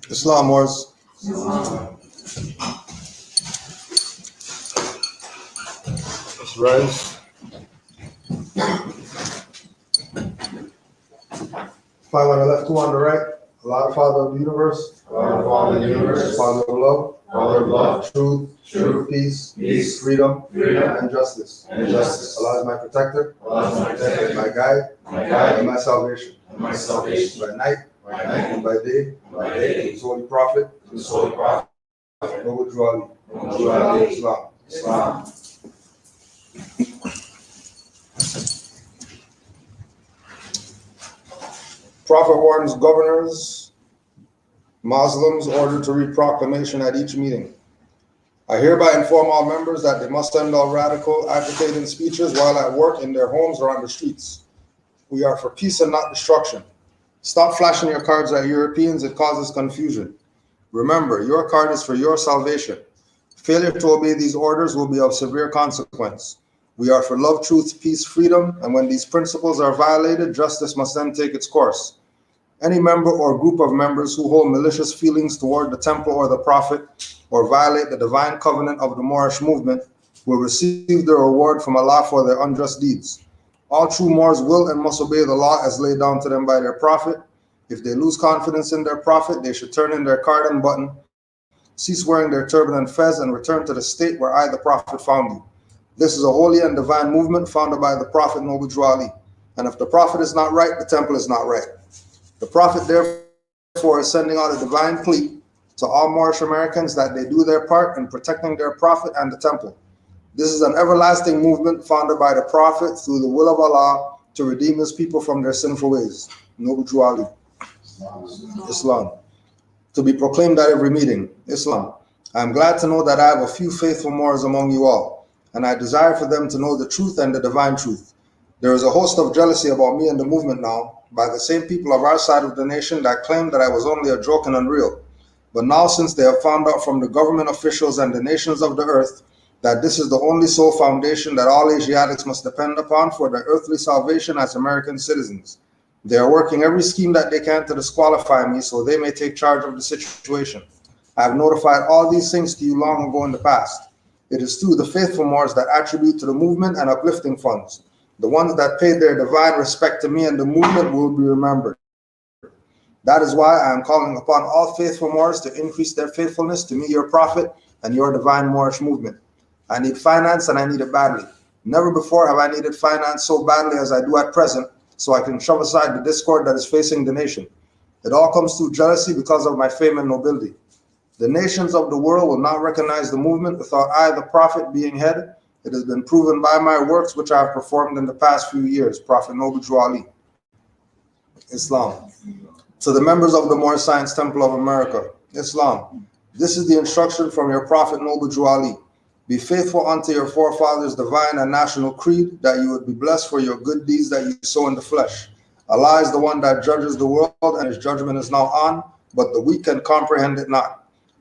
Islam wars. Let's rise. Five on the left, two on the right. Allah, the Father of the universe. Allah, the Father of the universe. Father of love. Father of love. Truth. Peace. Freedom. And justice. Allah is my protector. Allah is my protector. My guide. And my salvation. By night. And by day. His holy prophet. Noble Juali. Islam. Prophet warns governors, Muslims ordered to read proclamation at each meeting. I hereby inform all members that they must end all radical, agitating speeches while at work, in their homes, or on the streets. We are for peace and not destruction. Stop flashing your cards at Europeans, it causes confusion. Remember, your card is for your salvation. Failure to obey these orders will be of severe consequence. We are for love, truth, peace, freedom, and when these principles are violated, justice must then take its course. Any member or group of members who hold malicious feelings toward the temple or the prophet, or violate the divine covenant of the Moorish movement, will receive their reward from Allah for their unjust deeds. All true Moors will and must obey the law as laid down to them by their prophet. If they lose confidence in their prophet, they should turn in their card and button, cease wearing their turban and fez, and return to the state where I, the prophet, found you. This is a holy and divine movement founded by the prophet Noble Juali. And if the prophet is not right, the temple is not right. The prophet therefore is sending out a divine plea to all Moorish Americans that they do their part in protecting their prophet and the temple. This is an everlasting movement founded by the prophet through the will of Allah to redeem his people from their sinful ways. Noble Juali. Islam. To be proclaimed at every meeting. Islam. I am glad to know that I have a few faithful Moors among you all, and I desire for them to know the truth and the divine truth. There is a host of jealousy about me and the movement now, by the same people of our side of the nation that claimed that I was only a joke and unreal. But now, since they have found out from the government officials and the nations of the earth that this is the only sole foundation that all Asiatics must depend upon for their earthly salvation as American citizens, they are working every scheme that they can to disqualify me so they may take charge of the situation. I have notified all these things to you long ago in the past. It is through the faithful Moors that attribute to the movement and uplifting funds. The ones that paid their divine respect to me and the movement will be remembered. That is why I am calling upon all faithful Moors to increase their faithfulness to me, your prophet, and your divine Moorish movement. I need finance and I need it badly. Never before have I needed finance so badly as I do at present, so I can shove aside the discord that is facing the nation. It all comes through jealousy because of my fame and nobility. The nations of the world will not recognize the movement without I, the prophet, being head. It has been proven by my works which I have performed in the past few years. Prophet Noble Juali. Islam. To the members of the Moorish Science Temple of America. Islam. This is the instruction from your Prophet Noble Juali. Be faithful unto your forefathers' divine and national creed, that you would be blessed for your good deeds that you sow in the flesh. Allah is the one that judges the world, and his judgment is now on, but the weak can comprehend it not.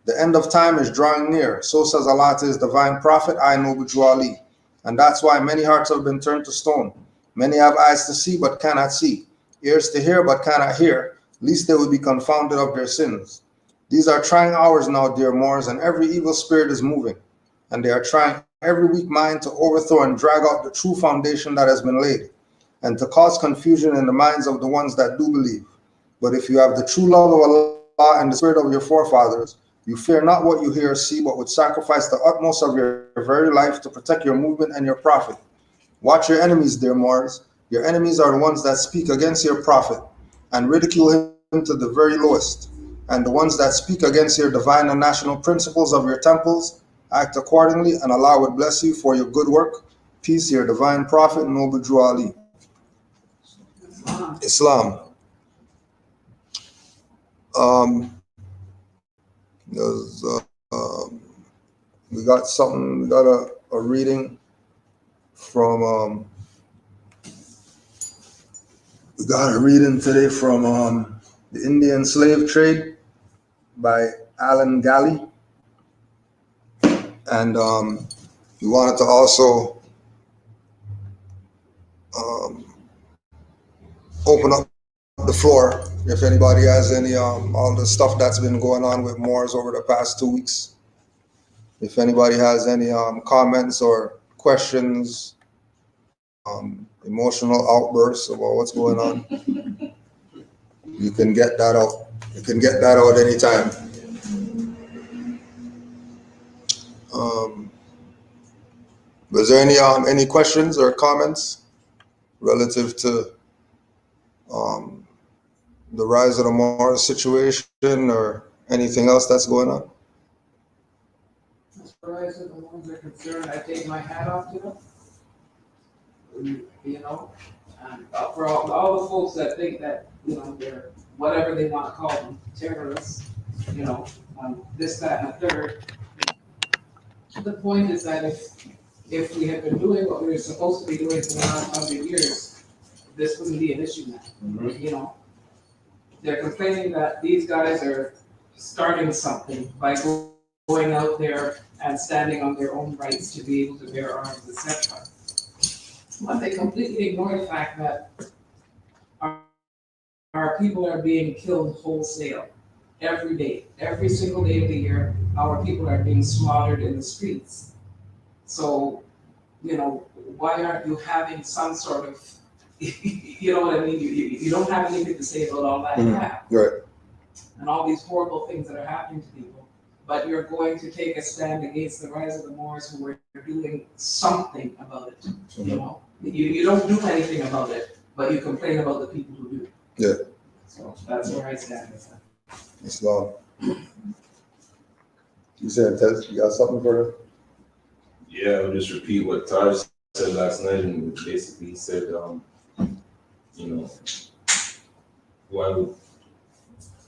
The end of time is drawing near. So says Allah to his divine prophet, I, Noble Juali. And that's why many hearts have been turned to stone. Many have eyes to see but cannot see, ears to hear but cannot hear, lest they will be confounded of their sins. These are trying hours now, dear Moors, and every evil spirit is moving. And they are trying every weak mind to overthrow and drag out the true foundation that has been laid, and to cause confusion in the minds of the ones that do believe. But if you have the true love of Allah and the spirit of your forefathers, you fear not what you hear or see, but would sacrifice the utmost of your very life to protect your movement and your prophet. Watch your enemies, dear Moors. Your enemies are the ones that speak against your prophet and ridicule him to the very lowest. And the ones that speak against your divine and national principles of your temples, act accordingly, and Allah would bless you for your good work. Peace, your divine prophet, Noble Juali. Islam. We got a reading from we got a reading today from The Indian Slave Trade by Alan Galley. And we wanted to also open up the floor if anybody has any all the stuff that's been going on with Moors over the past 2 weeks. If anybody has any comments or questions, emotional outbursts about what's going on, you can get that out. You can get that out anytime. Was there any questions or comments relative to the rise of the Moors situation or anything else that's going on? As far as the ones are concerned, I take my hat off to them. You know, and for all the folks that think that, you know, they're whatever they want to call them, terrorists, you know, this, that, and the third. The point is that if we had been doing what we were supposed to be doing for the last 100 years, this wouldn't be an issue now. Mhm. You know, they're complaining that these guys are starting something by going out there and standing on their own rights to be able to bear arms, etc. But they completely ignore the fact that our people are being killed wholesale every day. Every single day of the year, our people are being slaughtered in the streets. So, you know, why aren't you having some sort of, you know what I mean? You don't have anything to say about all that crap. Right. And all these horrible things that are happening to people. But you're going to take a stand against the rise of the Moors who were doing something about it. You know, you don't do anything about it, but you complain about the people who do. Yeah. So that's where I stand with that. Islam. You said, Tez, you got something for Yeah, I'll just repeat what Taj said last night, and basically he said, you know, why would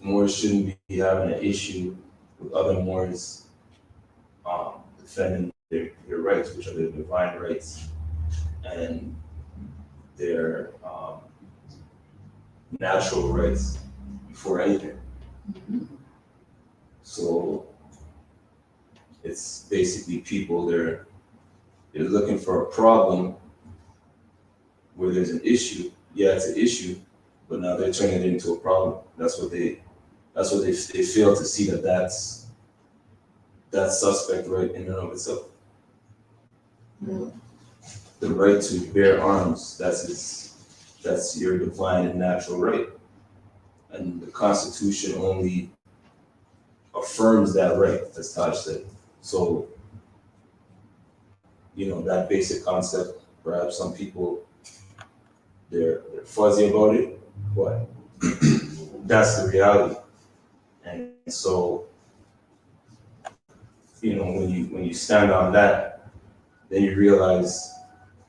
Moors shouldn't be having an issue with other Moors defending their rights, which are their divine rights, and their natural rights before anything. So it's basically people, they're looking for a problem where there's an issue. Yeah, it's an issue, but now they're turning it into a problem. That's what they fail to see, that's suspect right in and of itself. The right to bear arms, that's your divine and natural right. And the Constitution only affirms that right, as Taj said. So, you know, that basic concept, perhaps some people, they're fuzzy about it, but that's the reality. And so, you know, when you stand on that, then you realize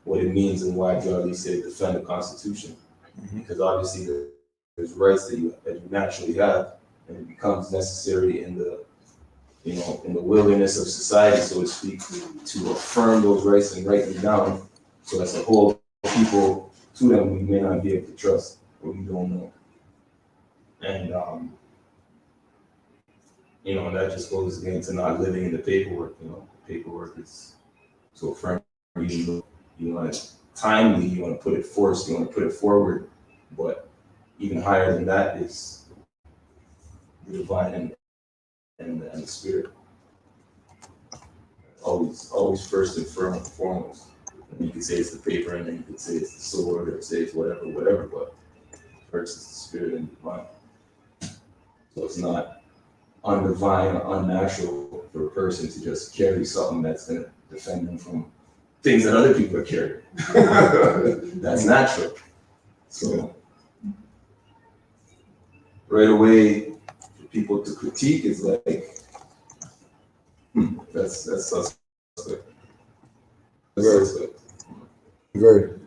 what it means and why Jolly said defend the Constitution. Because obviously there's rights that you naturally have, and it becomes necessary in the wilderness of society, so to speak, to affirm those rights and write them down, so as to hold people to them we may not be able to trust or we don't know. And you know, that just goes again to not living in the paperwork. You know, paperwork is to affirm you want it timely, you want to put it forth, you want to put it forward, but even higher than that is the divine and the spirit. Always first and foremost. And you can say it's the paper, and then you can say it's the sword, or say it's whatever, but first it's the spirit and divine. So it's not undivine or unnatural for a person to just carry something that's going to defend them from things that other people are carrying. That's natural. So right away, for people to critique is like, that's suspect. That's suspect. Very.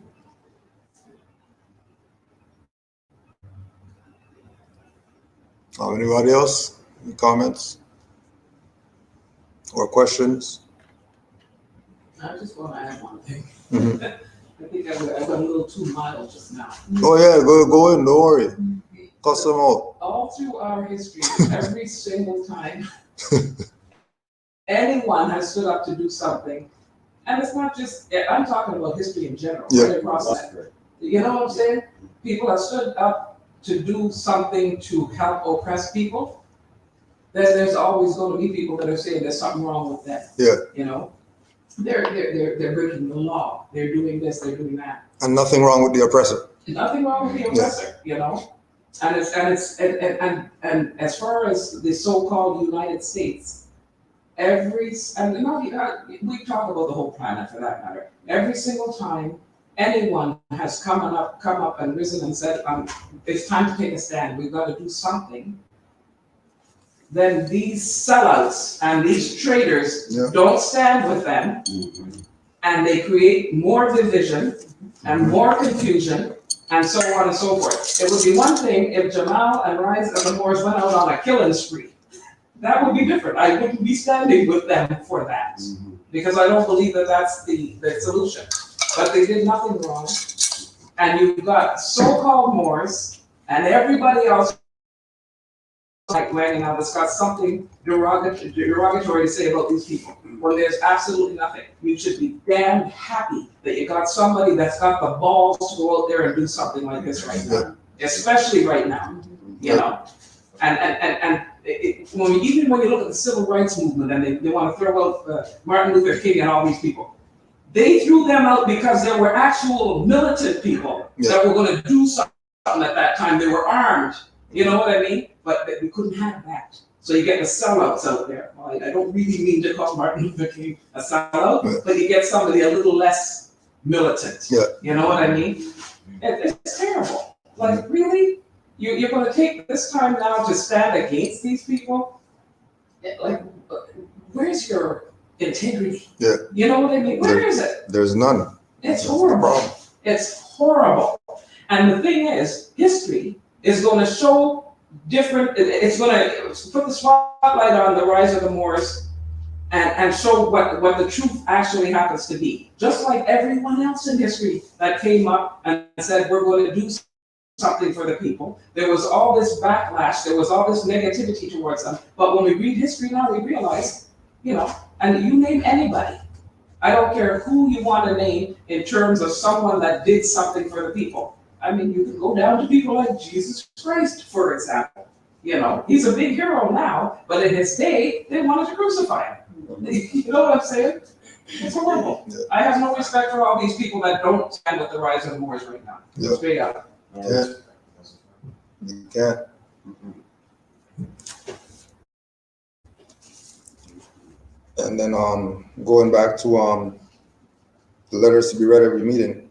Anybody else? Any comments or questions? I just want to add one thing. Mm-hmm. I think I went a little too mild just now. Oh yeah, go in, don't worry. Cuss them out. All through our history, every single time anyone has stood up to do something, and it's not just, I'm talking about history in general, Yeah. right across that. You know what I'm saying? People have stood up to do something to help oppress people, then there's always going to be people that are saying there's something wrong with that. Yeah. You know, they're breaking the law. They're doing this. They're doing that. And nothing wrong with the oppressor. Nothing wrong with the oppressor. You know, and as far as the so-called United States, we talk about the whole planet for that matter. Every single time anyone has come up and risen and said, it's time to take a stand. We've got to do something. Then these sellouts and these traitors don't stand with them, and they create more division and more confusion, and so on and so forth. It would be one thing if Jamal and Rise of the Moors went out on a killing spree. That would be different. I wouldn't be standing with them for that, because I don't believe that that's the solution. But they did nothing wrong, and you've got so-called Moors and everybody else like Lanning now that's got something derogatory to say about these people, when there's absolutely nothing. You should be damn happy that you got somebody that's got the balls to go out there and do something like this right now, especially right now, you know. Even when you look at the civil rights movement and they want to throw out Martin Luther King and all these people, they threw them out because there were actual militant people that were going to do something at that time. They were armed. You know what I mean? But we couldn't have that. So you get the sellouts out there. Well, I don't really mean to call Martin Luther King a sellout, but you get somebody a little less militant. Yeah. You know what I mean? It's terrible. Like, really? You're going to take this time now to stand against these people? Like, where's your integrity? Yeah. You know what I mean? Where is it? There's none. It's horrible. It's horrible. And the thing is, history is going to show different, it's going to put the spotlight on the rise of the Moors and show what the truth actually happens to be. Just like everyone else in history that came up and said, we're going to do something for the people. There was all this backlash, there was all this negativity towards them. But when we read history now, we realize, you know, and you name anybody. I don't care who you want to name in terms of someone that did something for the people. I mean, you can go down to people like Jesus Christ, for example. You know, he's a big hero now, but in his day, they wanted to crucify him. You know what I'm saying? It's horrible. Yeah. I have no respect for all these people that don't stand with the rise of the Moors right now. Yeah. Straight up. Yeah. You can't. And then going back to the letters to be read every meeting.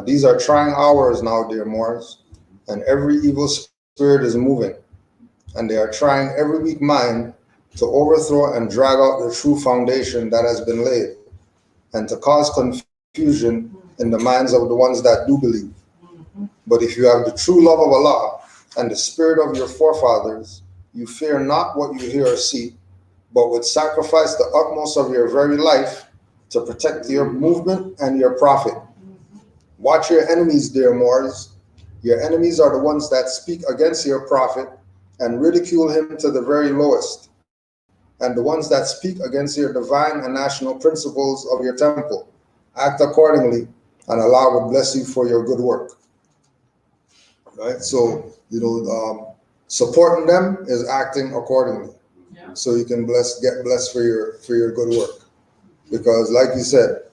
These are trying hours now, dear Moors, and every evil spirit is moving, and they are trying every weak mind to overthrow and drag out the true foundation that has been laid, and to cause confusion in the minds of the ones that do believe. But if you have the true love of Allah and the spirit of your forefathers, you fear not what you hear or see, but would sacrifice the utmost of your very life to protect your movement and your profit. Watch your enemies, dear Moors. Your enemies are the ones that speak against your prophet and ridicule him to the very lowest, and the ones that speak against your divine and national principles of your temple. Act accordingly, and Allah will bless you for your good work. Right? So, you know, supporting them is acting accordingly. Yeah. So you can get blessed for your good work. Because like you said,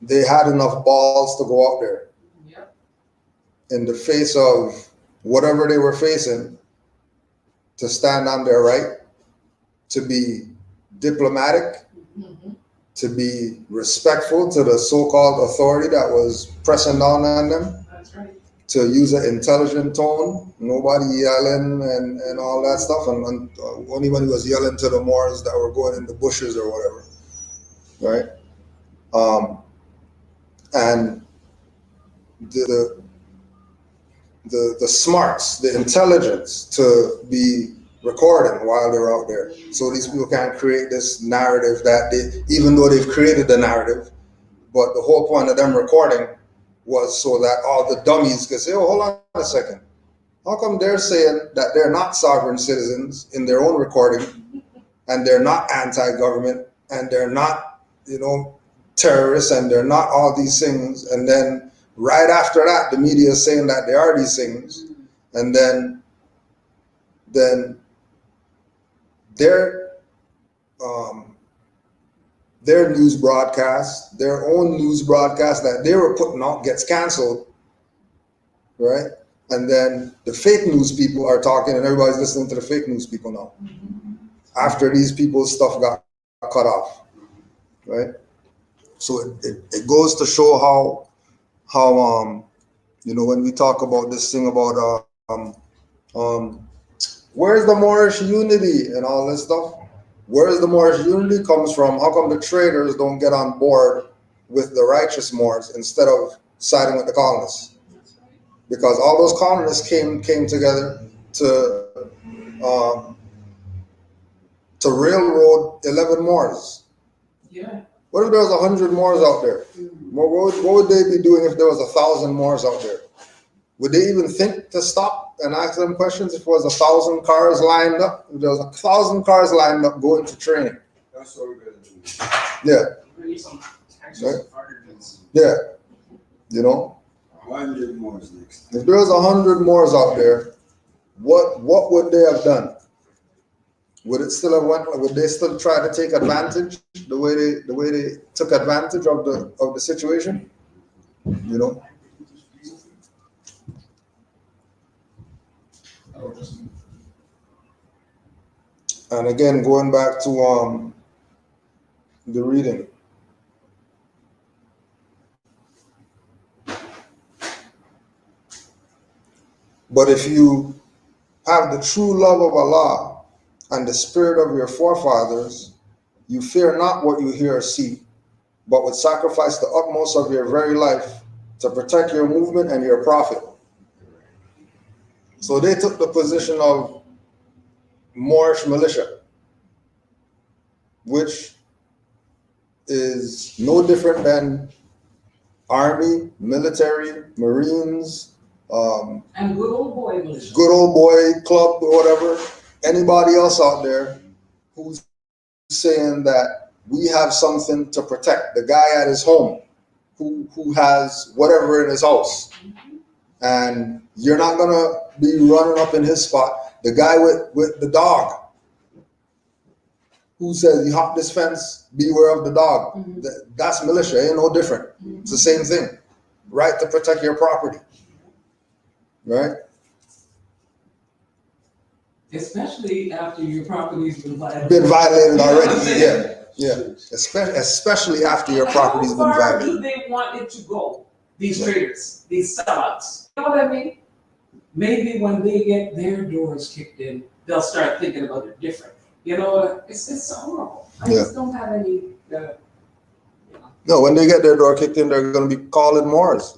they had enough balls to go out there in the face of whatever they were facing to stand on their right, to be diplomatic, to be respectful to the so-called authority that was pressing down on them. That's right. To use an intelligent tone, nobody yelling and all that stuff, and only when he was yelling to the Moors that were going in the bushes or whatever, right? And the smarts, the intelligence to be recording while they're out there. So these people can't create this narrative that even though they've created the narrative, but the whole point of them recording was so that all the dummies could say, oh, hold on a second. How come they're saying that they're not sovereign citizens in their own recording, and they're not anti-government, and they're not, terrorists, and they're not all these things. And then right after that, the media is saying that they are these things, and then their news broadcast, their own news broadcast that they were putting out gets canceled, right? And then the fake news people are talking, and everybody's listening to the fake news people now. After these people's stuff got cut off, right? So it goes to show how when we talk about this thing about where's the Moorish unity and all this stuff, where's the Moorish unity comes from? How come the traders don't get on board with the righteous Moors instead of siding with the colonists? Because all those colonists came together to railroad 11 Moors. Yeah. What if there was 100 Moors out there? What would they be doing if there was 1,000 Moors out there? Would they even think to stop and ask them questions if there was 1,000 cars lined up? If there was 1,000 cars lined up going to training? That's what we're gonna do. Yeah. We need some Right. Yeah. 100 more is next. If there was 100 Moors out there, what would they have done? Would it still have would they still try to take advantage the way they took advantage of the situation? And again, going back to the reading. But if you have the true love of Allah and the spirit of your forefathers, you fear not what you hear or see, but would sacrifice the utmost of your very life to protect your movement and your profit. So they took the position of Moorish militia, which is no different than army, military, marines, and good old boy militia. good old boy club or whatever. Anybody else out there who's saying that we have something to protect, the guy at his home who has whatever in his house, and you're not gonna be running up in his spot. The guy with the dog who says, you hop this fence, beware of the dog. That's militia, ain't no different. It's the same thing. Right to protect your property. Right? Especially after your property's been violated. Been violated already. You Yeah. Especially after your property's been How far violated. do they want it to go? These traders, these sellouts. You know what I mean? Maybe when they get their doors kicked in, they'll start thinking about it different. It's horrible. I just don't have any. No, when they get their door kicked in, they're going to be calling Moors.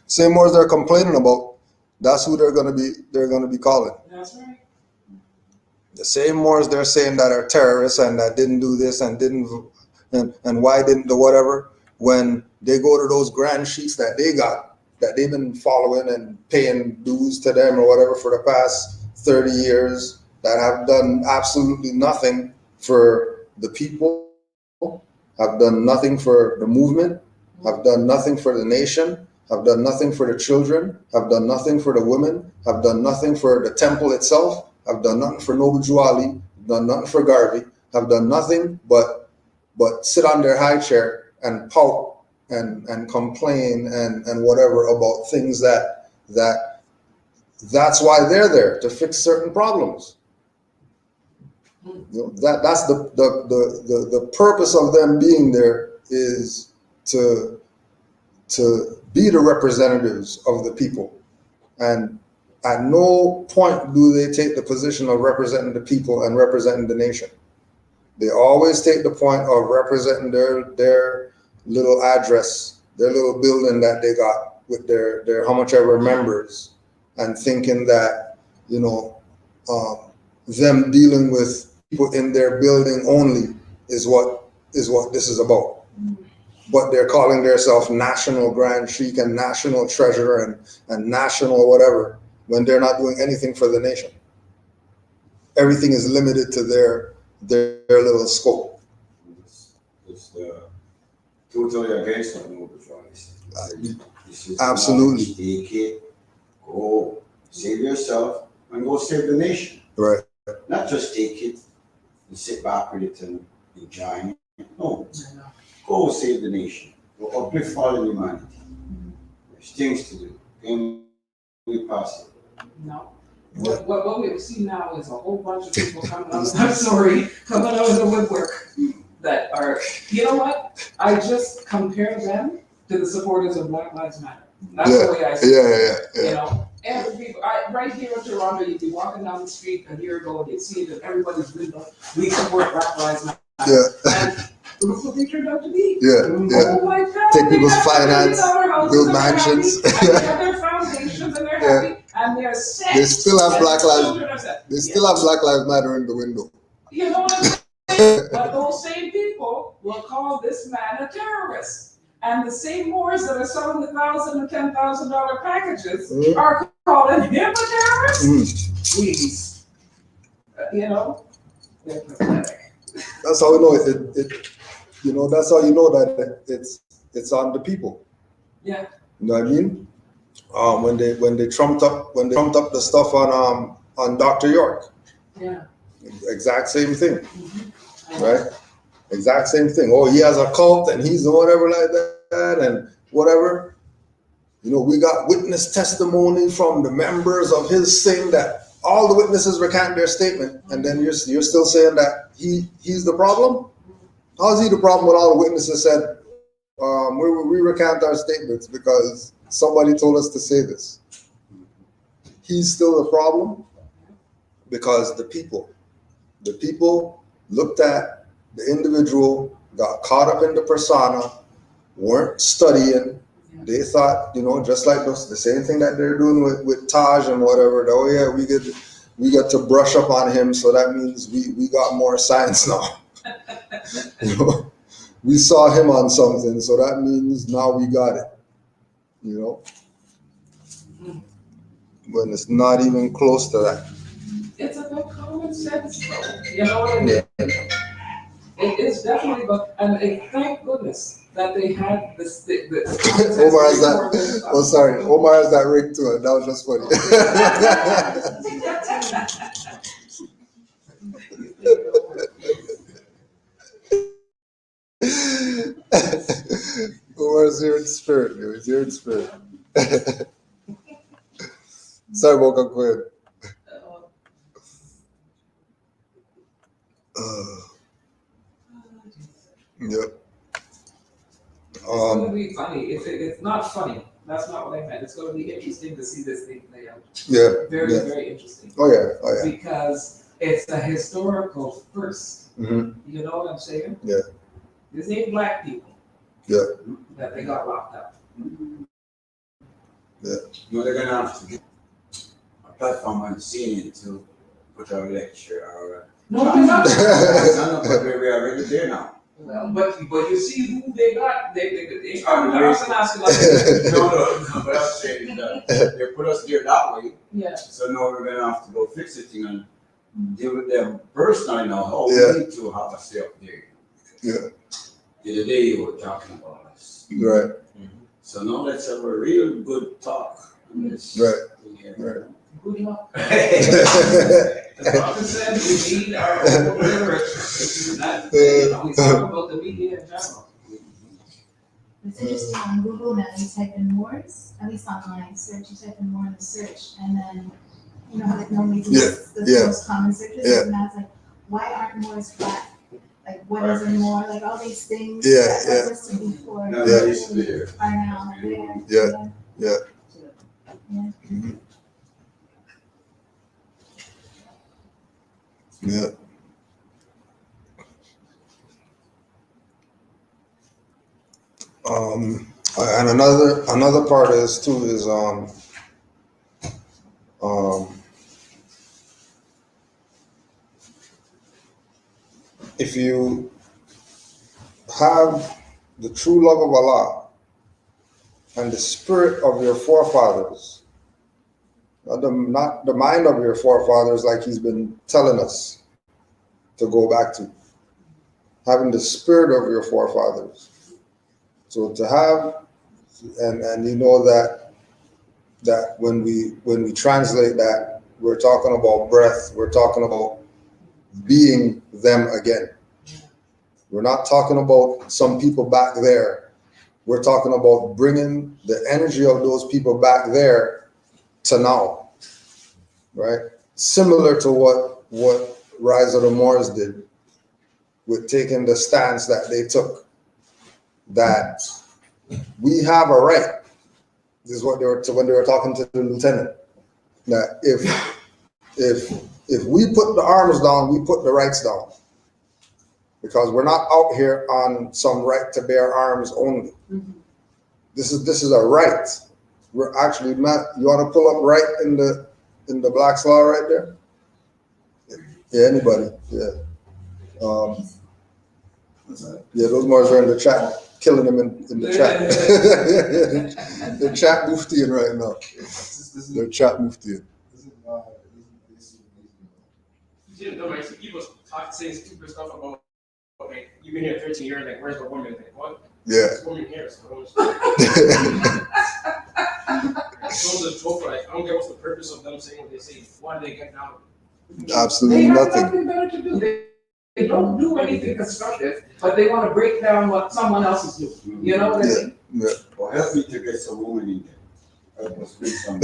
Same Moors they're complaining about. That's who they're going to be calling. That's right. The same Moors they're saying that are terrorists and that didn't do this and didn't and why didn't the whatever, when they go to those grand sheiks that they got, that they've been following and paying dues to them or whatever for the past 30 years, that have done absolutely nothing for the people, have done nothing for the movement, have done nothing for the nation, have done nothing for the children, have done nothing for the women, have done nothing for the temple itself, have done nothing for Noble Juali, done nothing for Garvey, have done nothing but sit on their high chair and pout and complain and whatever about things that's why they're there, to fix certain problems. That's the purpose of them being there, is to be the representatives of the people. And at no point do they take the position of representing the people and representing the nation. They always take the point of representing their little address, their little building that they got with their how much ever members, and thinking that, them dealing with people in their building only is what this is about. But they're calling themselves National Grand Sheik and National Treasurer and National whatever, when they're not doing anything for the nation. everything is limited to their little scope. It's totally against what Noble Johnny said. This is Absolutely. not take it, go save yourself and go save the nation. Right. Not just take it and sit back with it and enjoy it. No, go save the nation. Go uplift all humanity. There's things to do. Can we pass it? No. Yeah. What we've seen now is a whole bunch of people coming out, coming out of the woodwork that are, you know what? I just compare them to the supporters of Black Lives Matter. That's the way I see it. Yeah. You know, every people, right here in Toronto, you'd be walking down the street a year ago and you'd see it in everybody's window. We support Black Lives Matter. Yeah. And look what they turned out to be. Yeah. Oh my God. Take people's they have finance, $1 build and they're mansions. happy, and they have their foundations and they're happy and they're set. They still have and Black their Lives. children are set. They still have Black Lives Matter in the window. You know what I'm saying? But those same people will call this man a terrorist. And the same Moors that are selling the $1,000 and $10,000 packages are calling him a terrorist. Please, you know, they're pathetic. That's how we know it. You know, that's how you know that it's on the people. Yeah. You know what I mean? When they trumped up the stuff on Dr. York. Yeah. Exact same thing, right? Exact same thing. Oh, he has a cult and he's whatever like that and whatever. You know, we got witness testimony from the members of his thing that all the witnesses recant their statement, and then you're still saying that he's the problem. How's he the problem when all the witnesses said we recant our statements because somebody told us to say this? He's still the problem because the people looked at the individual, got caught up in the persona, weren't studying. They thought, you know, just like the same thing that they're doing with Taj and whatever. That, oh yeah, we get to brush up on him, so that means we got more science now. You know, we saw him on something, so that means now we got it. You know, when it's not even close to that. It's about common sense, though. You know what I mean? It is definitely, but thank goodness that they had this. Omar has that. Oh, sorry. Omar has that ring to it. That was just funny. Omar's here in spirit. He was here in spirit. Sorry, Mocha, go ahead. Yep. It's going to be funny. It's not funny. That's not what I meant. It's going to be interesting to see this thing play out. Yeah. Very interesting. Oh yeah. Because it's a historical first. Mm-hmm. You know what I'm saying? Yeah. This ain't black people. Yeah. That they got locked up. Yeah. No, they're gonna have to get a platform on CNN to put a lecture or No, I'm not. but we're already there now. Well, but you see who they got. They come to us and ask like, No, but I'm saying that they put us there that way. yeah. So now we're gonna have to go fix the thing and deal with them personally now. How we need to have a say up there. Yeah. The other day you were talking about this. Right. So now let's have a real good talk on this. Right. Yeah. Right. Good luck. The prophet said we need our own literature. We talk about the media in general. It's interesting on Google now, you type in Moors, at least online search, you type in more in the search, and then, you know how like normally do the most common searches, and now it's like, why aren't Moors black? Like, what is a Moor? Like, all these things that existed before Now that is there. are now there. Yeah. Mm-hmm. Yeah. And another part is too is if you have the true love of Allah and the spirit of your forefathers, not the mind of your forefathers like he's been telling us to go back to. Having the spirit of your forefathers. So to have, and you know that when we translate that, we're talking about breath, we're talking about being them again. We're not talking about some people back there. We're talking about bringing the energy of those people back there to now, right? Similar to what Rise of the Moors did with taking the stance that they took, that we have a right. This is what they were when they were talking to the lieutenant. That if we put the arms down, we put the rights down. Because we're not out here on some right to bear arms only. Mhm. This is a right. We're actually not. You want to pull up right in the Black's Law right there? Yeah, anybody? Yeah. Yeah, those Mars are in the chat, killing them in the chat. The chat muftiing right now. The chat muftiing. People saying stupid stuff about, okay, you've been here 13 years, like, where's the woman? Like, what? Yeah. This woman here, so I don't like, I don't get what's the purpose of them saying what they say. Why do they get down? Absolutely They have nothing. nothing better to do. They don't do anything constructive, but they want to break down what someone else is doing. You know what I mean? Yeah. Well, help me to get some woman in there. Help us bring some.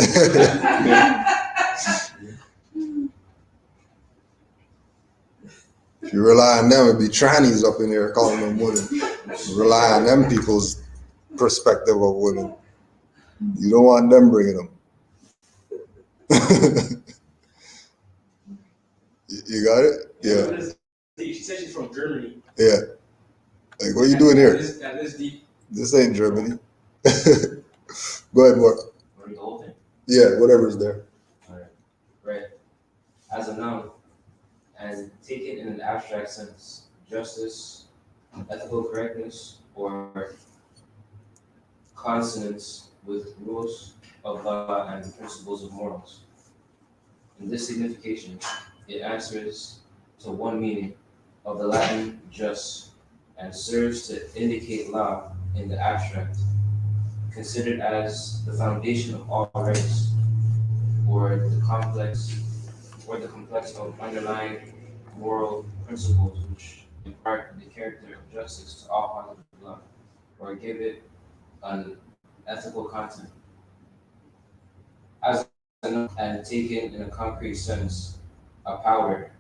If you rely on them, it'd be trannies up in here calling them women. You rely on them people's perspective of women. You don't want them bringing them. You got it? Yeah. She said she's from Germany. Yeah. Like, what are you doing here? That is deep. This ain't Germany. Go ahead, Mark. The whole thing. Yeah, whatever's there. Right. As a noun, and taken in an abstract sense, justice, ethical correctness, or consonance with rules of law and principles of morals. In this signification, it answers to one meaning of the Latin jus and serves to indicate law in the abstract, considered as the foundation of all rights, or the complex of underlying moral principles which impart the character of justice to all positive law, or give it an ethical content. As and taken in a concrete sense, a power,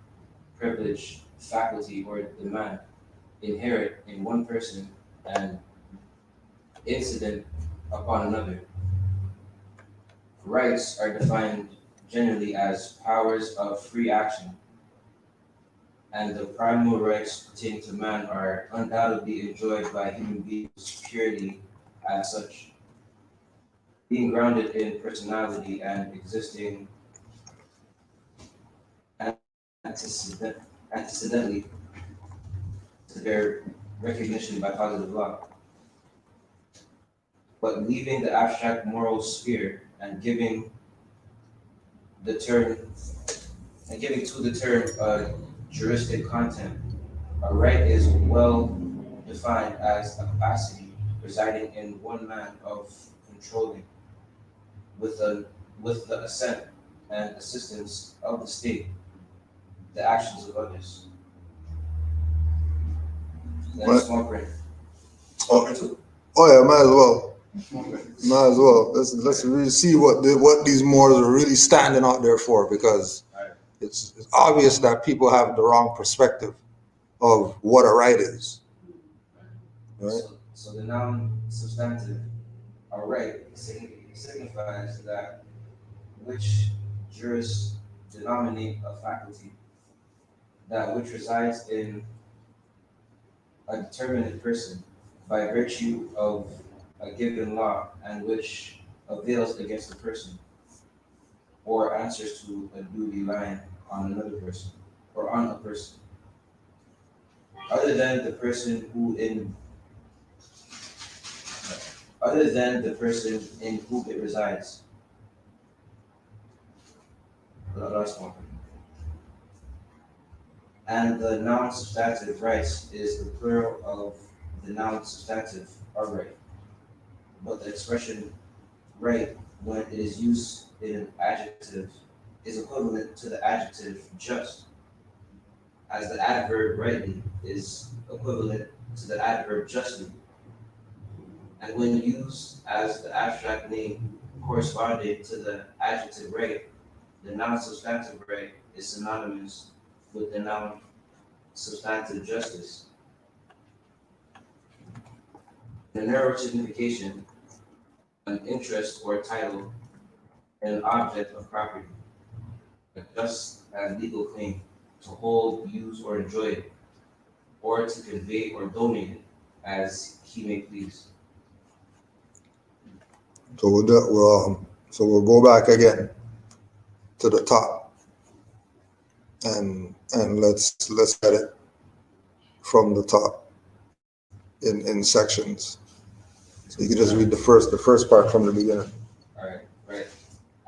privilege, faculty, or demand inherent in one person and incident upon another. Rights are defined generally as powers of free action, and the primal rights pertaining to man are undoubtedly enjoyed by human beings purely as such, being grounded in personality and existing antecedently to their recognition by positive law. But leaving the abstract moral sphere and giving to the term a juristic content, a right is well defined as a capacity residing in one man of controlling, with the assent and assistance of the state, the actions of others. Then Right. small print. Oh yeah, might as well. Might as well. Let's really see what these Moors are really standing out there for, because it's obvious that people have the wrong perspective of what a right is. Right? So the noun substantive, a right, signifies that which juris denominate a faculty, that which resides in a determinate person by virtue of a given law, and which avails against a person, or answers to a duty lying on another person, or on a person, other than the person in whom it resides. the last one. And the noun substantive rights is the plural of the noun substantive are right. But the expression right, when it is used in an adjective, is equivalent to the adjective just, as the adverb rightly is equivalent to the adverb justly. And when used as the abstract name corresponding to the adjective right, the noun substantive right is synonymous with the noun substantive justice. The narrow signification, an interest or title in an object of property, a just and legal claim to hold, use, or enjoy it, or to convey or donate it as he may please. So we'll go back again to the top, and let's get it from the top in sections. So you can just read the first part from the beginning. All right, right.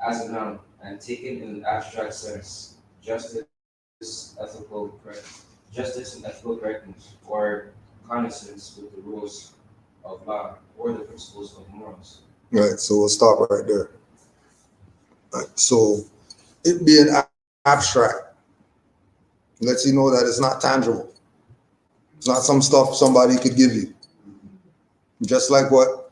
As a noun and taken in an abstract sense, justice, justice and ethical correctness, or connoissance with the rules of law or the principles of morals. Right. So we'll stop right there. Right. So it being abstract lets you know that it's not tangible. It's not some stuff somebody could give you. Just like what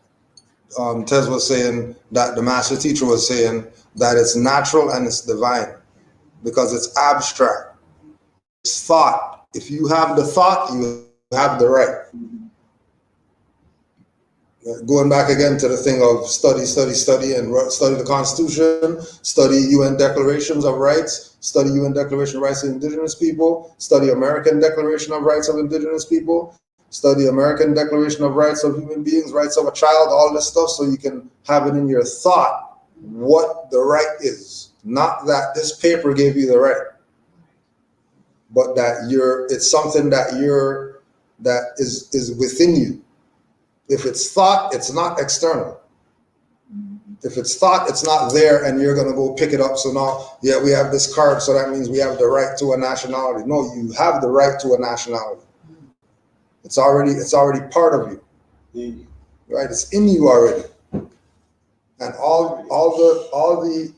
Tez was saying, that the master teacher was saying, that it's natural and it's divine because it's abstract. It's thought. If you have the thought, you have the right. Going back again to the thing of study, and study the Constitution, study UN Declarations of Rights, study UN Declaration of Rights of Indigenous People, study American Declaration of Rights of Indigenous People, study American Declaration of Rights of Human Beings, Rights of a Child, all this stuff, so you can have it in your thought what the right is. Not that this paper gave you the right, but that it's something that is within you. If it's thought, it's not external. If it's thought, it's not there and you're going to go pick it up. So now, yeah, we have this card, so that means we have the right to a nationality. No, you have the right to a nationality. It's already part of you. Right? It's in you already. And all the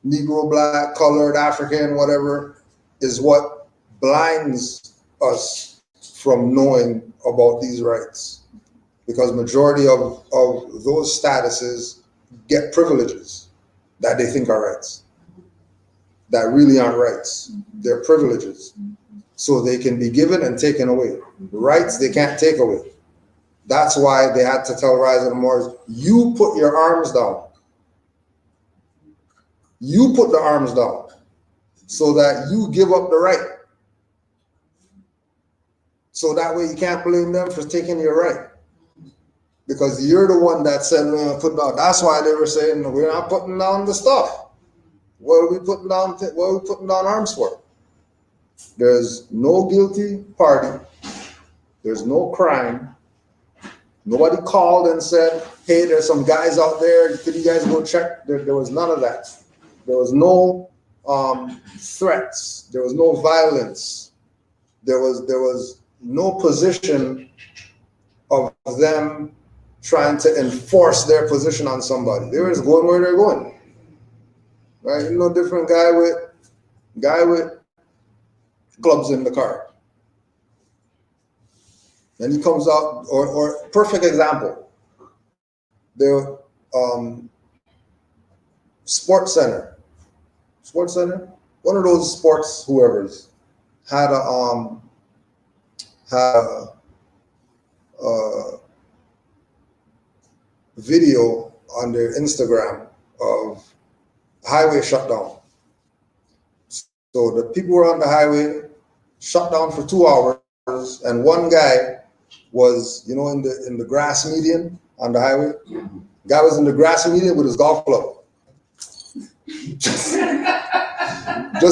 Negro, Black, colored, African, whatever, is what blinds us from knowing about these rights. Because majority of those statuses get privileges that they think are rights, that really aren't rights. They're privileges. So they can be given and taken away. Rights they can't take away. That's why they had to tell Rise of the Moors, you put your arms down. You put the arms down so that you give up the right. So that way you can't blame them for taking your right. Because you're the one that said we're going to put down. That's why they were saying we're not putting down the stuff. What are we putting down? What are we putting down arms for? There's no guilty party. There's no crime. Nobody called and said, "Hey, there's some guys out there. Could you guys go check?" There was none of that. There was no threats. There was no violence. There was no position of them trying to enforce their position on somebody. They were just going where they're going. Right? You know, different guy with clubs in the car. And he comes out, or perfect example, the sports center, one of those sports whoever's had a video on their Instagram of highway shutdown. So the people were on the highway, shut down for 2 hours, and one guy was, in the grass median on the highway. Guy was in the grass median with his golf club. Just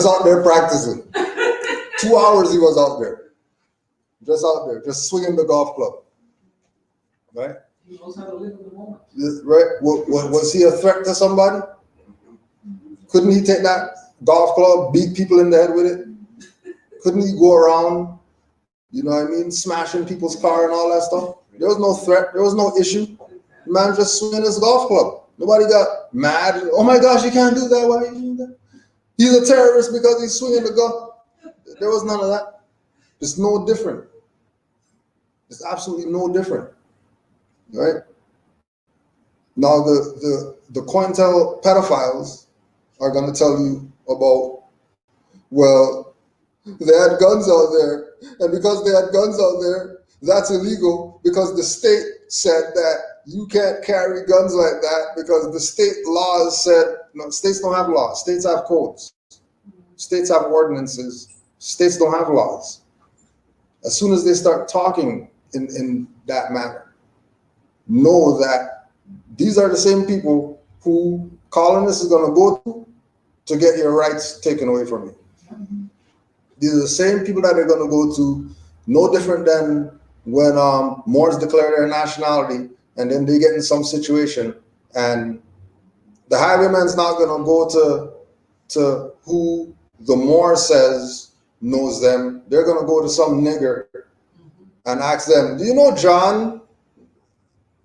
out there practicing. 2 hours he was out there. Just swinging the golf club. Right? He knows how to live in the moment. Right? Was he a threat to somebody? Of Couldn't he take that golf club, beat people in the head with it? Couldn't he go around, you know what I mean, smashing people's car and all that stuff? There was no threat. There was no issue. The man just swinging his golf club. Nobody got mad. Oh my gosh, you can't do that. Why are you doing that? He's a terrorist because he's swinging the gun. There was none of that. It's no different. It's absolutely no different, right? Now the Cointelpedos are going to tell you about, well, they had guns out there, and because they had guns out there, that's illegal because the state said that you can't carry guns like that because the state laws said, no, states don't have laws, states have codes, states have ordinances, states don't have laws. As soon as they start talking in that manner, know that these are the same people who colonists is going to go to get your rights taken away from you. These are the same people that they're going to go to, no different than when Moors declare their nationality and then they get in some situation and the highwayman's not going to go to who the Moor says knows them. They're going to go to some nigger and ask them, do you know John?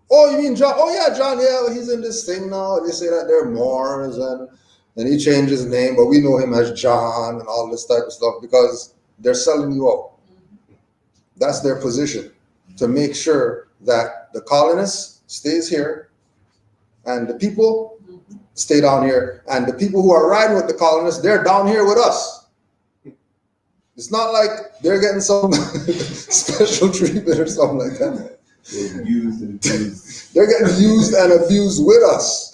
Oh, you mean John? Oh, yeah, John. Yeah, he's in this thing now. They say that they're Moors and he changed his name, but we know him as John and all this type of stuff because they're selling you out. That's their position, to make sure that the colonist stays here and the people stay down here. And the people who are riding with the colonists, they're down here with us. It's not like they're getting some special treatment or something like that. They're used and abused. They're getting used and abused with us.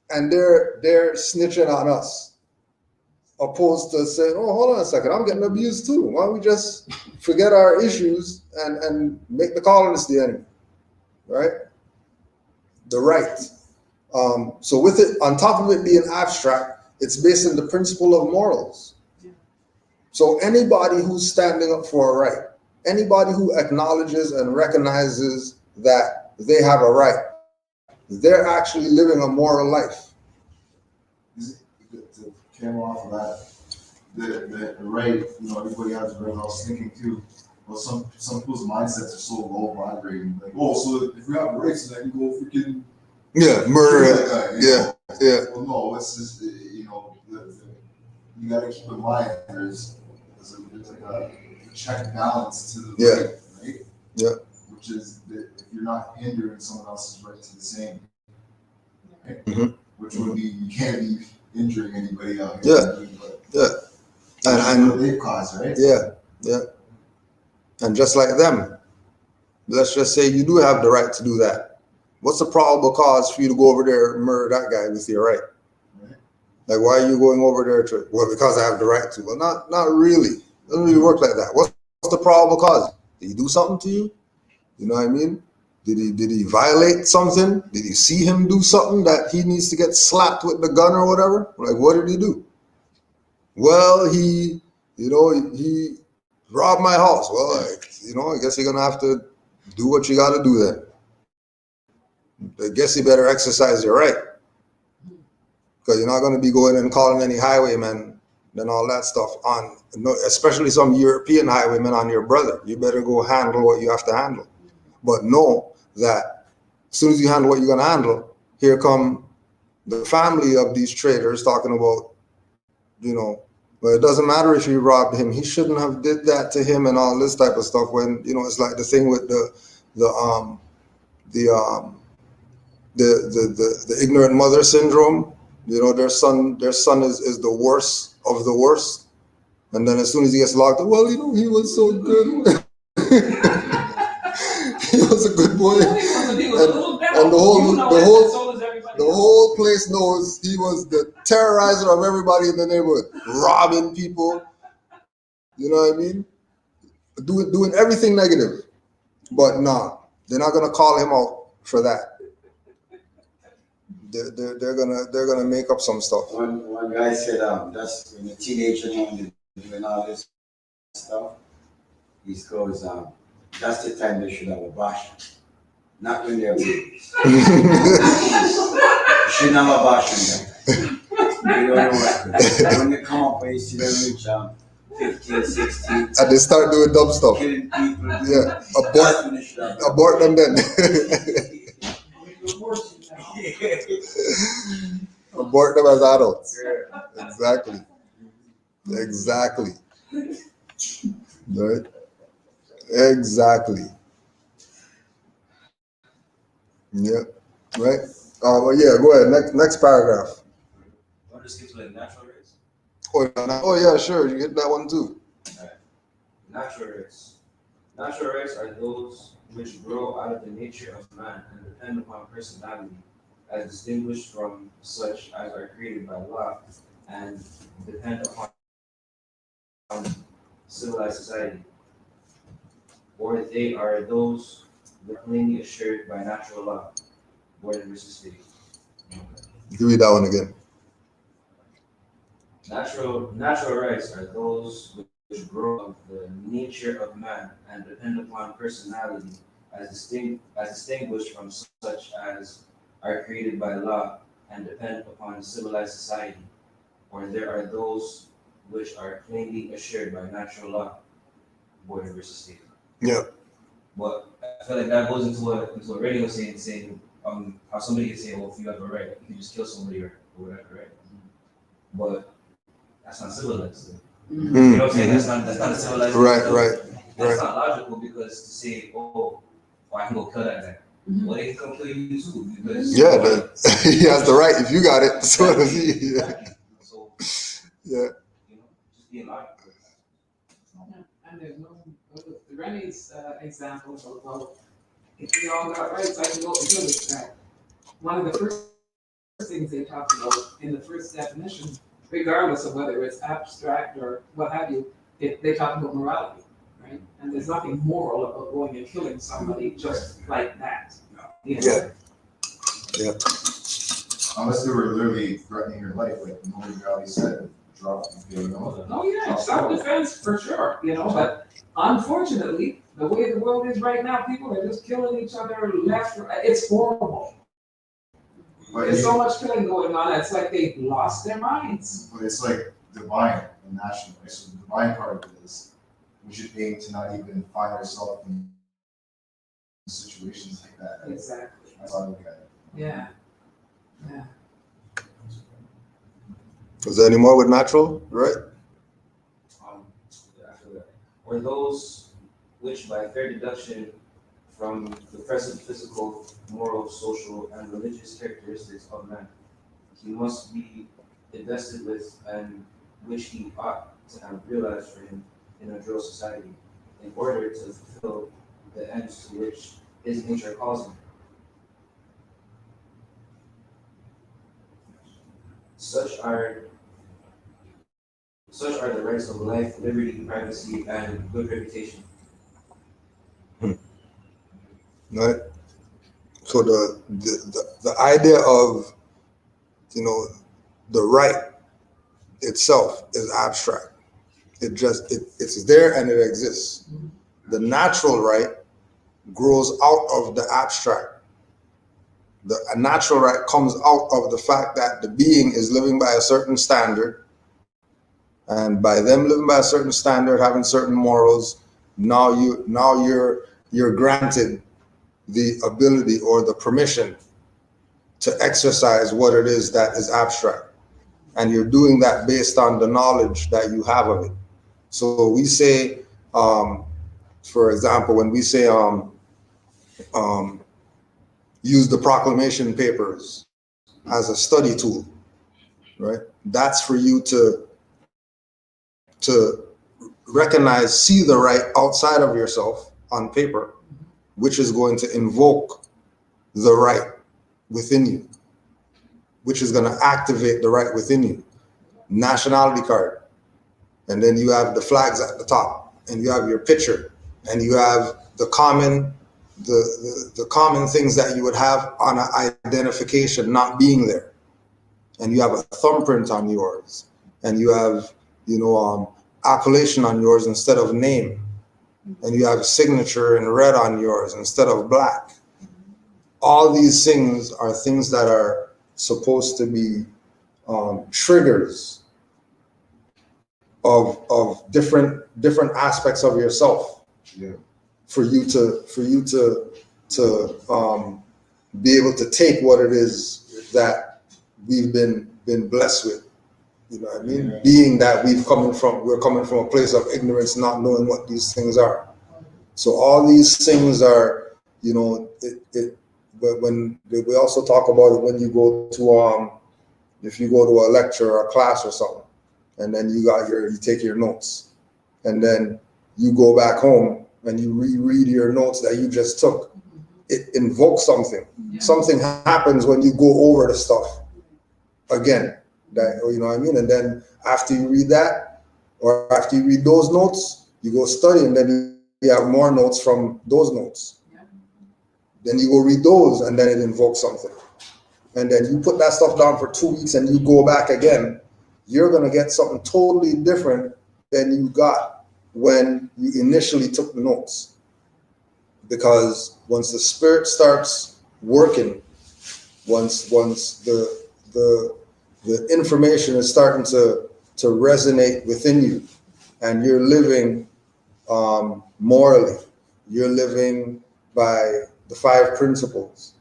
And they're snitching on us. Opposed to saying, oh, hold on a second, I'm getting abused too. Why don't we just forget our issues and make the colonists the enemy, right? The right. So with it, on top of it being abstract, it's based on the principle of morals. So anybody who's standing up for a right, anybody who acknowledges and recognizes that they have a right, they're actually living a moral life. To came off of that, the right, everybody has a right. I was thinking too, well, some people's mindsets are so low vibrating. Like, oh, so if we have rights, then I can go freaking Murder. that guy, Yeah. Well, no, it's just you got to keep in mind there's like a check and balance to the right? Yeah. Which is that if you're not hindering someone else's right to the same, right? Mhm. Which would be you can't be injuring anybody out here. And they've caused, right? Yeah. And just like them, let's just say you do have the right to do that. What's the probable cause for you to go over there and murder that guy with your right? Like, why are you going over there to? Well, because I have the right to. Well, not really. It doesn't really work like that. What's the probable cause? Did he do something to you? You know what I mean? Did he violate something? Did you see him do something that he needs to get slapped with the gun or whatever? Like, what did he do? Well, he robbed my house. Well, I guess you're gonna have to do what you got to do then. I guess you better exercise your right, because you're not going to be going and calling any highwaymen and all that stuff on, especially some European highwaymen on your brother. You better go handle what you have to handle. But know that as soon as you handle what you're going to handle, here come the family of these traders talking about, well, it doesn't matter if you robbed him. He shouldn't have did that to him and all this type of stuff. When it's like the thing with the ignorant mother syndrome. Their son is the worst of the worst, and then as soon as he gets locked up, well, he was so good. He was a good boy, and the whole place knows he was the terrorizer of everybody in the neighborhood, robbing people. You know what I mean? Doing everything negative, but nah, they're not gonna call him out for that. They're gonna make up some stuff. One guy said that's when a teenager and doing all this stuff. He goes that's the time they should have a bash, not when they're babies. You shouldn't have a bash on them. When they come up, I see them reach 15, 16. And they start doing dumb stuff. Killing people. Yeah, Finish that. abort them then. Abort them as adults. Exactly. Exactly. Right? Exactly. Yeah. Right? Well, yeah, go ahead. Next paragraph. Want to skip to like natural rates? Oh, yeah, sure. You hit that one too. Natural rates. Natural rates are those which grow out of the nature of man and depend upon personality, as distinguished from such as are created by law and depend upon civilized society. Or they are those that are plainly assured by natural law, born versus state. You read that one again. Natural rights are those which grow of the nature of man and depend upon personality, as distinguished from such as are created by law and depend upon civilized society. Or there are those which are plainly assured by natural law, born versus state. Yeah. But I feel like that goes into what Reddy was saying how somebody can say, well, if you have a right, you can just kill somebody or whatever, right? But that's not civilized. You know what I'm saying? That's not a civilized. Right. That's not logical, because to say, oh, I can go kill that guy. Well, they can come kill you too, because He has the right. If you got it, so does he. Yeah. So Yeah. Just being logical. And there's no, Rennie's example of, well, if we all got rights, I can go and kill this guy. One of the first things they talk about in the first definition, regardless of whether it's abstract or what have you, they talk about morality, right? And there's nothing moral about going and killing somebody just like that. You know? Yeah. Unless they were literally threatening your life, like nobody really said, drop, Oh, yeah, self-defense for sure, but unfortunately, the way the world is right now, people are just killing each other left, right. It's horrible. There's so much killing going on, it's like they've lost their minds. But it's like divine and national, right? So the divine part of it is we should aim to not even find ourselves in situations like that. Exactly. That's how I look at it. Yeah. Is there any more with natural? Right? After that. Or those which by fair deduction from the present physical, moral, social, and religious characteristics of man, he must be invested with, and which he ought to have realized for him in a drill society, in order to fulfill the ends to which his nature calls him. Such are the rights of life, liberty, privacy, and good reputation. Right? So the idea of, the right itself is abstract. It's there and it exists. The natural right grows out of the abstract. A natural right comes out of the fact that the being is living by a certain standard, and by them living by a certain standard, having certain morals, now you're granted the ability or the permission to exercise what it is that is abstract, and you're doing that based on the knowledge that you have of it. So we say, for example, when we say use the proclamation papers as a study tool, right? That's for you to recognize, see the right outside of yourself on paper, which is going to invoke the right within you, which is going to activate the right within you. Nationality card. And then you have the flags at the top, and you have your picture, and you have the common things that you would have on an identification not being there. And you have a thumbprint on yours, and you have, appellation on yours instead of name, and you have a signature in red on yours instead of black. All these things are things that are supposed to be triggers of different aspects of yourself. Yeah. For you to be able to take what it is that we've been blessed with. You know what I mean? Yeah. Being that we're coming from a place of ignorance, not knowing what these things are. So all these things are, you know, but when we also talk about it when you go to if you go to a lecture or a class or something, and then you take your notes, and then you go back home and you reread your notes that you just took. It invokes something. Yeah. Something happens when you go over the stuff again. That, you know what I mean? And then after you read that, or after you read those notes, you go study, and then you have more notes from those notes. Yeah. Then you go read those, and then it invokes something. And then you put that stuff down for 2 weeks, and you go back again. You're gonna get something totally different than you got when you initially took the notes. Because once the spirit starts working, once the information is starting to resonate within you, and you're living morally, you're living by the 5 principles,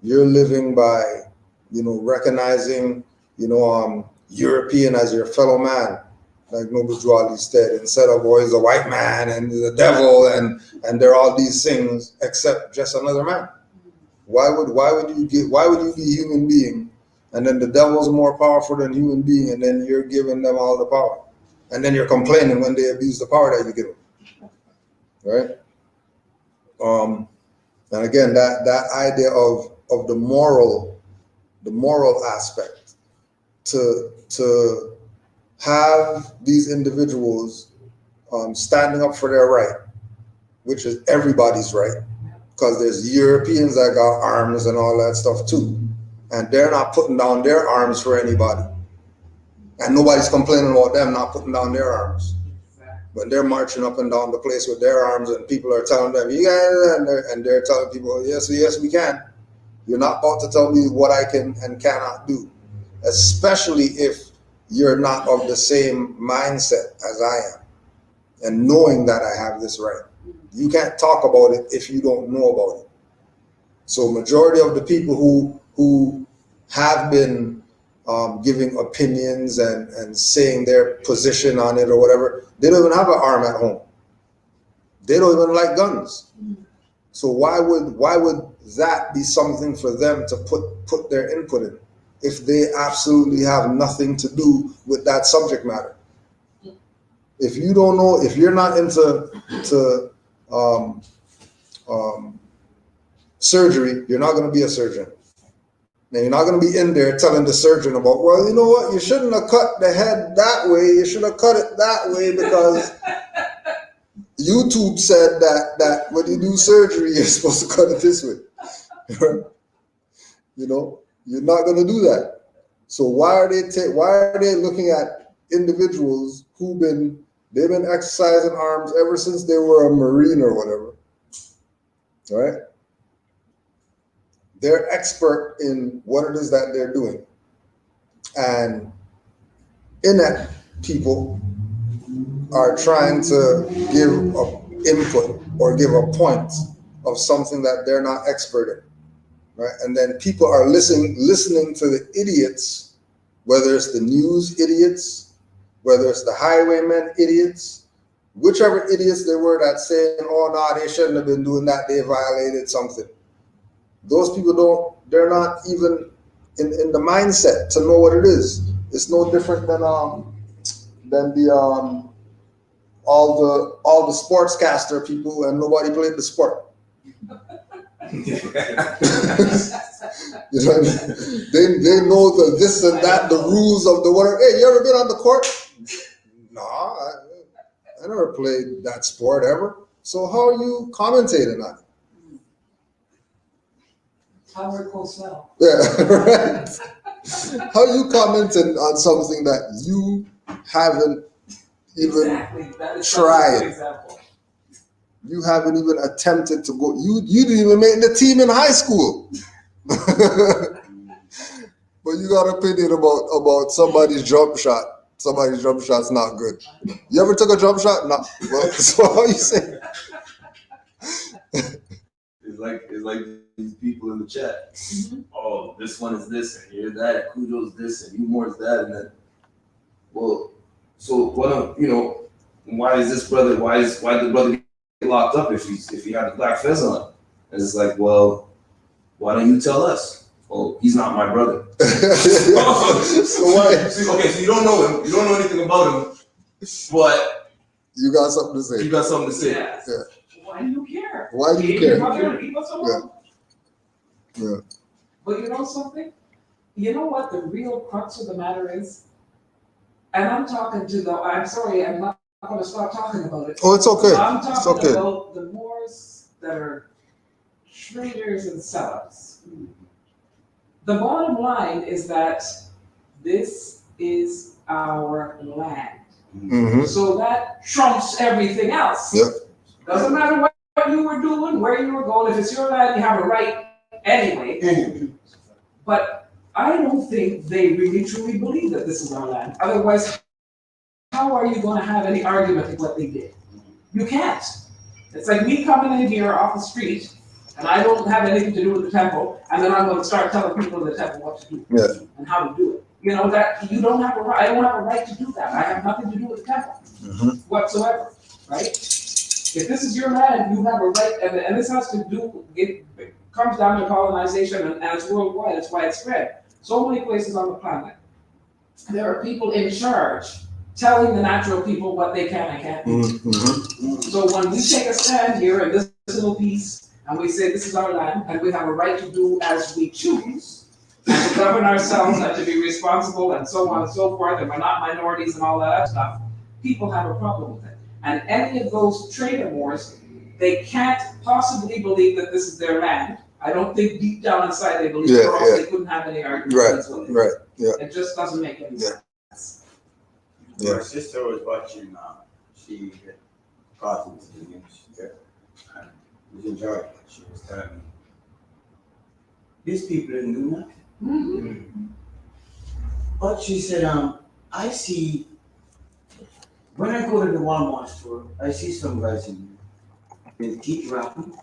you're living by, you know, recognizing, you know, European as your fellow man, like Noble Drawley said, instead of always a white man and the devil and they're all these things except just another man. Why would you be a human being, and then the devil's more powerful than human being, and then you're giving them all the power, and then you're complaining when they abuse the power that you give them, right? And again, that idea of the moral aspect, to have these individuals standing up for their right, which is everybody's right, because there's Europeans that got arms and all that stuff too, and they're not putting down their arms for anybody, and nobody's complaining about them not putting down their arms. When they're marching up and down the place with their arms, and people are telling them, you guys, and they're telling people, yes, we can. You're not about to tell me what I can and cannot do, especially if you're not of the same mindset as I am, and knowing that I have this right. You can't talk about it if you don't know about it. So majority of the people who have been giving opinions and saying their position on it or whatever, they don't even have an arm at home. They don't even like guns. So why would that be something for them to put their input in, if they absolutely have nothing to do with that subject matter? If you don't know, if you're not into surgery, you're not going to be a surgeon. Now, you're not going to be in there telling the surgeon about, well, you know what, you shouldn't have cut the head that way, you should have cut it that way, because YouTube said that when you do surgery, you're supposed to cut it this way. You know, you're not going to do that. So why are they looking at individuals they've been exercising arms ever since they were a Marine or whatever, right? They're expert in what it is that they're doing. And inept people are trying to give an input or give a point of something that they're not expert in, right? And then people are listening to the idiots, whether it's the news idiots, whether it's the highwaymen idiots, whichever idiots they were that saying, oh no, they shouldn't have been doing that, they violated something. Those people they're not even in the mindset to know what it is. It's no different than the all the sportscaster people, and nobody played the sport. You know what I mean? They know the this and that, the rules of the whatever. Hey, you ever been on the court? No, I never played that sport ever. So how are you commentating on it? Howard Cosell. Yeah, right. How you commenting on something that you haven't even tried? You haven't even attempted to go. You didn't even make the team in high school. But you got an opinion about somebody's jump shot. Somebody's jump shot's not good. You ever took a jump shot? No. Well, so how you say? It's like these people in the chat. Oh, this one is this, and here's that. Kudo's this, and Humor is that, and then. Well, so what? Why is this brother? Why did the brother get locked up if he had the black fez on? And it's like, well, why don't you tell us? Oh, he's not my brother. So why? Okay, so you don't know him. You don't know anything about him, but you got something to say. You got something to say. Yes. Yeah. Why do you care? Why do you Leave care? your mother, leave us alone. Yeah. But you know something? You know what the real crux of the matter is? And I'm talking to I'm sorry, I'm not going to stop talking about it. Oh, it's okay. I'm It's talking okay. about the Moors that are traders and sellers. The bottom line is that this is our land. Mm-hmm. So that trumps everything else. Yep. Doesn't matter what you were doing, where you were going, if it's your land, you have a right anyway. But I don't think they really truly believe that this is our land. Otherwise, how are you going to have any argument with what they did? You can't. It's like me coming in here off the street, and I don't have anything to do with the temple, and then I'm going to start telling people in the temple what to do and how to do it. You know, that you don't have a right. I don't have a right to do that. I have nothing to do with the temple whatsoever, right? If this is your land, you have a right, and this has to do. It comes down to colonization, and it's worldwide. It's widespread. So many places on the planet, there are people in charge telling the natural people what they can and can't do. Mm-hmm. So when we take a stand here in this little piece, and we say this is our land, and we have a right to do as we choose, and to govern ourselves, and to be responsible, and so on and so forth, and we're not minorities and all that stuff, people have a problem with it. And any of those trader wars, they can't possibly believe that this is their land. I don't think deep down inside they believe it, or else they couldn't have any arguments with it. Right. Yeah. It just doesn't make any sense. My sister was watching, she got into the news, and was enjoying it. She was telling me, these people didn't do nothing. Mm-hmm. But she said, I see, when I go to the Walmart store, I see some guys in there, in teeth wrapping.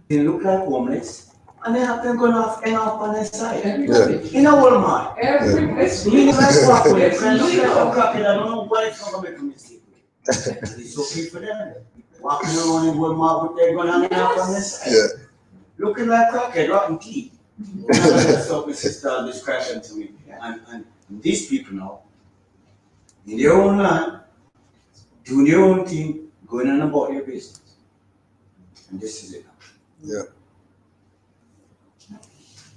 They look like homeless, and they have them going off and off on their side. Everybody. In a Walmart. Everybody. It's legal like walkway. It's legal. I don't know what it's going to make a mistake with. It's okay for them. Walking around in Walmart with their gun hanging off on their side. Yeah. Looking like crackhead, rotten teeth. So my sister describing to me. And these people now, in their own land, doing their own thing, going on about their business. And this is it. Yeah.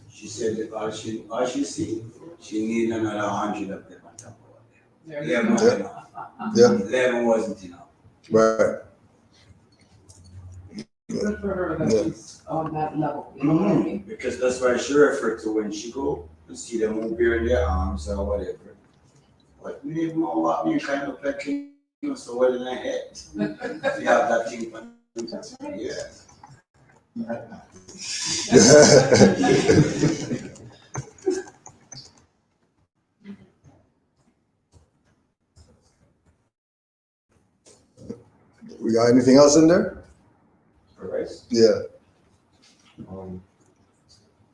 She said that all she see, she need another 100 of them on top of There it. you 11 go. wasn't enough. Yeah. 11 wasn't enough. Right. Good for her that she's on that level. You know what I mean? Because that's what she referred to when she go and see them move bearing their arms or whatever. But you even know what me kind of like so well in her head. You have that thing. That's right. Yeah. We got anything else in there? For rice, Yeah.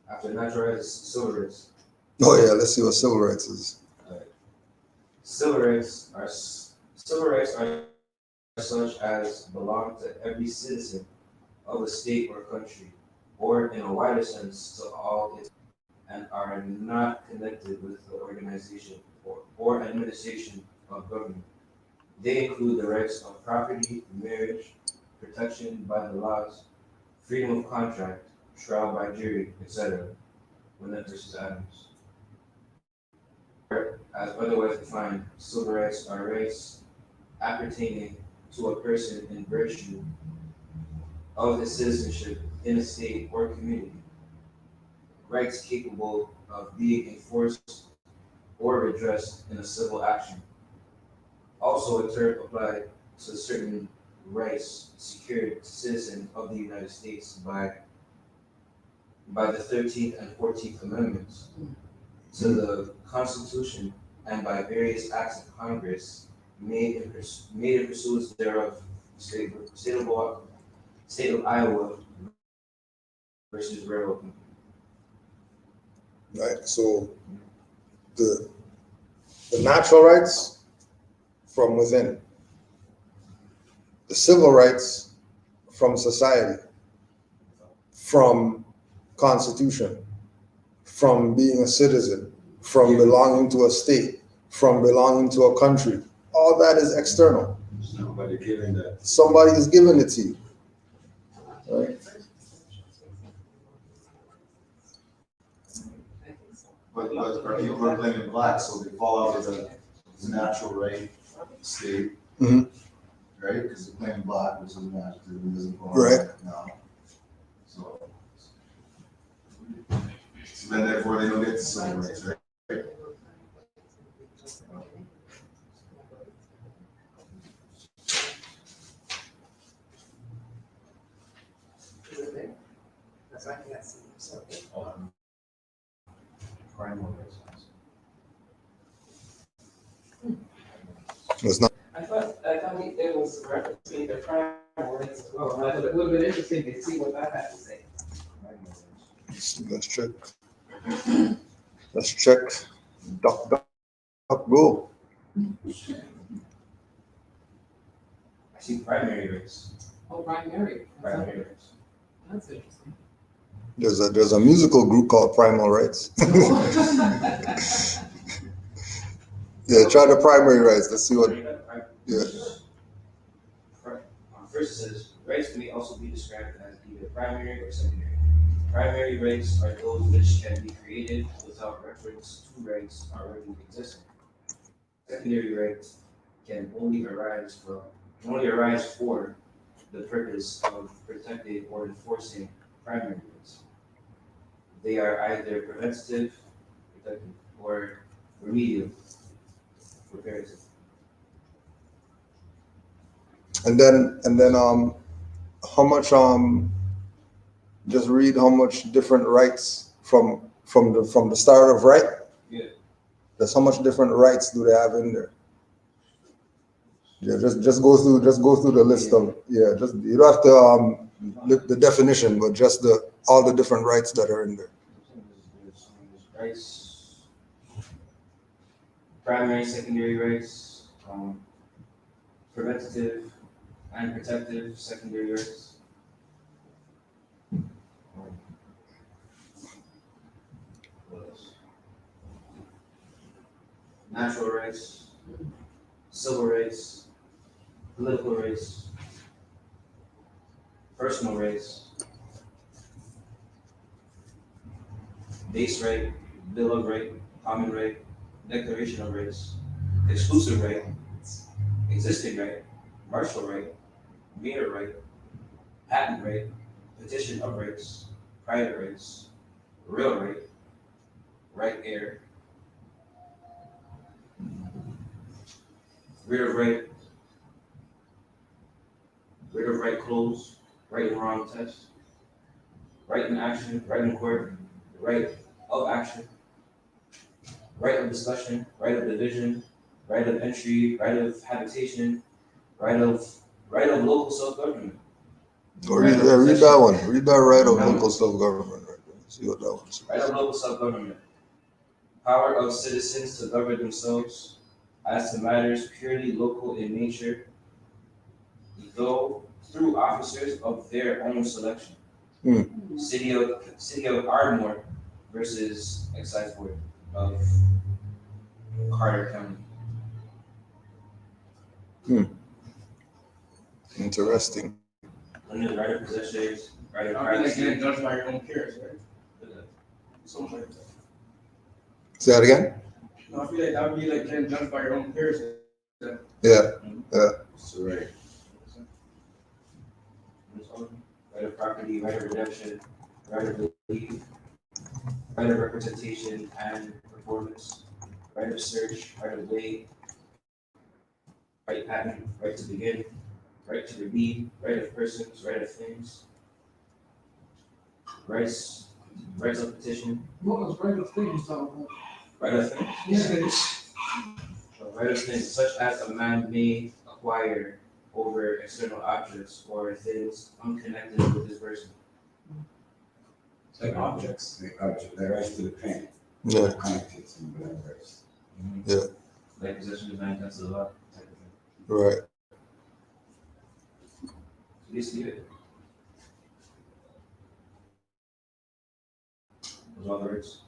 after natural rights, civil rights. Oh yeah. Let's see what civil rights is. Civil rights are such as belong to every citizen of a state or country, or in a wider sense to all its, and are not connected with the organization or administration of government. They include the rights of property, marriage, protection by the laws, freedom of contract, trial by jury, etc. Winnett versus Adams. As otherwise defined, civil rights are rights appertaining to a person in virtue of his citizenship in a state or community. Rights capable of being enforced or redressed in a civil action. Also, a term applied to certain rights secured to citizens of the United States by by the 13th and 14th Amendments to the Constitution and by various acts of Congress made in pursuance thereof, State of Iowa versus Railroad Company. Right? So the natural rights from within, the civil rights from society, from constitution, from being a citizen, from belonging to a state, from belonging to a country. All that is external. Somebody giving that. Somebody is giving it to you. Right? But our people are blaming black, so they fall out of the natural right state. Mhm. Right? Because they're blaming black, which is natural, it doesn't go on Right. now. So then therefore they don't get the civil rights, right? That's why I can't see them, so. Primal rights. It's not. I thought it was referencing the prior rights as well, but it would have been interesting to see what that had to say. Let's check. Let's check. Duck, go. I see primary rights. Oh, primary. Primary rights. That's interesting. There's a musical group called Primal Rights. Yeah, try the primary rights. Let's see what. Yeah. First it says, rights may also be described as either primary or secondary. Primary rights are those which can be created without reference to rights already existing. Secondary rights can only arise for the purpose of protecting or enforcing primary rights. They are either preventative, protective, or remedial, reparative. And then how much just read how much different rights from the start of right. Yeah. There's how much different rights do they have in there. Yeah, just go through the list of just you don't have to the definition, but just all the different rights that are in there. There's rights, primary, secondary rights, preventative and protective secondary rights. What else? Natural rights, civil rights, political rights, personal rights, base right, bill of right, common right, declaration of rights, exclusive right, existing right, martial right, mere right, patent right, petition of rights, private rights, real right, right heir, rid of right clause, right and wrong test, right in action, right in court, right of action, right of discussion, right of division, right of entry, right of habitation, right of local self-government. Read that one. Read that right of local self-government. Right? See what that one says. Right of local self-government. Power of citizens to govern themselves as to matters purely local in nature, though through officers of their own selection. City of Ardmore versus Excise Board of Carter County. Interesting. Under the right of possessions, right of I feel like privacy. getting judged by your own peers, right? Something like that. Say that again. No, I feel like that would be like getting judged by your own peers. Yeah. So right. Right of property, right of redemption, right of relief, right of representation and performance, right of search, right of way, right patent, right to begin, right to redeem, right of persons, right of things, rights Rights of petition. What was regular things talking Right, I think. about? Right of things such as a man may acquire over external objects or things unconnected with his person. Like objects. The rights to the pen. Yeah. Connected to the rights. Like possession of nine tenths of the law type of thing. Right. So just leave it. Those are all the rights.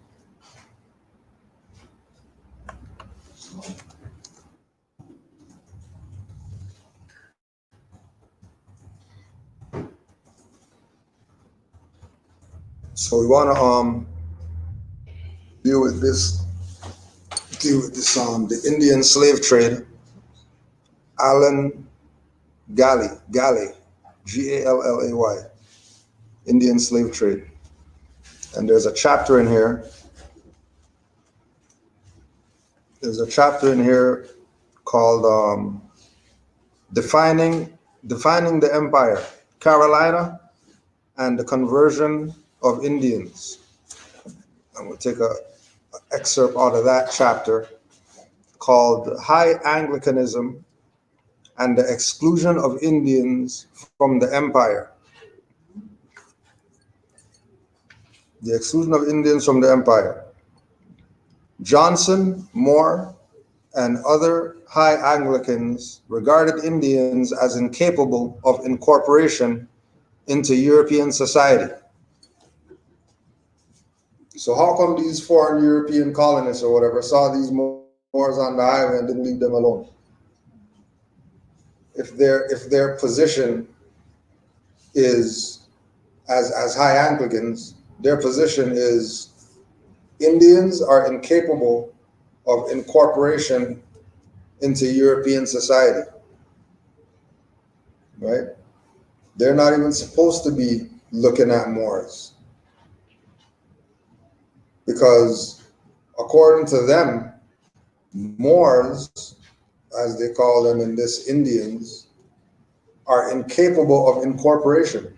So we want to deal with this the Indian slave trade. Alan Galley, Galley, Indian slave trade. And there's a chapter in here. There's a chapter in here called Defining the Empire, Carolina and the Conversion of Indians. I'm going to take an excerpt out of that chapter called High Anglicanism and the Exclusion of Indians from the Empire. The exclusion of Indians from the empire. Johnson, Moore, and other high Anglicans regarded Indians as incapable of incorporation into European society. So how come these foreign European colonists or whatever saw these Moors on the highway and didn't leave them alone? If their position is as high Anglicans, their position is Indians are incapable of incorporation into European society, right? They're not even supposed to be looking at Moors, because according to them, Moors, as they call them in this, Indians, are incapable of incorporation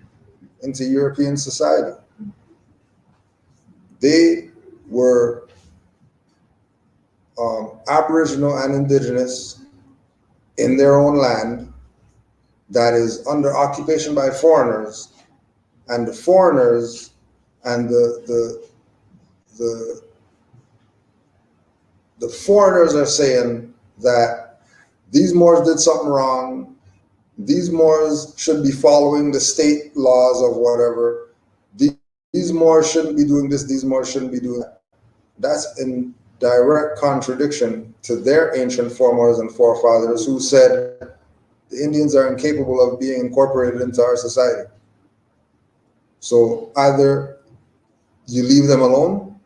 into European society. They were Aboriginal and indigenous in their own land that is under occupation by foreigners, and the foreigners and the foreigners are saying that these Moors did something wrong. These Moors should be following the state laws of whatever. These Moors shouldn't be doing this. These Moors shouldn't be doing that. That's in direct contradiction to their ancient foremothers and forefathers who said the Indians are incapable of being incorporated into our society. So either you leave them alone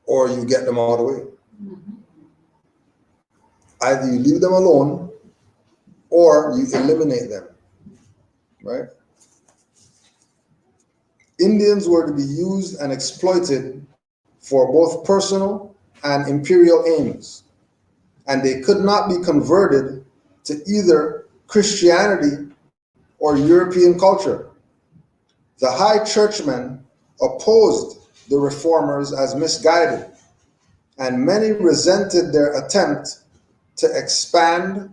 or you get them out of the way. Either you leave them alone or you eliminate them, right? Indians were to be used and exploited for both personal and imperial aims, and they could not be converted to either Christianity or European culture. The high churchmen opposed the reformers as misguided, and many resented their attempt to expand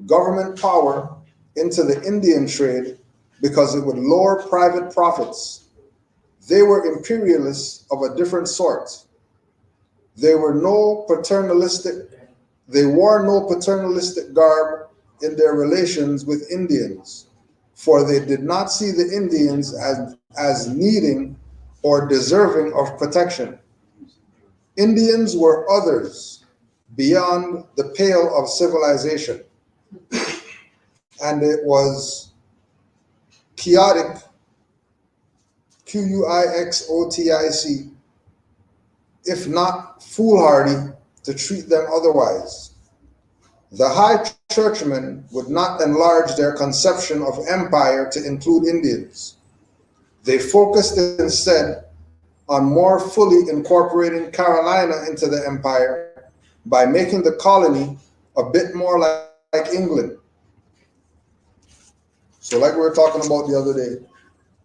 government power into the Indian trade because it would lower private profits. They were imperialists of a different sort. They wore no paternalistic garb in their relations with Indians, for they did not see the Indians as needing or deserving of protection. Indians were others beyond the pale of civilization, and it was quixotic, Quixotic, if not foolhardy, to treat them otherwise. The high churchmen would not enlarge their conception of empire to include Indians. They focused instead on more fully incorporating Carolina into the empire by making the colony a bit more like England. So like we were talking about the other day,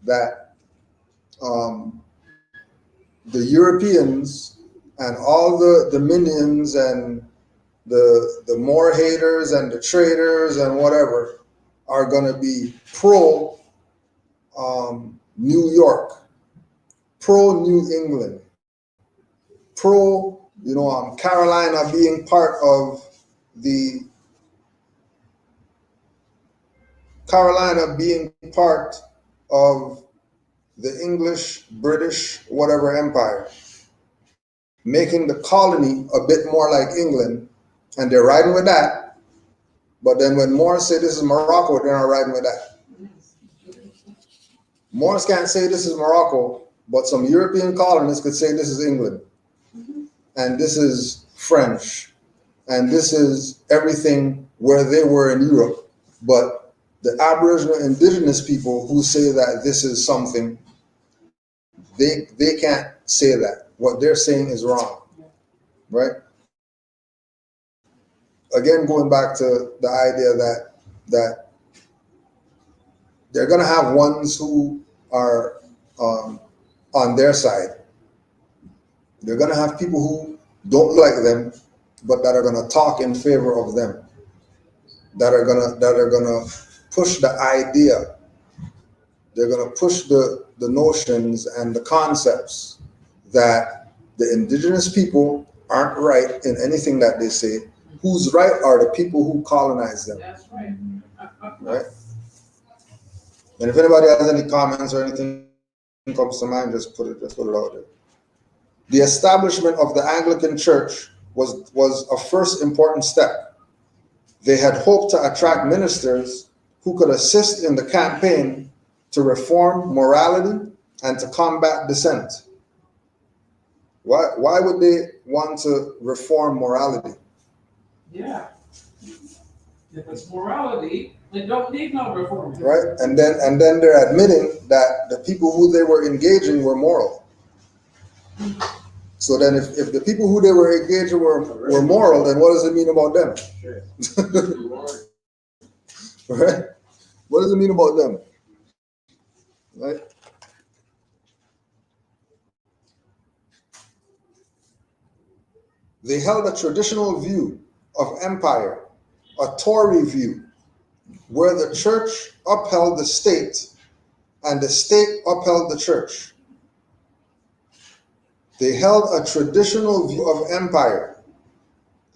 that the Europeans and all the dominions and the more haters and the traders and whatever are going to be pro New York, pro New England, pro Carolina being part of the English, British, whatever empire, making the colony a bit more like England, and they're riding with that. But then when Moors say this is Morocco, they're not riding with that. Moors can't say this is Morocco, but some European colonists could say this is England, and this is French, and this is everything where they were in Europe. But the Aboriginal indigenous people who say that this is something, they can't say that. What they're saying is wrong, right? Again, going back to the idea that they're going to have ones who are on their side. They're going to have people who don't like them, but that are going to talk in favor of them. That are gonna push the idea. They're going to push the notions and the concepts that the indigenous people aren't right in anything that they say. Who's right are the people who colonize them. That's right. Right? And if anybody has any comments or anything comes to mind, just put it out there. The establishment of the Anglican Church was a first important step. They had hoped to attract ministers who could assist in the campaign to reform morality and to combat dissent. Why would they want to reform morality? Yeah. If it's morality, they don't need no reform. Right? And then they're admitting that the people who they were engaging were moral. So then if the people who they were engaging were moral, then what does it mean about them? Right? What does it mean about them? Right? They held a traditional view of empire, a Tory view, where the church upheld the state and the state upheld the church. They held a traditional view of empire,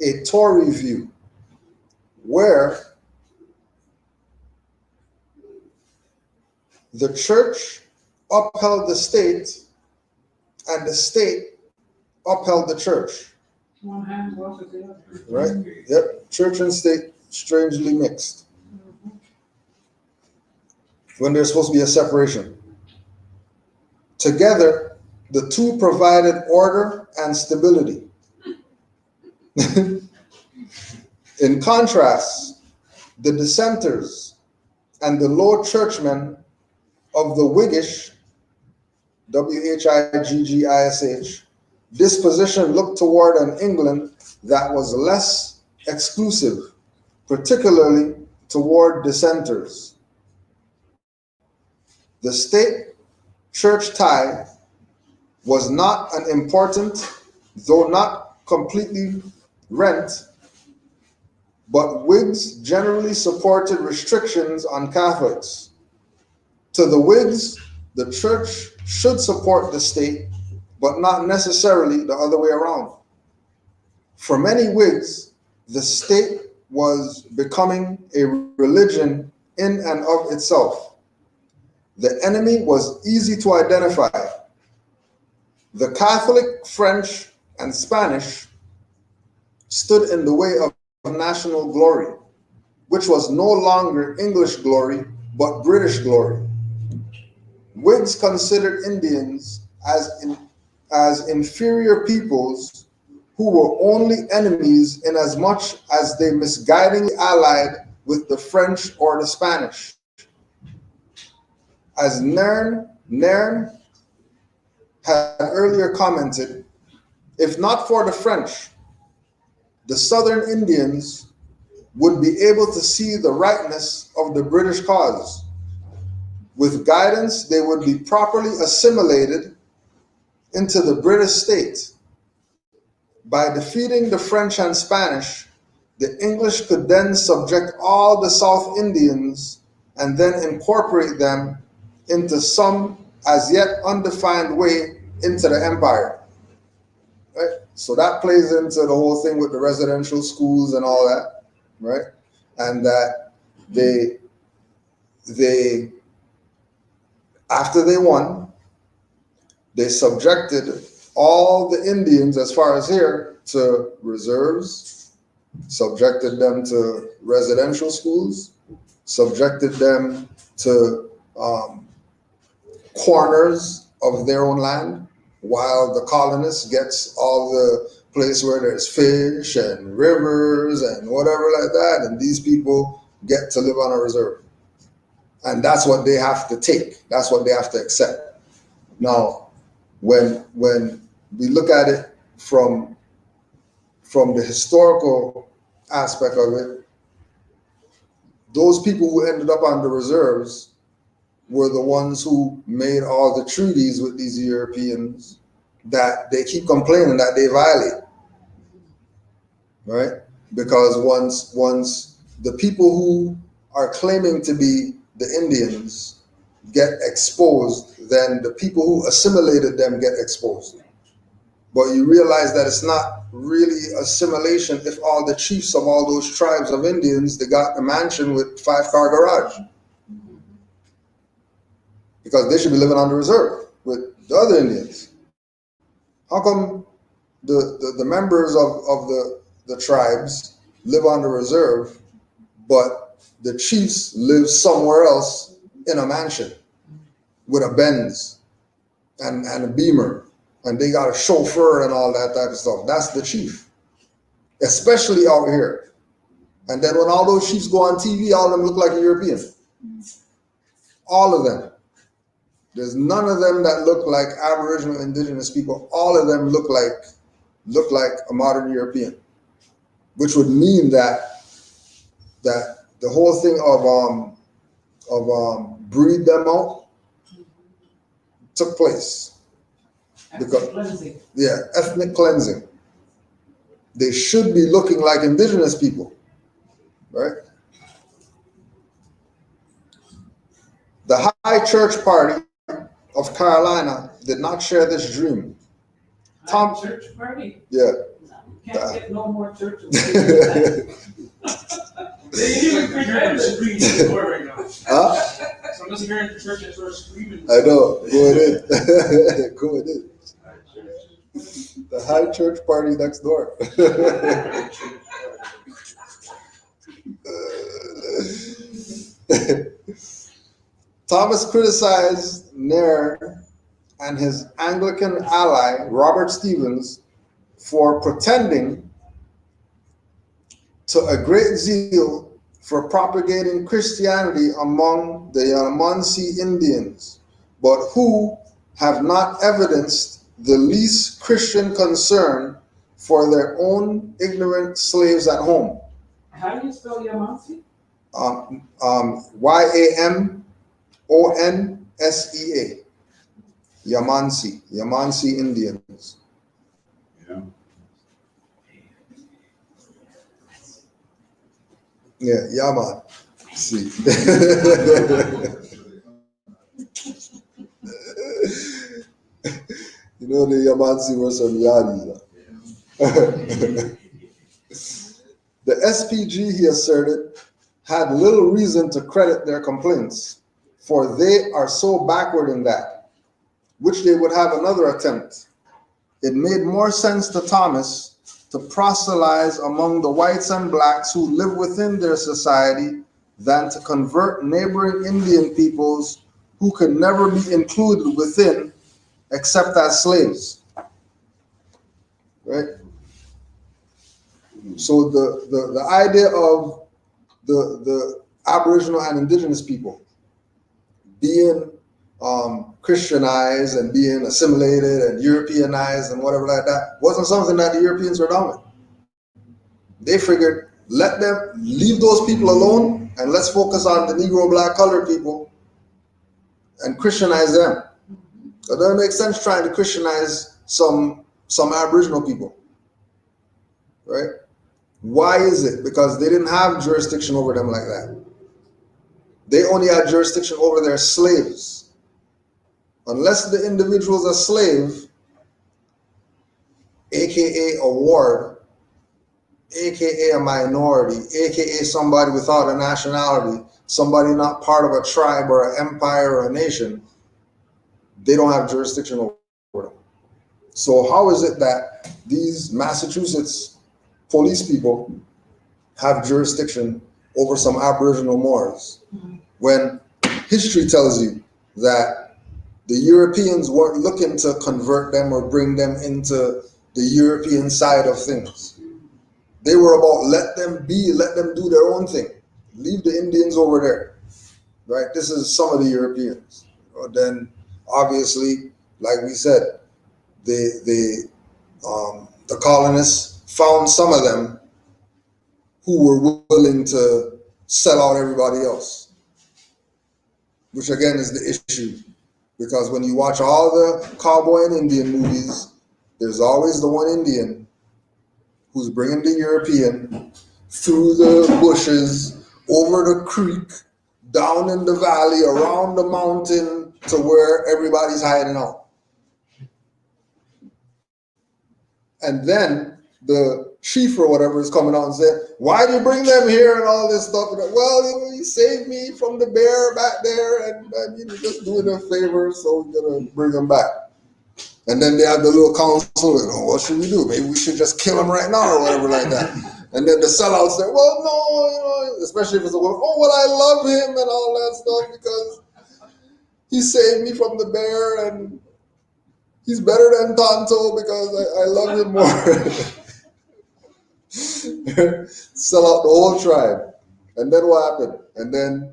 a Tory view, where the church upheld the state and the state upheld the church. One hand washes the other. Right? Yep. Church and state strangely mixed. When there's supposed to be a separation. Together, the two provided order and stability. In contrast, the dissenters and the low churchmen of the Whiggish, Whiggish, disposition looked toward an England that was less exclusive, particularly toward dissenters. The state-church tie was not an important, though not completely rent, but Whigs generally supported restrictions on Catholics. To the Whigs, the church should support the state, but not necessarily the other way around. For many Whigs, the state was becoming a religion in and of itself. The enemy was easy to identify. The Catholic, French, and Spanish stood in the way of national glory, which was no longer English glory, but British glory. Whigs considered Indians as inferior peoples who were only enemies in as much as they misguidingly allied with the French or the Spanish. As Nairn had earlier commented, if not for the French, the Southern Indians would be able to see the rightness of the British cause. With guidance, they would be properly assimilated into the British state. By defeating the French and Spanish, the English could then subject all the South Indians and then incorporate them into some as yet undefined way into the empire. Right? So that plays into the whole thing with the residential schools and all that, right? And that they after they won, they subjected all the Indians as far as here to reserves, subjected them to residential schools, subjected them to corners of their own land, while the colonists gets all the place where there's fish and rivers and whatever like that, and these people get to live on a reserve. And that's what they have to take. That's what they have to accept. Now, when we look at it from the historical aspect of it, those people who ended up on the reserves were the ones who made all the treaties with these Europeans that they keep complaining that they violate, right? Because once the people who are claiming to be the Indians get exposed, then the people who assimilated them get exposed. But you realize that it's not really assimilation if all the chiefs of all those tribes of Indians, they got a mansion with 5-car garage. Because they should be living on the reserve with the other Indians. How come the members of the tribes live on the reserve, but the chiefs live somewhere else in a mansion with a Benz and a Beamer, and they got a chauffeur and all that type of stuff? That's the chief, especially out here. And then when all those chiefs go on TV, all of them look like a European. All of them. There's none of them that look like Aboriginal indigenous people. All of them look like a modern European, which would mean that the whole thing of breed them out took place. Ethnic cleansing. Yeah, ethnic cleansing. They should be looking like indigenous people, right? The High Church Party of Carolina did not share this dream. Tom, Church party? yeah. Can't get no more churches. They even pretend to scream in the door right now. Huh? So I'm just hearing the church and sort of screaming. I know. Go ahead. Go ahead. The High Church Party next door. Thomas criticized Nairn and his Anglican ally, Robert Stevens, for pretending to a great zeal for propagating Christianity among the Yamasee Indians, but who have not evidenced the least Christian concern for their own ignorant slaves at home. How do you spell Yamasee? Yamonsia. Yamasee Indians. Yeah. Yeah, Yaman. See. You know the Yamansi were some Yadis. The SPG, he asserted, had little reason to credit their complaints, for they are so backward in that, which they would have another attempt. It made more sense to Thomas to proselytize among the whites and blacks who live within their society than to convert neighboring Indian peoples who could never be included within except as slaves. Right? So the idea of the Aboriginal and indigenous people being Christianized and being assimilated and Europeanized and whatever like that wasn't something that the Europeans were doing. They figured, let them leave those people alone and let's focus on the Negro, black, colored people and Christianize them. It doesn't make sense trying to Christianize some Aboriginal people, right? Why is it? Because they didn't have jurisdiction over them like that. They only had jurisdiction over their slaves. Unless the individual's a slave, aka a ward, aka a minority, aka somebody without a nationality, somebody not part of a tribe or an empire or a nation, they don't have jurisdiction over them. So how is it that these Massachusetts police people have jurisdiction over some Aboriginal Moors when history tells you that the Europeans weren't looking to convert them or bring them into the European side of things? They were about let them be, let them do their own thing. Leave the Indians over there, right? This is some of the Europeans. Then obviously, like we said, the colonists found some of them who were willing to sell out everybody else, which again is the issue. Because when you watch all the cowboy and Indian movies, there's always the one Indian who's bringing the European through the bushes, over the creek, down in the valley, around the mountain to where everybody's hiding out. And then the chief or whatever is coming out and saying, why do you bring them here and all this stuff? And, well, you saved me from the bear back there and you're just doing a favor, so we're going to bring them back. And then they have the little council, what should we do? Maybe we should just kill him right now or whatever like that. And then the sellouts say, well, no, especially if it's a woman, I love him and all that stuff because he saved me from the bear and he's better than Tonto because I love him more. Sell out the whole tribe. And then what happened? And then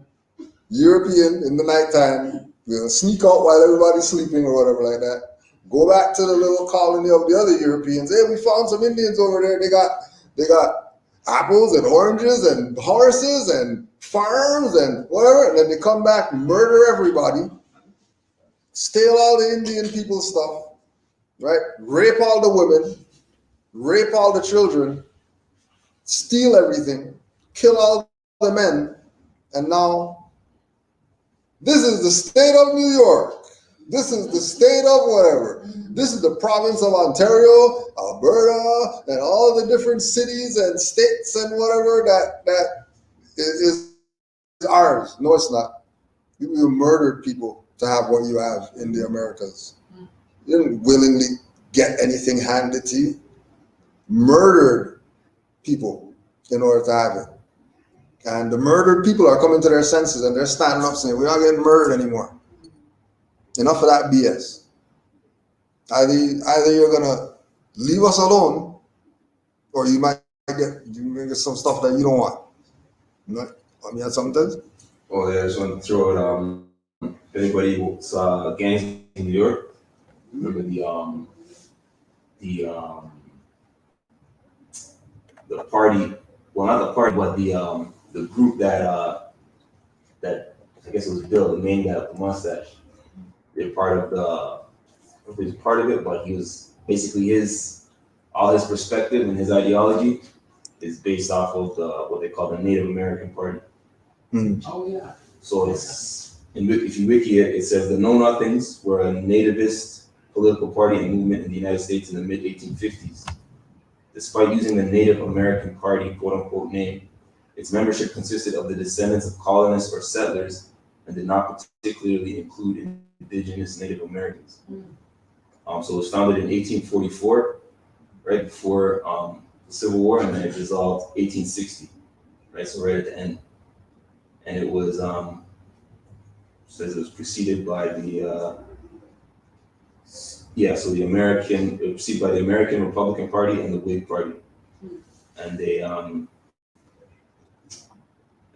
European in the nighttime, sneak out while everybody's sleeping or whatever like that. Go back to the little colony of the other Europeans. Hey, we found some Indians over there. They got apples and oranges and horses and farms and whatever. And then they come back, murder everybody, steal all the Indian people's stuff, right? Rape all the women, rape all the children, steal everything, kill all the men. And now this is the state of New York. This is the state of whatever. This is the province of Ontario, Alberta, and all the different cities and states and whatever that is ours. No, it's not. You murdered people to have what you have in the Americas. You didn't willingly get anything handed to you. Murdered people in order to have it. And the murdered people are coming to their senses and they're standing up saying, we're not getting murdered anymore. Enough of that BS. Either you're gonna leave us alone, or you might get some stuff that you don't want. You know, I mean, sometimes. Oh yeah, I just want to throw it. If anybody saw gangs in New York, remember the party? Well, not the party, but the group that I guess it was Bill, the main guy with the mustache. They're part of he was part of it, but he was basically all his perspective and his ideology is based off of what they call the Native American Party. Oh yeah. So it's if you wiki it, it says the Know Nothings were a nativist political party and movement in the United States in the mid 1850s. Despite using the Native American Party quote unquote name, its membership consisted of the descendants of colonists or settlers and did not particularly include indigenous Native Americans. So it was founded in 1844, right before the Civil War, and then it dissolved 1860, right? So right at the end. And it was says it was preceded by the it was preceded by the American Republican Party and the Whig Party, and they and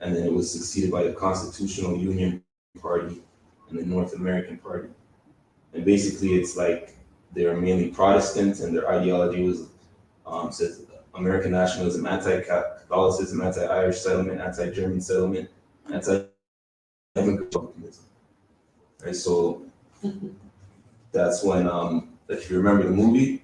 then it was succeeded by the Constitutional Union Party and the North American Party. And basically, it's like they're mainly Protestants, and their ideology was says American nationalism, anti-Catholicism, anti-Irish settlement, anti-German settlement, anti-immigrant republicanism. Right, so that's when, if you remember the movie,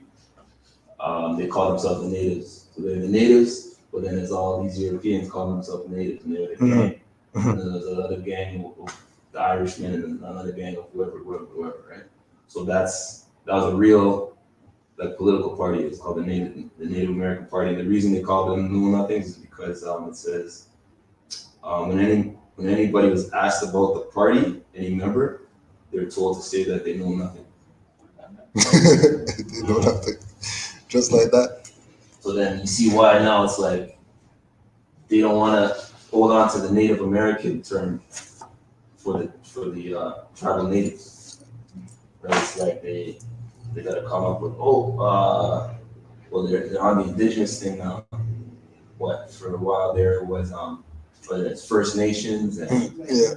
they call themselves the natives. So they're the natives, but then there's all these Europeans calling themselves natives, and they're the gang. And then there's another gang of the Irishmen, and then another gang of whoever, right? So that was a real like political party. It's called the Native American Party. And the reason they called them Know Nothings is because it says when anybody was asked about the party, any member, they're told to say that they know nothing. They know nothing. Just like that. So then you see why now it's like they don't want to hold on to the Native American term for the tribal natives. Right? It's like they got to come up with well they're on the indigenous thing now. What for a while there was whether it's First Nations and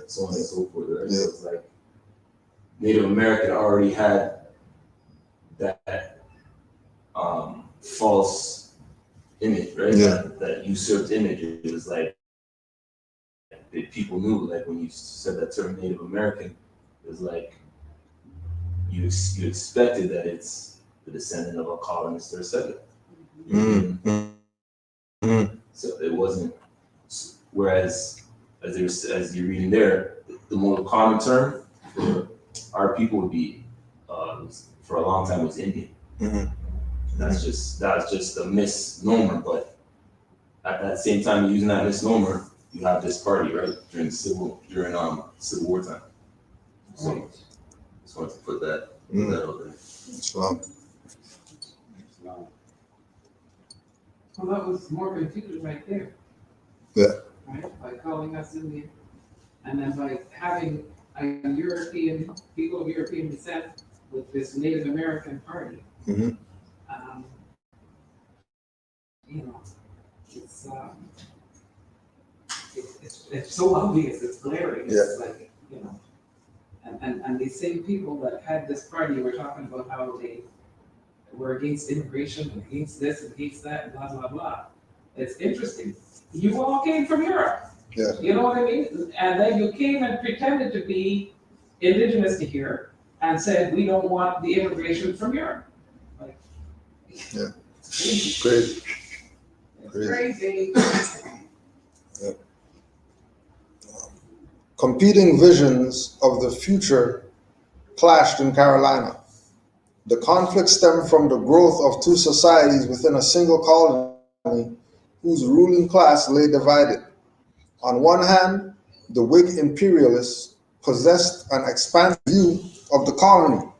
so on and so forth. Right? Yeah. So it's like Native American already had that false image, right? Yeah. That usurped image. It was like that people knew, like when you said that term Native American, it was like you expected that it's the descendant of a colonist or a settler. So it wasn't. Whereas, as you're reading there, the more common term for our people would be, for a long time, was Indian. That's just a misnomer. But at that same time, using that misnomer, you have this party, right, during Civil War time. So just wanted to put that out there. So, Well, that was more confusion right there. Yeah. Right, by calling us Indian, and then by having a European, people of European descent with this Native American party. Mhm. You know, it's so obvious, it's glaring, it's like, you know, and these same people that had this party were talking about how they were against immigration, and against this, and against that, and blah, blah, blah. It's interesting. You all came from Europe. Yeah. You know what I mean? And then you came and pretended to be indigenous to here and said, we don't want the immigration from Europe. Like, Yeah. It's Crazy. crazy. Competing visions of the future clashed in Carolina. The conflict stemmed from the growth of two societies within a single colony whose ruling class lay divided. On one hand, the Whig imperialists possessed an expansive view of the colony.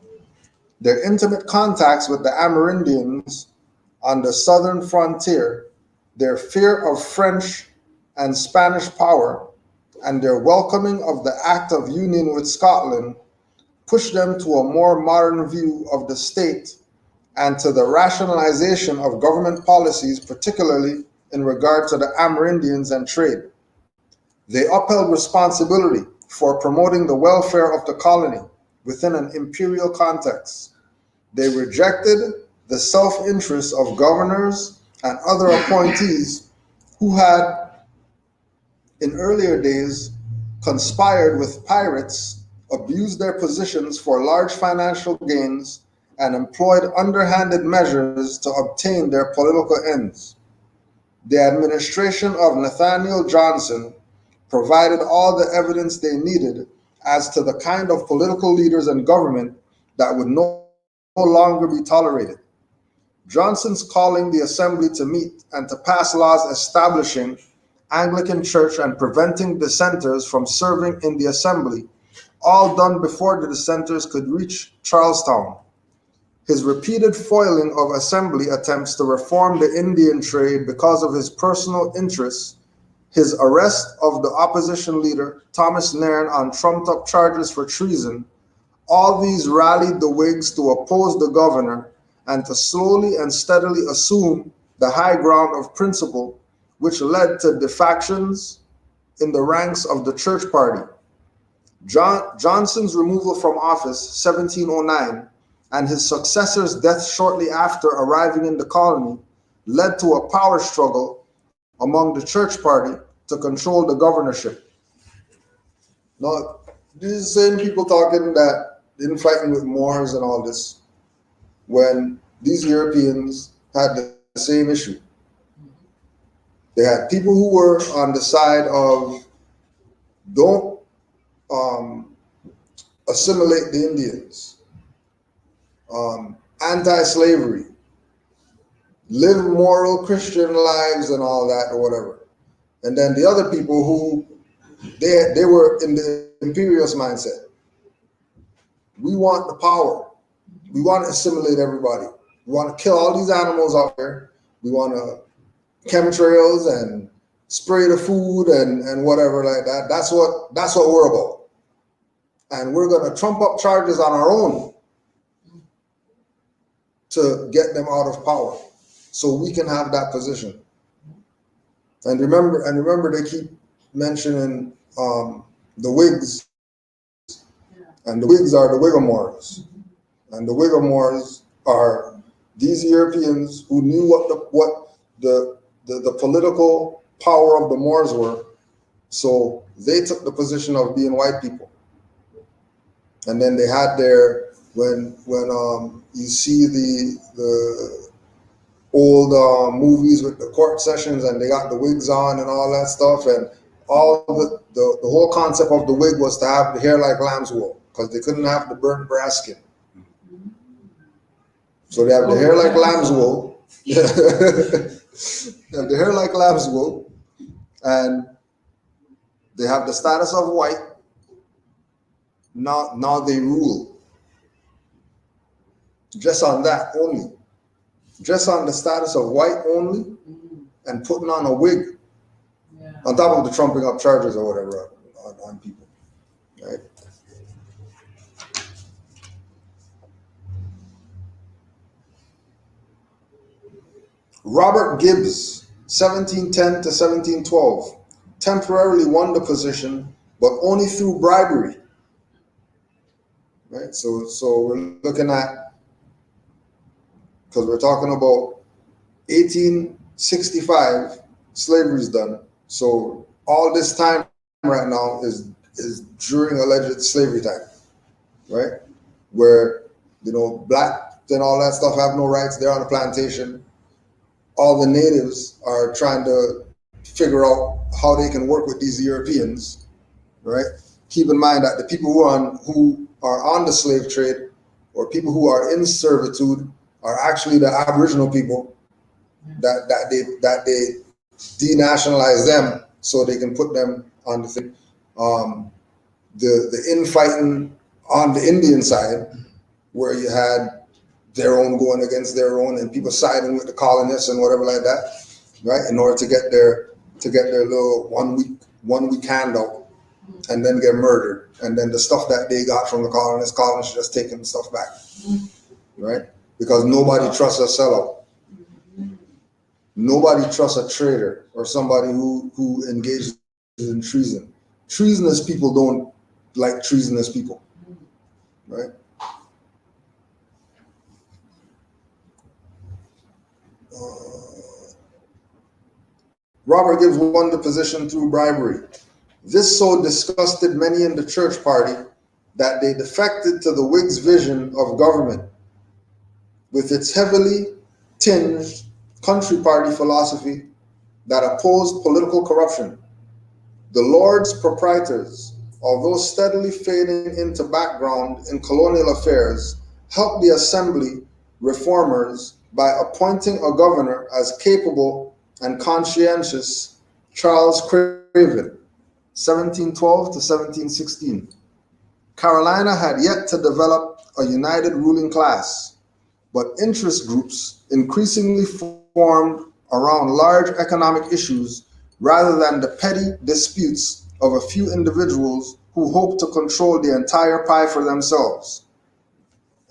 Their intimate contacts with the Amerindians on the southern frontier, their fear of French and Spanish power, and their welcoming of the Act of Union with Scotland pushed them to a more modern view of the state and to the rationalization of government policies, particularly in regard to the Amerindians and trade. They upheld responsibility for promoting the welfare of the colony within an imperial context. They rejected the self-interest of governors and other appointees who had, in earlier days, conspired with pirates, abused their positions for large financial gains, and employed underhanded measures to obtain their political ends. The administration of Nathaniel Johnson provided all the evidence they needed as to the kind of political leaders and government that would no longer be tolerated. Johnson's calling the assembly to meet and to pass laws establishing Anglican Church and preventing dissenters from serving in the assembly, all done before the dissenters could reach Charlestown. His repeated foiling of assembly attempts to reform the Indian trade because of his personal interests, his arrest of the opposition leader Thomas Nairn on trumped-up charges for treason, all these rallied the Whigs to oppose the governor and to slowly and steadily assume the high ground of principle, which led to defections in the ranks of the church party. Johnson's removal from office, 1709, and his successor's death shortly after arriving in the colony led to a power struggle among the church party to control the governorship. Now, these same people talking that infighting with Moors and all this, when these Europeans had the same issue. They had people who were on the side of don't assimilate the Indians, anti-slavery, live moral Christian lives and all that or whatever. And then the other people who they were in the imperialist mindset. We want the power. We want to assimilate everybody. We want to kill all these animals out there. We want to chemtrails and spray the food and whatever like that. That's what we're about. And we're going to trump up charges on our own to get them out of power so we can have that position. And remember they keep mentioning the Whigs, and the Whigs are the Whigamores, and the Whigamores are these Europeans who knew what the political power of the Moors were, so they took the position of being white people. And then they had their when you see the old movies with the court sessions, and they got the wigs on and all that stuff, and all the whole concept of the wig was to have the hair like lamb's wool, because they couldn't have the burnt brass skin. So they have the hair like lamb's wool. They have the hair like lamb's wool, and they have the status of white. Now they rule. Just on that only. Just on the status of white only, and putting on a wig, on top of the trumping up charges or whatever on people, right? Robert Gibbs, 1710 to 1712, temporarily won the position, but only through bribery. Right? So we're looking at, because we're talking about 1865, slavery's done. So all this time right now is during alleged slavery time, right? Where, black and all that stuff have no rights. They're on a plantation. All the natives are trying to figure out how they can work with these Europeans, right? Keep in mind that the people who are on the slave trade, or people who are in servitude, are actually the Aboriginal people that they denationalize them so they can put them on the thing. The infighting on the Indian side, where you had their own going against their own, and people siding with the colonists and whatever like that, right? In order to get their little one week handout, and then get murdered, and then the stuff that they got from the colonists just taking the stuff back, right? Because nobody trusts a sellout. Nobody trusts a traitor or somebody who engages in treason. Treasonous people don't like treasonous people, right? Robert Gibbs won the position through bribery. This so disgusted many in the church party that they defected to the Whigs' vision of government, with its heavily tinged country party philosophy that opposed political corruption. The Lords Proprietors, although steadily fading into background in colonial affairs, helped the Assembly reformers by appointing a governor as capable and conscientious Charles Craven, 1712 to 1716. Carolina had yet to develop a united ruling class, but interest groups increasingly formed around large economic issues rather than the petty disputes of a few individuals who hoped to control the entire pie for themselves.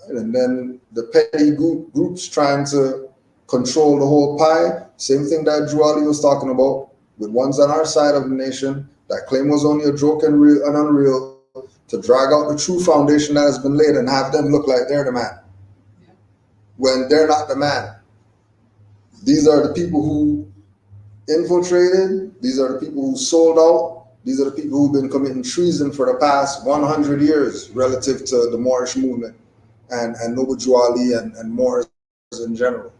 And then the petty groups trying to control the whole pie, same thing that Drew Ali was talking about, with ones on our side of the nation that claim was only a joke and real and unreal, to drag out the true foundation that has been laid and have them look like they're the man, when they're not the man. These are the people who infiltrated, these are the people who sold out, These are the people who've been committing treason for the past 100 years relative to the Moorish movement and Noble Drew Ali and Moors in general.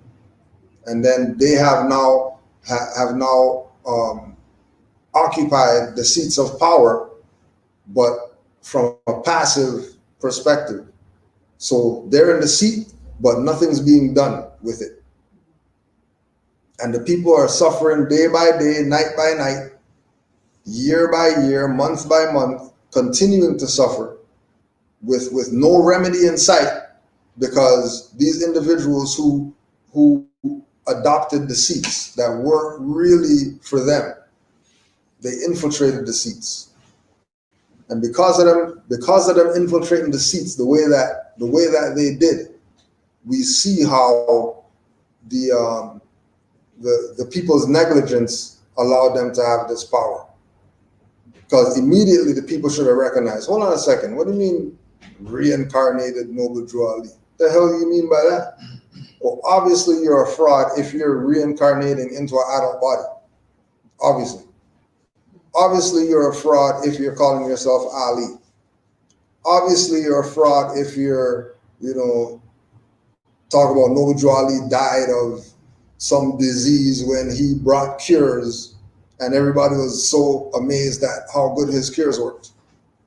And then they have now occupied the seats of power, but from a passive perspective. So they're in the seat, but nothing's being done with it. And the people are suffering day by day, night by night, year by year, month by month, continuing to suffer with no remedy in sight, because these individuals who adopted the seats that weren't really for them, they infiltrated the seats. And because of them infiltrating the seats the way that they did, we see how the people's negligence allowed them to have this power. Because immediately the people should have recognized, hold on a second, what do you mean reincarnated Noble Drew Ali? The hell do you mean by that? Well, obviously you're a fraud if you're reincarnating into an adult body. Obviously. Obviously you're a fraud if you're calling yourself Ali. Obviously you're a fraud if you're, talk about Noble Drew Ali died of some disease when he brought cures, and everybody was so amazed at how good his cures worked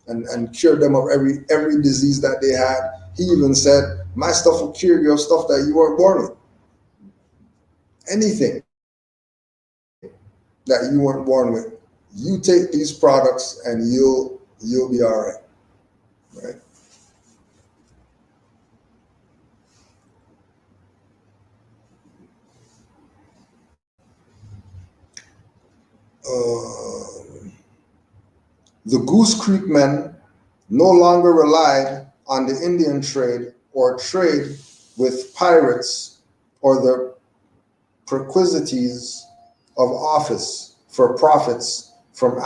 and cured them of every disease that they had. He even said, my stuff will cure your stuff that you weren't born with. Anything that you weren't born with, you take these products and you'll be all right. Right? The Goose Creek men no longer relied on the Indian trade or trade with pirates or the perquisites of office for profits from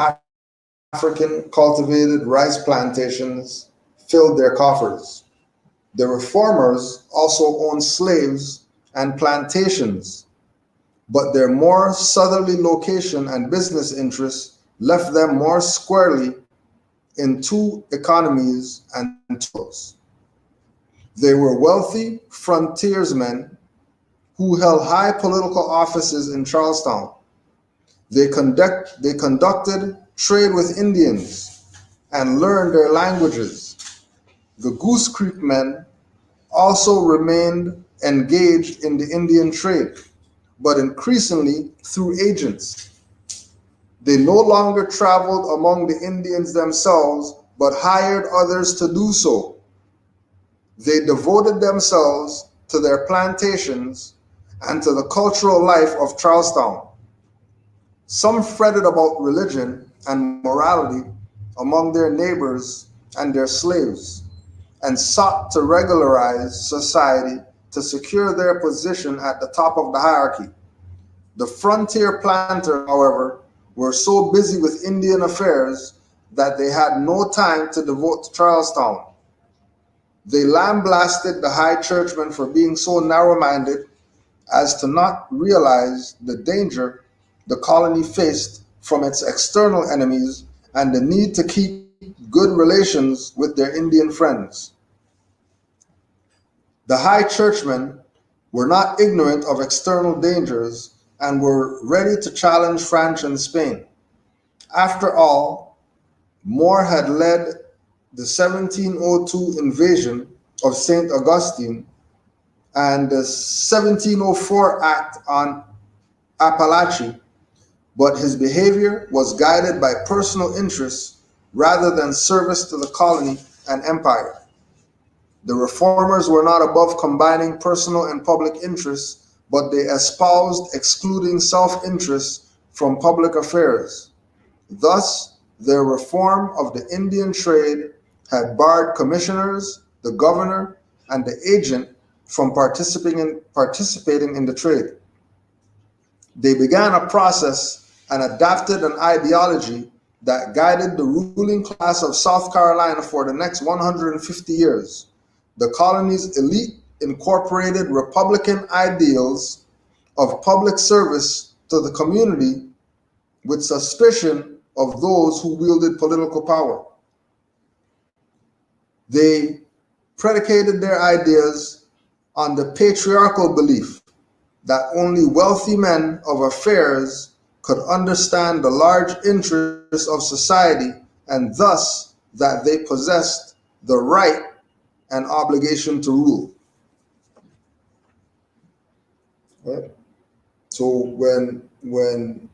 African cultivated rice plantations filled their coffers. The reformers also owned slaves and plantations, but their more southerly location and business interests left them more squarely in two economies and tools. They were wealthy frontiersmen who held high political offices in Charlestown. They conducted trade with Indians and learned their languages. The Goose Creek men also remained engaged in the Indian trade, but increasingly through agents. They no longer traveled among the Indians themselves, but hired others to do so. They devoted themselves to their plantations and to the cultural life of Charlestown. Some fretted about religion and morality among their neighbors and their slaves, and sought to regularize society to secure their position at the top of the hierarchy. The frontier planters, however, were so busy with Indian affairs that they had no time to devote to Charlestown. They lambasted the high churchmen for being so narrow-minded as to not realize the danger the colony faced from its external enemies and the need to keep good relations with their Indian friends. The high churchmen were not ignorant of external dangers and were ready to challenge France and Spain. After all, More had led the 1702 invasion of St. Augustine and the 1704 Act on Appalachia, but his behavior was guided by personal interests rather than service to the colony and empire. The reformers were not above combining personal and public interests, but they espoused excluding self-interest from public affairs. Thus, their reform of the Indian trade had barred commissioners, the governor, and the agent from participating in the trade. They began a process and adopted an ideology that guided the ruling class of South Carolina for the next 150 years. The colony's elite incorporated Republican ideals of public service to the community with suspicion of those who wielded political power. They predicated their ideas on the patriarchal belief that only wealthy men of affairs could understand the large interests of society, and thus that they possessed the right and obligation to rule. Right? So when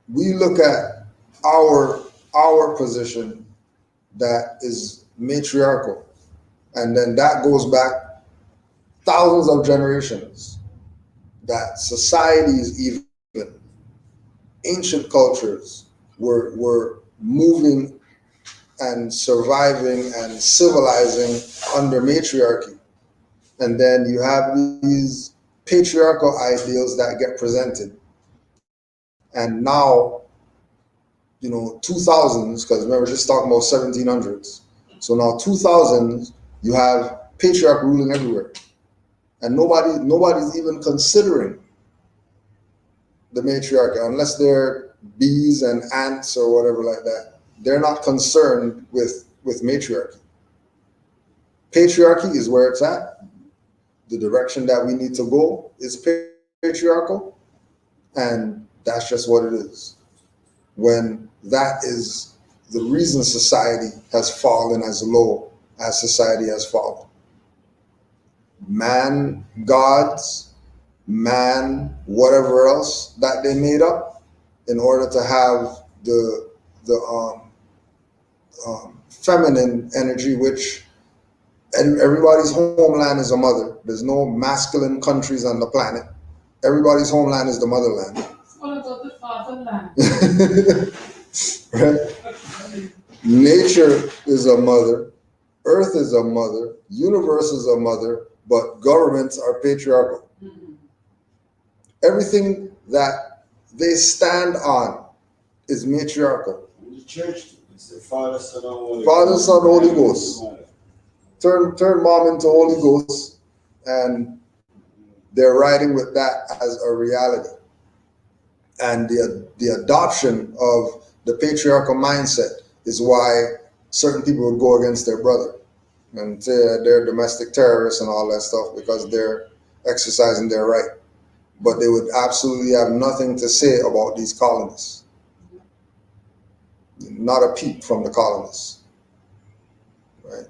we look at our position that is matriarchal, and then that goes back thousands of generations, that societies, even ancient cultures, were moving and surviving and civilizing under matriarchy. And then you have these patriarchal ideals that get presented. And now, 2000s, because remember, just talking about 1700s. So now 2000s, you have patriarch ruling everywhere. And nobody's even considering the matriarchy, unless they're bees and ants or whatever like that. They're not concerned with matriarchy. Patriarchy is where it's at. The direction that we need to go is patriarchal, and that's just what it is. When that is the reason society has fallen as low as society has fallen. Man, gods, man, whatever else that they made up in order to have the feminine energy, which everybody's homeland is a mother. There's no masculine countries on the planet. Everybody's homeland is the motherland. What about the fatherland? Right? Nature is a mother. Earth is a mother. Universe is a mother. But governments are patriarchal. Mm-hmm. Everything that they stand on is matriarchal. The church, it's the Father, Son, and Holy Father, Son, Holy Ghost. Turn mom into Holy Ghost, and they're riding with that as a reality. And the adoption of the patriarchal mindset is why certain people would go against their brother and say they're domestic terrorists and all that stuff because they're exercising their right. But they would absolutely have nothing to say about these colonists. Not a peep from the colonists. Right?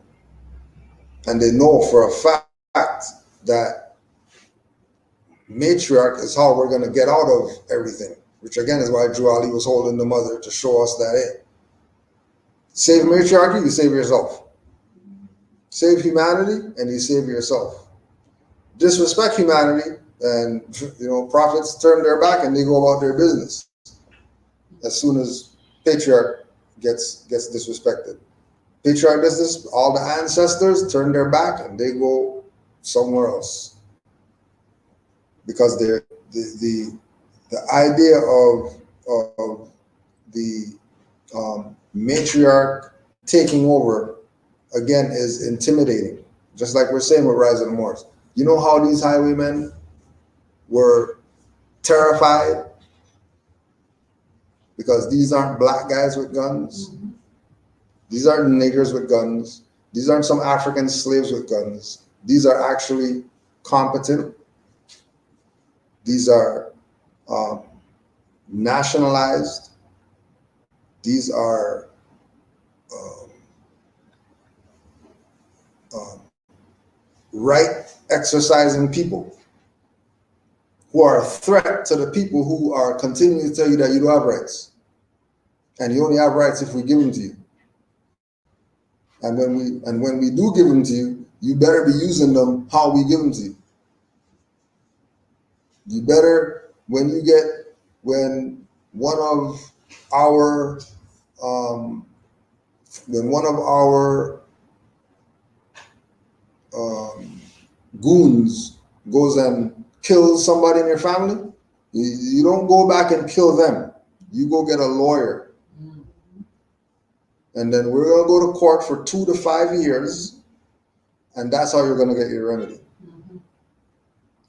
And they know for a fact that matriarch is how we're going to get out of everything, which again is why Drew Ali was holding the mother to show us that, hey, save matriarchy, you save yourself. Save humanity, and you save yourself. Disrespect humanity, and prophets turn their back and they go about their business as soon as patriarch gets disrespected. Patriarch does this, all the ancestors turn their back and they go somewhere else. Because the idea of the matriarch taking over, again, is intimidating. Just like we're saying with Rise of the Moors. You know how these highwaymen were terrified? Because these aren't black guys with guns. Mm-hmm. These aren't niggers with guns. These aren't some African slaves with guns. These are actually competent. These are nationalized. These are right exercising people who are a threat to the people who are continuing to tell you that you don't have rights. And you only have rights if we give them to you. And when we do give them to you, you better be using them how we give them to you. You better, when one of our goons goes and kills somebody in your family, you don't go back and kill them. You go get a lawyer. And then we're going to go to court for 2 to 5 years, and that's how you're going to get your remedy. Mm-hmm.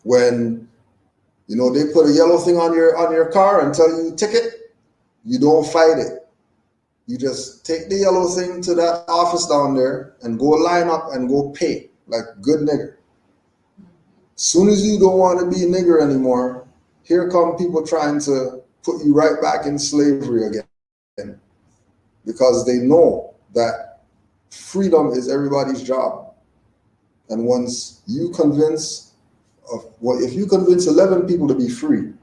When they put a yellow thing on your car and tell you ticket, you don't fight it. You just take the yellow thing to that office down there and go line up and go pay like good nigger. Soon as you don't want to be a nigger anymore, here come people trying to put you right back in slavery again, because they know that freedom is everybody's job. And once you convince if you convince 11 people to be free,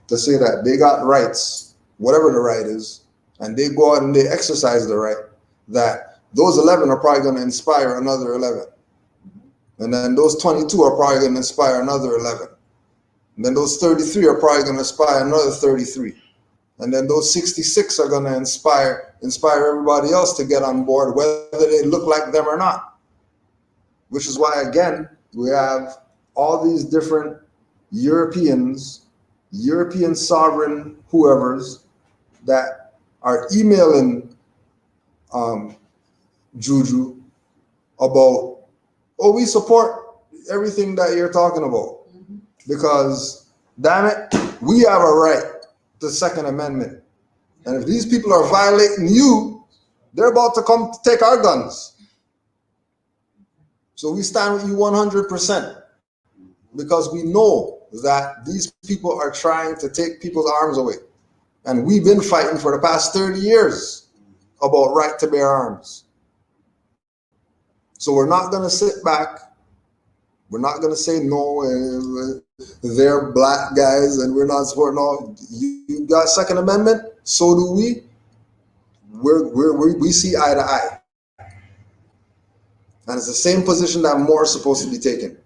to say that they got rights, whatever the right is, and they go out and they exercise the right, that those 11 are probably going to inspire another 11. And then those 22 are probably going to inspire another 11. And then those 33 are probably going to inspire another 33. And then those 66 are going to inspire everybody else to get on board, whether they look like them or not. Which is why, again, we have all these different European sovereign whoever's that are emailing Juju about, oh, we support everything that you're talking about. Because, damn it, we have a right to the Second Amendment. And if these people are violating you, they're about to come to take our guns. So we stand with you 100%. Because we know that these people are trying to take people's arms away. And we've been fighting for the past 30 years about right to bear arms. So we're not going to sit back. We're not going to say no, they're black guys and we're not supporting all. You got Second Amendment, so do we. We see eye to eye. And it's the same position that more is supposed to be taken.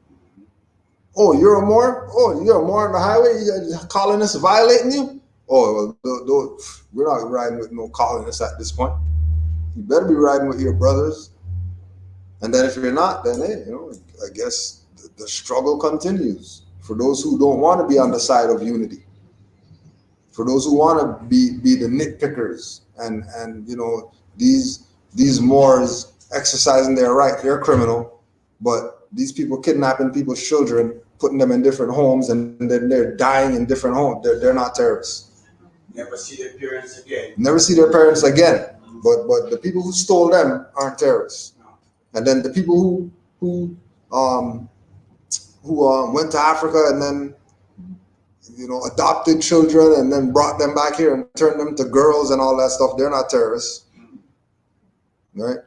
Oh, you're a Moor? Oh, you're a Moor on the highway? You're colonists violating you? Oh, well, we're not riding with no colonists at this point. You better be riding with your brothers. And then if you're not, then hey, I guess the struggle continues for those who don't want to be on the side of unity. For those who want to be the nitpickers and these Moors exercising their right, they're criminal, but these people kidnapping people's children, putting them in different homes, and then they're dying in different homes. They're not terrorists. Never see their parents again. Never see their parents again. But the people who stole them aren't terrorists. And then the people who went to Africa and then adopted children and then brought them back here and turned them to girls and all that stuff, they're not terrorists. Right?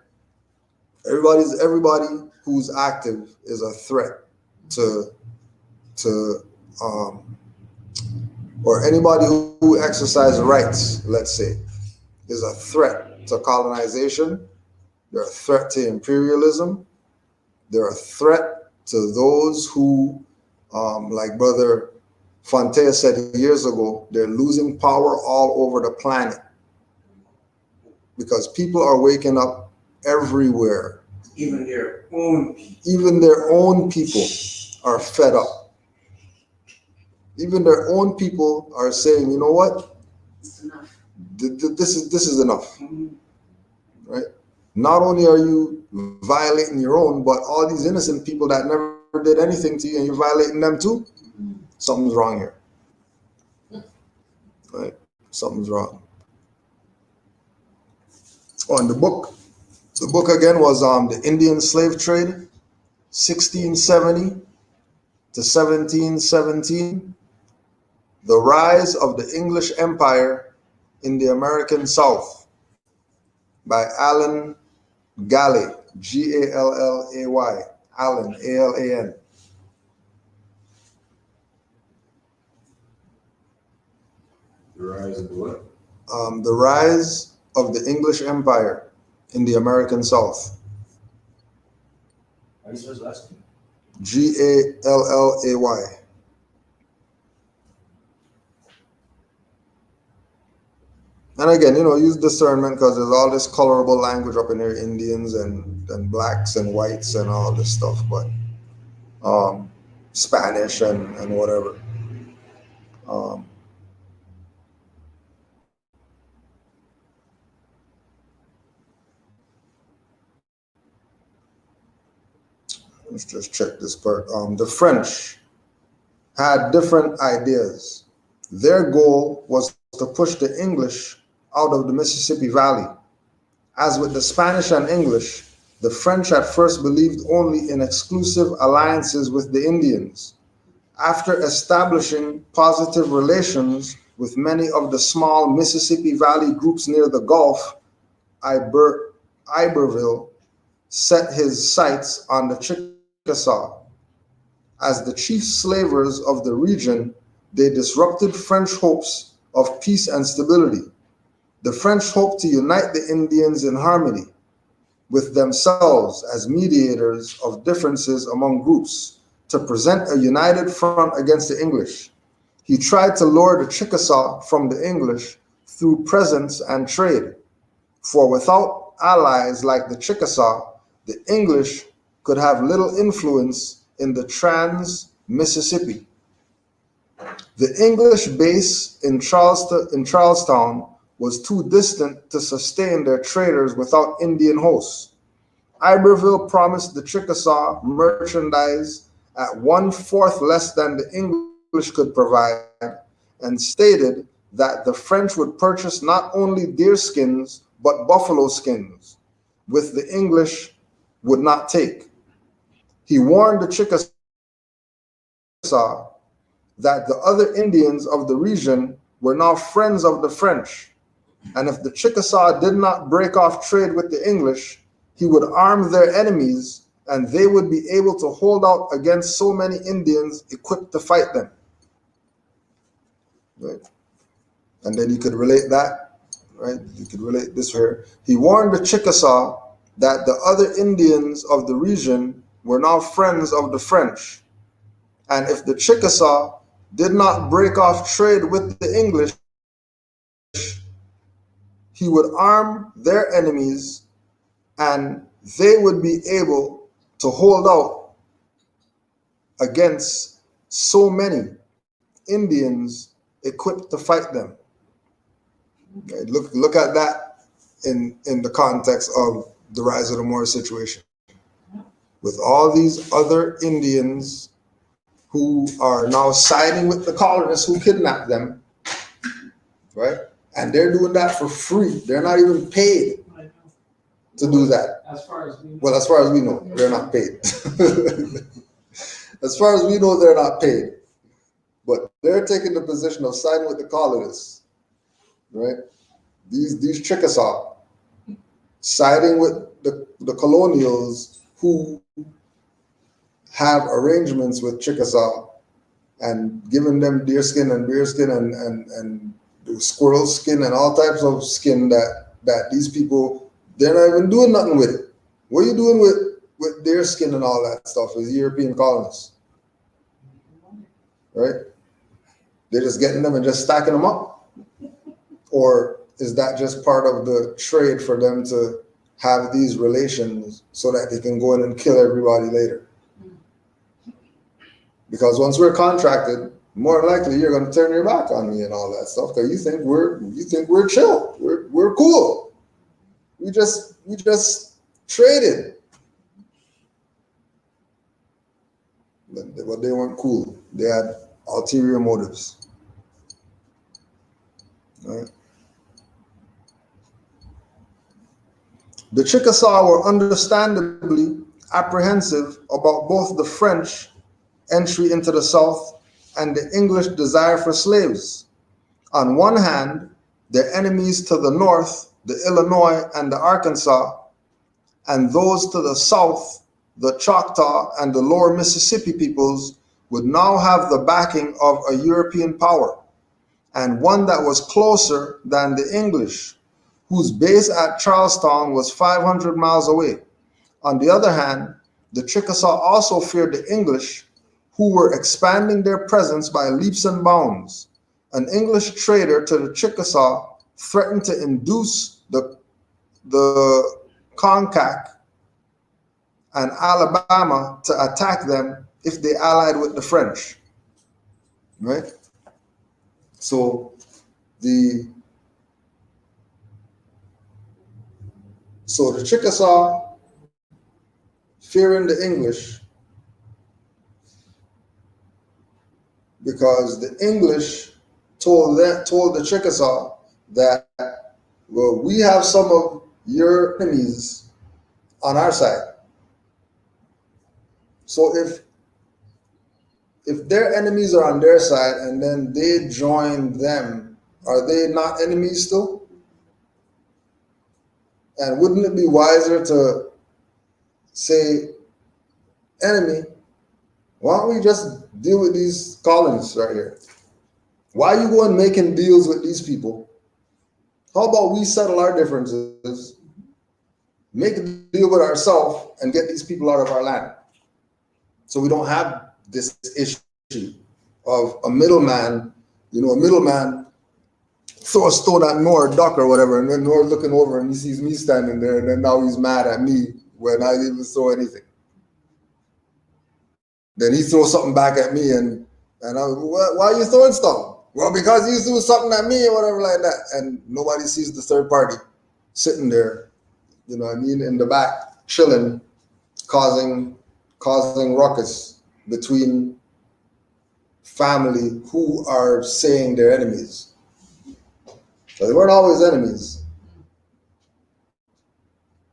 Everybody who's active is a threat to or anybody who exercises rights, let's say, is a threat to colonization. They're a threat to imperialism. They're a threat to those who, like Brother Fonte said years ago, they're losing power all over the planet. Because people are waking up everywhere. Even their own people. Even their own people are fed up. Even their own people are saying, you know what? It's enough. This is enough. Right? Not only are you violating your own, but all these innocent people that never did anything to you, and you're violating them too. Something's wrong here. Right? Something's wrong. Oh, and the book again was the Indian slave trade, 1670 to 1717. The Rise of the English Empire in the American South by Alan Galley, Gallay, Alan, Alan. The rise of what? The Rise of the English Empire in the American South. How do you spell his last name? Gallay. And again, use discernment because there's all this colorable language up in here, Indians and blacks and whites and all this stuff, but Spanish and whatever. Let's just check this part. The French had different ideas. Their goal was to push the English out of the Mississippi Valley As with the Spanish and English, the French at first believed only in exclusive alliances with the Indians. After establishing positive relations with many of the small Mississippi Valley groups near the Gulf, Iberville set his sights on the Chickasaw. As the chief slavers of the region, they disrupted French hopes of peace and stability. The French hoped to unite the Indians in harmony with themselves as mediators of differences among groups, to present a united front against the English. He tried to lure the Chickasaw from the English through presents and trade, for without allies like the Chickasaw, the English could have little influence in the Trans-Mississippi. The English base in Charlestown was too distant to sustain their traders without Indian hosts. Iberville promised the Chickasaw merchandise at 1/4 less than the English could provide, and stated that the French would purchase not only deer skins but buffalo skins, which the English would not take. He warned the Chickasaw that the other Indians of the region were now friends of the French, and if the Chickasaw did not break off trade with the English, he would arm their enemies and they would be able to hold out against so many Indians equipped to fight them. Right? And then you could relate that, right? You could relate this here. He warned the Chickasaw that the other Indians of the region were now friends of the French, and if the Chickasaw did not break off trade with the English, he would arm their enemies and they would be able to hold out against so many Indians equipped to fight them. Okay, look at that in the context of the rise of the Moor situation. With all these other Indians who are now siding with the colonists who kidnapped them, right? And they're doing that for free. They're not even paid to do that. As far as we know. Well, as far as we know, they're not paid. As far as we know, they're not paid. But they're taking the position of siding with the colonists, right? These Chickasaw siding with the colonials who have arrangements with Chickasaw and giving them deer skin and bear skin and squirrel skin and all types of skin that these people, they're not even doing nothing with it. What are you doing with deer skin and all that stuff as European colonists? Right? They're just getting them and just stacking them up? Or is that just part of the trade for them to have these relations so that they can go in and kill everybody later? Because once we're contracted, more likely you're going to turn your back on me and all that stuff because you think we're chill, we're cool. We just traded, but they weren't cool. They had ulterior motives. All right. The Chickasaw were understandably apprehensive about both the French entry into the South and the English desire for slaves. On one hand, their enemies to the north, the Illinois and the Arkansas, and those to the south, the Choctaw and the lower Mississippi peoples, would now have the backing of a European power, and one that was closer than the English, whose base at Charlestown was 500 miles away. On the other hand, the Chickasaw also feared the English, who were expanding their presence by leaps and bounds. An English trader to the Chickasaw threatened to induce the Concac and Alabama to attack them if they allied with the French, right? So the Chickasaw, fearing the English, because the English told the Chickasaw that, well, we have some of your enemies on our side. So if their enemies are on their side and then they join them, are they not enemies still? And wouldn't it be wiser to say, enemy, why don't we just deal with these colonists right here? Why are you going making deals with these people? How about we settle our differences, make a deal with ourselves, and get these people out of our land? So we don't have this issue of a middleman, a middleman throw a stone at Noor, duck or whatever, and then Noor looking over and he sees me standing there, and then now he's mad at me when I didn't even throw anything. Then he throws something back at me, and why are you throwing stuff? Well, because you threw something at me or whatever like that, and nobody sees the third party sitting there, in the back, chilling, causing ruckus between family who are saying they're enemies. So they weren't always enemies.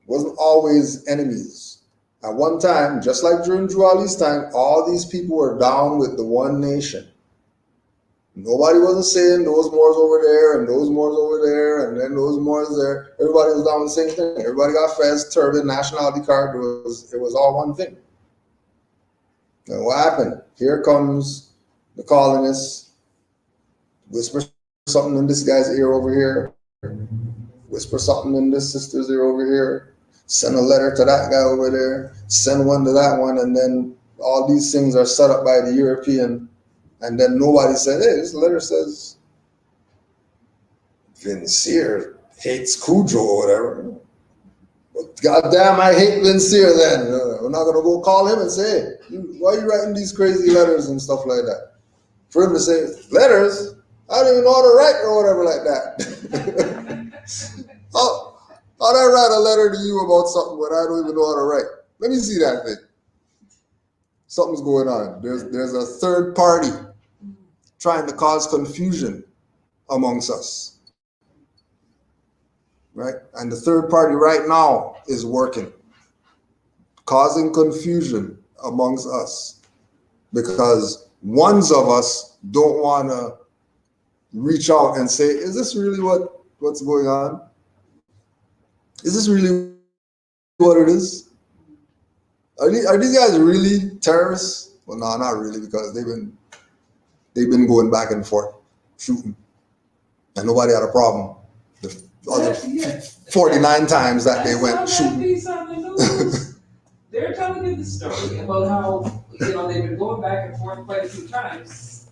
Wasn't always enemies. At one time, just like during Drew Ali's time, all these people were down with the one nation. Nobody wasn't saying those Moors over there and those Moors over there and then those Moors there. Everybody was down with the same thing. Everybody got fez, turban, nationality card. It was all one thing. And what happened? Here comes the colonists, whisper something in this guy's ear over here, whisper something in this sister's ear over here, send a letter to that guy over there, send one to that one, and then all these things are set up by the European, and then nobody said, hey, this letter says Vincier hates Cujo or whatever. But goddamn, I hate Vincier then. We're not going to go call him and say, hey, why are you writing these crazy letters and stuff like that? For him to say, letters? I don't even know how to write or whatever like that. How'd I write a letter to you about something when I don't even know how to write? Let me see that thing. Something's going on. There's a third party trying to cause confusion amongst us. Right? And the third party right now is working, causing confusion amongst us because ones of us don't want to reach out and say, is this really what's going on? Is this really what it is? Are these guys really terrorists? Well, no, not really, because they've been going back and forth shooting, and nobody had a problem. The other 49 times that they went shooting. Piece on the news. They're telling you the story about how they've been going back and forth quite a few times,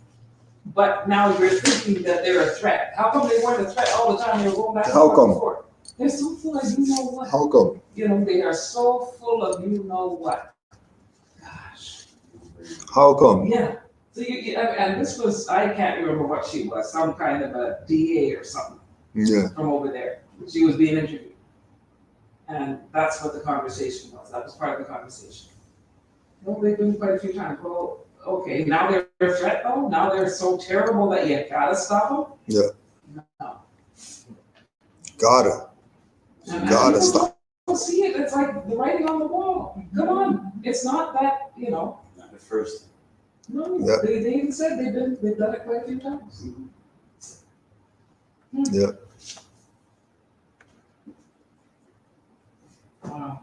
but now you're thinking that they're a threat. How come they weren't a threat all the time? They were going back and forth. They're so full of you know what. How come? They are so full of you know what. Gosh. How come? Yeah. So and this was, I can't remember what she was, some kind of a DA or something. Yeah. From over there. She was being interviewed. And that's what the conversation was. That was part of the conversation. Well, they've been quite a few times. Well, okay, now they're a threat though? Now they're so terrible that you gotta stop them? Yeah. No. Gotta stop. Don't see it. It's like the writing on the wall. Come on. It's not that, Not the first. No, Yeah. they even said they've done it quite a few times. Yeah. Wow.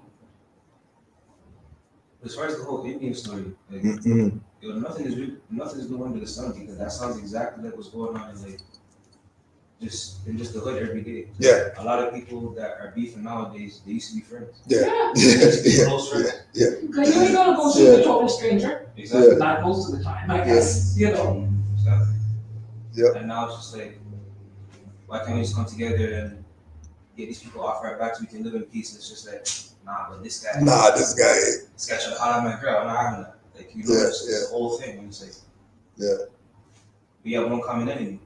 As far as the whole Indian story, like, nothing is new under the sun, because that sounds exactly like what's going on in just the hood every day. Yeah. A lot of people that are beefing nowadays, they used to be friends. Yeah. They used to be Yeah. close friends. Yeah. Because you ain't gonna go shoot a total stranger. Exactly. Not most of the time, I guess. Exactly. Yeah. And now it's just like, why can't we just come together and get these people off our backs? We can live in peace. And it's just like, nah, but this guy. Nah, this guy. This guy trying to holler at my girl. I'm not having that. Like, it's the whole thing. And it's like, Yeah. we have one common enemy.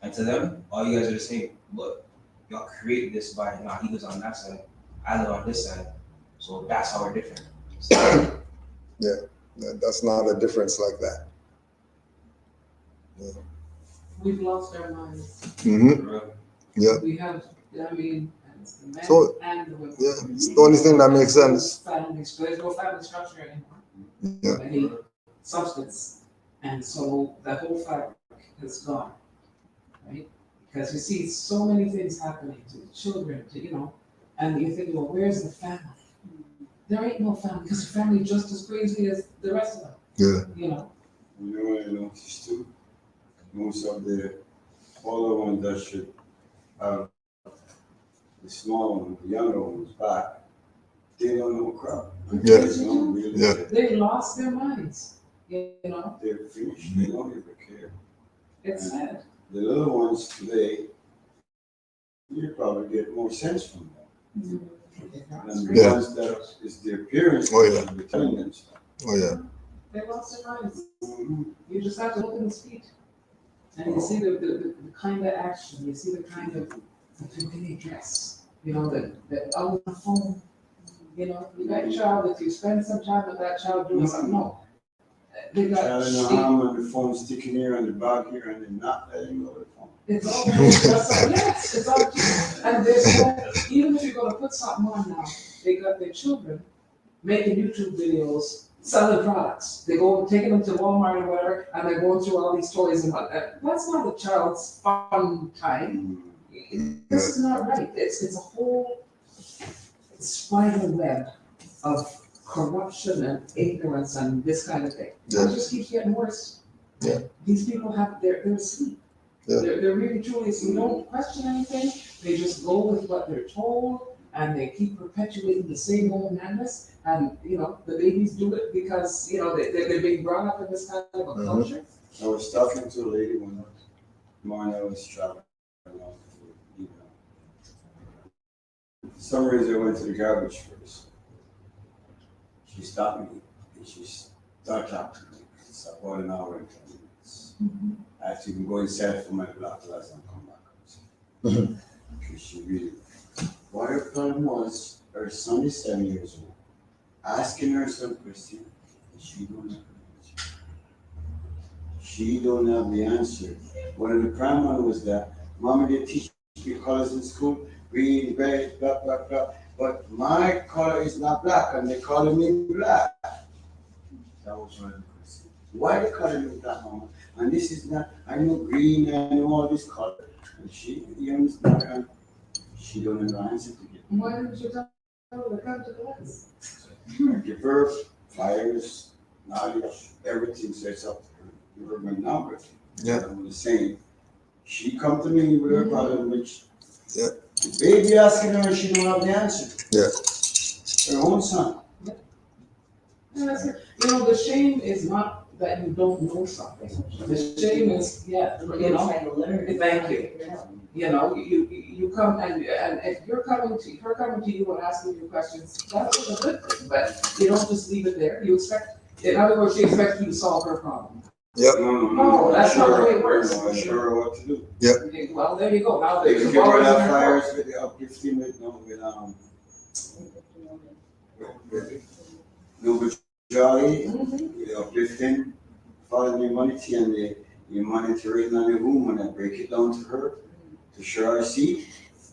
And to them, all you guys are the same. But y'all created this by, he lives on that side, I live on this side. So that's how we're different. Yeah. That's not a difference like that. We've lost our minds. Mm-hmm. For real. Yeah. We have, happens, the men So, and the women. yeah, it's the only thing that makes sense. Families, there's no family structure anymore. Yeah. Of any substance, and so the whole fabric is gone, right? Because you see so many things happening to the children, and you think, well, where's the family? There ain't no family, because the family just as crazy as the rest of them. Yeah. You know what I noticed too? Most of the older ones that should have the small ones, the younger ones back, they don't know crap. Yeah. They don't really Yeah. care. They lost their minds, They're finished. They don't even care. It's sad. The little ones today, you probably get more sense from them. And the Yeah. ones that is their parents Oh, yeah. that be telling them stuff. Oh, yeah. They lost their minds. Mhm. You just have to look in the street, and you see the kind of action, you see the kind of the way they dress, the on the phone, you got a child, if you spend some time with that child doing something, no. They got, Child in the arm and the phone sticking here and the back here and then not letting go of the phone. it's all, yes, it's all, and there's so, even if you're gonna put something on now, they got their children making YouTube videos, selling products. They go, taking them to Walmart or whatever, and they're going through all these toys and whatnot. That's not a child's fun time. This is not right. It's a whole spider web of corruption and ignorance and this kind of thing. Yeah. It just keeps getting worse. Yeah. These people they're asleep. Yeah. They're really truly asleep. They don't question anything. They just go with what they're told, and they keep perpetuating the same old madness. And the babies do it because they're being brought up in this kind of a culture. I was talking to a lady one morning. I was traveling along to, for some reason I went to the garbage first. She stopped me and she started talking to me. It's about an hour and 10 minutes. I have to even go inside for my black glass and come back. Because she really, what her problem was, her son is 7 years old, asking her some question, and she don't have the answer. She don't have the answer. One of the prime one was that, Mommy, they teach me colors in school, green, red, blah, blah, blah. But my color is not black, and they calling me black. That was one of the questions. Why they calling me black, Mama? And this is not, I know green, I know all this color. And she, understand, she don't have an answer to give. Why didn't you tell her to come to class? Give her flyers, knowledge, everything, so it's up to her. Give her my number. Yeah. I'm the same. She come to me with her problem, which Yeah. the baby asking her, she don't have the answer. Yeah. Her own son. And that's it. The shame is not that you don't know something. The shame is, Trying to learn. Thank you. You come and if her coming to you and asking you questions, that's a good thing, but you don't just leave it there. You expect, in other words, she expects you to solve her problem. Yep. No, that's not the way it works. No, I show her what to do. Well, there you go. Now They there's can give her always that an flyers with the uplifting with Noble Jolly, with the uplifting, following the humanity and the humanitarian on the womb, and I break it down to her to show her, see,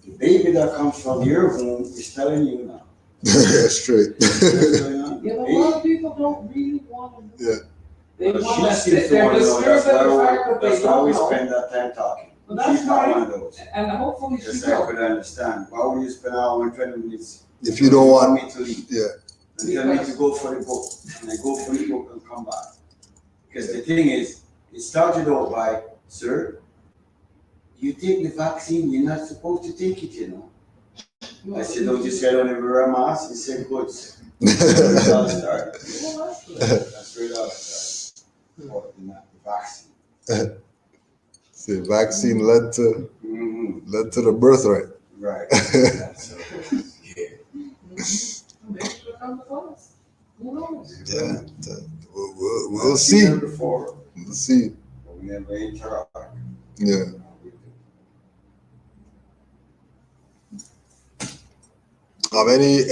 the baby that comes from your womb is telling you now. Straight. What's going on? a lot of people don't really want to know. Yeah. They But want she to, seems to they're want to know. disturbed at the fact that they That's why we don't know. spend that time talking. Well, that's She's not right. one of those. And hopefully she Because I will. could understand. Why would you spend an hour and 20 minutes? If you don't want, me to leave. yeah. And tell me to go for the book. And I go for the book and come back. Because the thing is, it started out by, sir, you take the vaccine, you're not supposed to take it, I said, don't you say I don't ever wear a mask? He said, good. That's how it started. That's where it all started. Or not the vaccine. See, vaccine led to the birthright. Right. That's Maybe she'll come to class. Who knows? Yeah. We'll see. Before, We'll see. but we never interact. Yeah. Any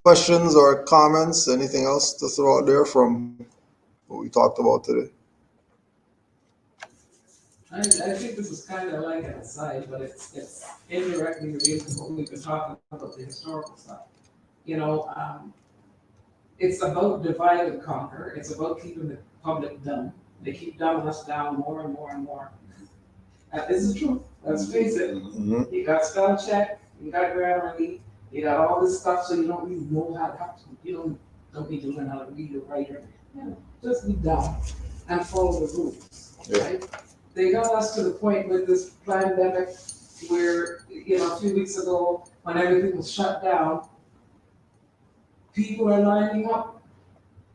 questions or comments? Anything else to throw out there from what we talked about today? I think this is kind of like an aside, but it's indirectly related to what we've been talking about, the historical stuff. You know, it's about divide and conquer. It's about keeping the public dumb. They keep dumbing us down more and more and more. This is true. Let's face it. Mhm. You got spell check, you got Grammarly, you got all this stuff, so you don't even know how to, you don't need to learn how to read or write or, just be dumb and follow the rules, Yeah. right? They got us to the point with this pandemic where, a few weeks ago, when everything was shut down, people are lining up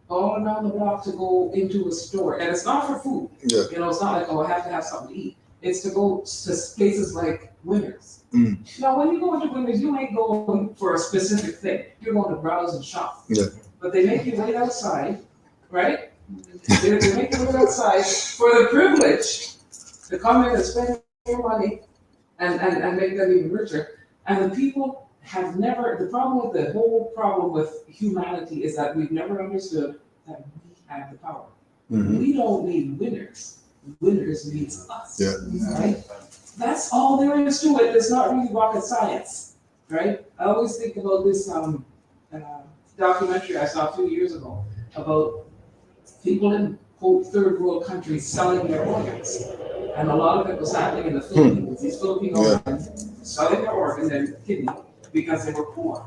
all around the block to go into a store, and it's not for food. Yeah. It's not like, oh, I have to have something to eat. It's to go to places like Winners. Mm. Now, when you go into Winners, you ain't going for a specific thing. You're going to browse and shop. Yeah. But they make you wait outside, right? They make you wait outside for the privilege to come in and spend your money and make them even richer. And the people have never, the whole problem with humanity is that we've never understood that we have the power. Mhm. We don't need winners. Winners needs us. Yeah. Right? That's all there is to it. It's not really rocket science, right? I always think about this documentary I saw a few years ago about people in quote third world countries selling their organs, and a lot of it was happening in the Philippines. These Filipino men selling their organ, their kidney, because they were poor.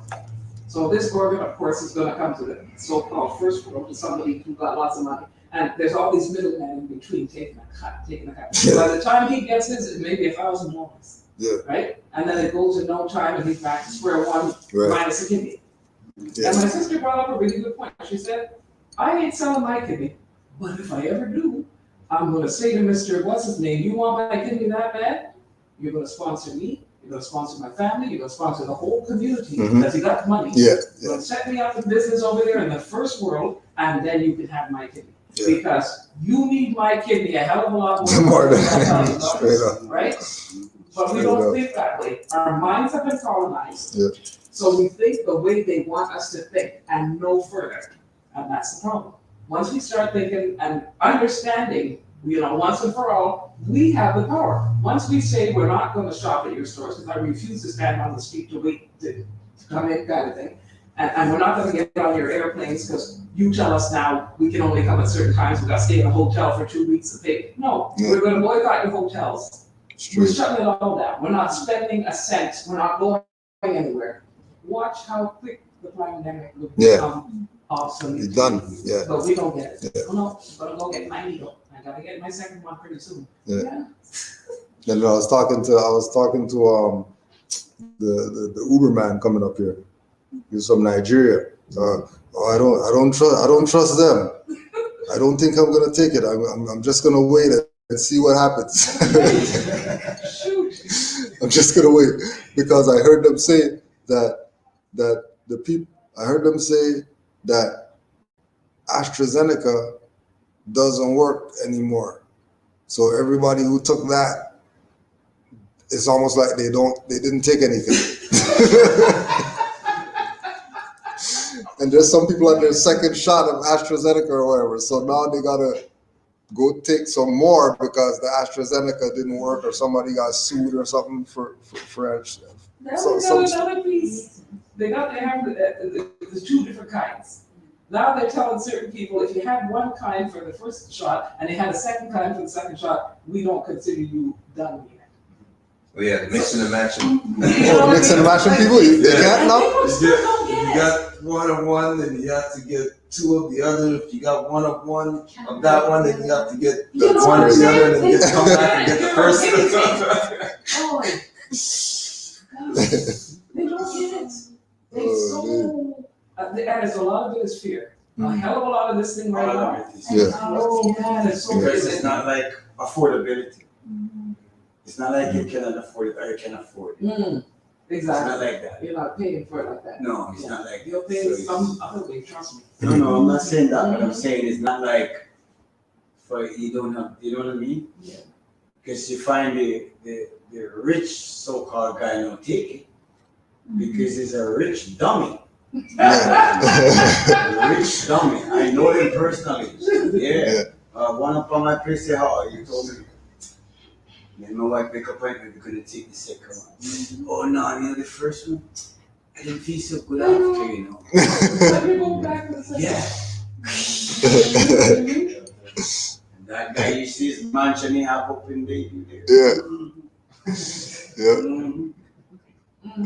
So this organ, of course, is going to come to the so-called first world, to somebody who got lots of money. And there's all these middlemen in between taking a cut. By the time he gets his, it may be $1,000. Yeah. Right? And then it goes in no time and he's back to square one, Right. minus a kidney. Yeah. And my sister brought up a really good point. She said, I ain't selling my kidney, but if I ever do, I'm going to say to Mr. What's his name, you want my kidney that bad? You're going to sponsor me. You're going to sponsor my family. You're going to sponsor the whole community because you got money. Yeah. You're going to set me up in business over there in the first world, and then you can have my kidney. Yeah. Because you need my kidney a hell of a lot more. More than $1,000, straight up. right? But we Straight don't up. think that way. Our minds have been colonized. Yeah. So we think the way they want us to think and no further. And that's the problem. Once we start thinking and understanding, once and for all, we have the power. Once we say we're not going to shop at your stores, because I refuse to stand on the street to wait to come in kind of thing. And we're not going to get on your airplanes because you tell us now we can only come at certain times. We've got to stay in a hotel for 2 weeks to pay. No, we're going to boycott your hotels. We're shutting it all down. We're not spending a cent. We're not going anywhere. Watch how quick the pandemic will become obsolete. It's done. Yeah. But we don't get it. Yeah. Oh no, I'm gonna go get my needle. I gotta get my second one pretty soon. Yeah. And I was talking to the Uber man coming up here. He's from Nigeria. I don't trust them. I don't think I'm gonna take it. I'm just gonna wait and see what happens. Shoot. I'm just gonna wait because I heard them say that the people. I heard them say that AstraZeneca doesn't work anymore. So everybody who took that, it's almost like they didn't take anything. And there's some people on their second shot of AstraZeneca or whatever. So now they gotta go take some more because the AstraZeneca didn't work or somebody got sued or something for Now we got another piece. They have the two different kinds. Now they're telling certain people if you had one kind for the first shot and they had a second kind for the second shot, we don't consider you done yet. Oh yeah, mixing and matching. Mixing and matching people, they can't now? You got one of one, then you have to get two of the other. If you got one of one of that one, then you have to get one of the other, and then come back and get the first. Oh, they don't get it. They and there's a lot of it is fear. A hell of a lot of this thing right now. Yeah. Oh man, it's so Because crazy. it's not like affordability. It's not like you cannot afford it or you can afford it. It's Exactly. not like that. You're not paying for it like that. No, it's not like You're that. paying So some other way, trust me. No, I'm not saying that. What I'm saying is not like for you don't have, you know what I mean? Yeah. Because you find the rich so-called guy don't take it because he's a rich dummy. A rich dummy. I know him personally. Yeah. One up on my place say, "How?" He told me, Then my wife make up point, we're gonna take the second one. Oh no, you know the first one? I didn't feel so good after, you know. Let me go back to the second. Yeah. And that guy, you see his mansion he have up in baby there. Yeah. Yeah.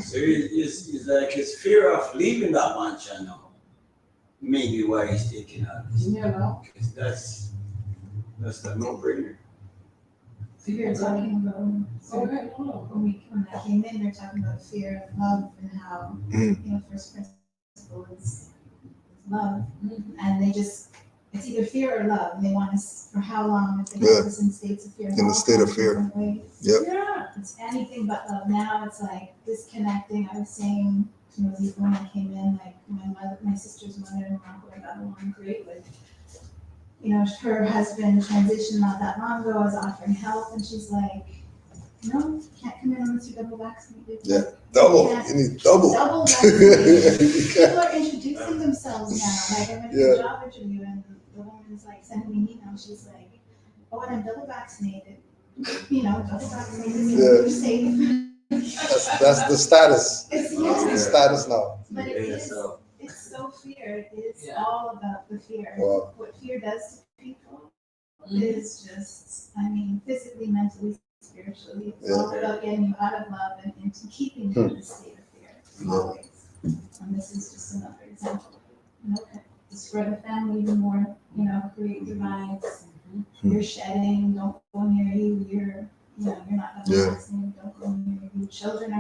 So it's like his fear of leaving that mansion now. Maybe why he's taking out this. You know, Because that's the no-brainer. You're talking about, okay, hold on. when I came in, they're talking about fear of love and how, first principle is love. And they just, it's either fear or love, and they want us, for how long, if they Yeah. have us in states of fear. In a state of fear. different ways. Yep. Yeah. It's anything but love. Now it's like disconnecting. I was saying to Malik when I came in, like my sister's mother-in-law, who I got along great with, her husband transitioned not that long ago. I was offering help, and she's like, "No, can't come in unless you're double vaccinated." Yeah. Double. You need double. Double vaccinated. People are introducing themselves now. Like I went to a job interview, and the woman's like sending me an email. She's like, "Oh, and I'm double vaccinated." Double vaccinated. You're safe. That's the status. It's The status now. But it's so fear. It's Yeah. all about the fear. Wow. What fear does to people is just, physically, mentally, spiritually. It's all about getting you out of love and into keeping you in a state of fear. Always. And this is just another example. Destroy the family even more, create divides. You're shedding, don't go near you, you're not vaccinated, don't go near you. Children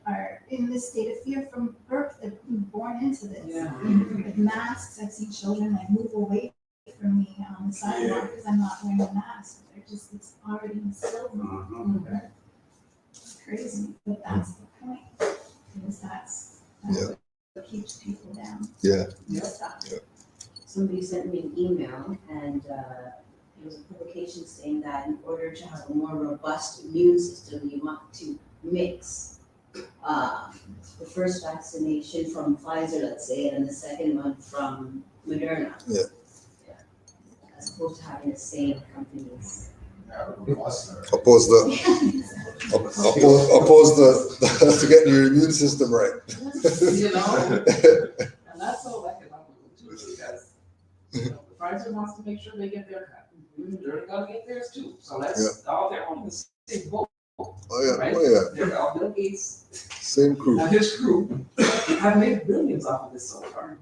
are in this state of fear from birth. They're born into this. Yeah. With masks, I've seen children move away from me on the sidewalk because I'm not wearing a mask. It's already instilled in them. It's crazy, but that's the point. Because that's what keeps people down. Yeah. Stop. Somebody sent me an email and there was a publication saying that in order to have a more robust immune system, you want to mix the first vaccination from Pfizer, let's say, and the second one from Moderna. Yeah. As opposed to having the same companies. Oppose to getting your immune system right. And that's all economical too, because the Pfizer wants to make sure they get their cut. They're gonna get theirs too. So let's all they're on the same boat. Oh yeah. Right? Oh yeah. They're all Bill Gates Same crew. and his crew have made billions off of this so far.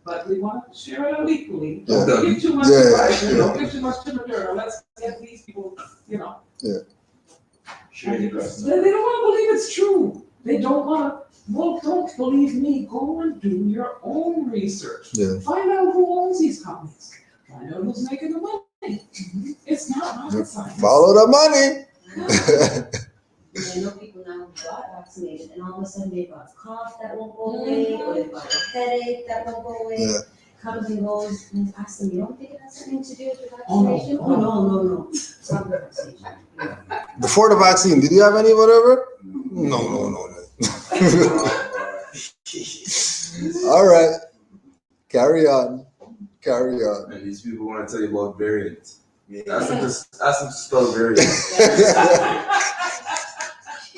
But we want to share it out equally. Yeah. Don't give too much to Pfizer, don't give too much to Moderna. Let's get these people, Yeah. Share the rest. They don't want to believe it's true. They don't want to. Well, don't believe me. Go and do your own research. Yeah. Find out who owns these companies. Find out who's making the money. It's not rocket science. Follow the money. I know people now who got vaccinated and all of a sudden they've got a cough that won't go away, or they've got a headache that won't go away. Yeah. Comes and goes, and ask them, you don't think it has something to do with the Oh, no. vaccination? No. It's not the vaccination. Before the vaccine, did you have any whatever? No. All right. Carry on. And these people want to tell you about variants. Ask them to spell variants.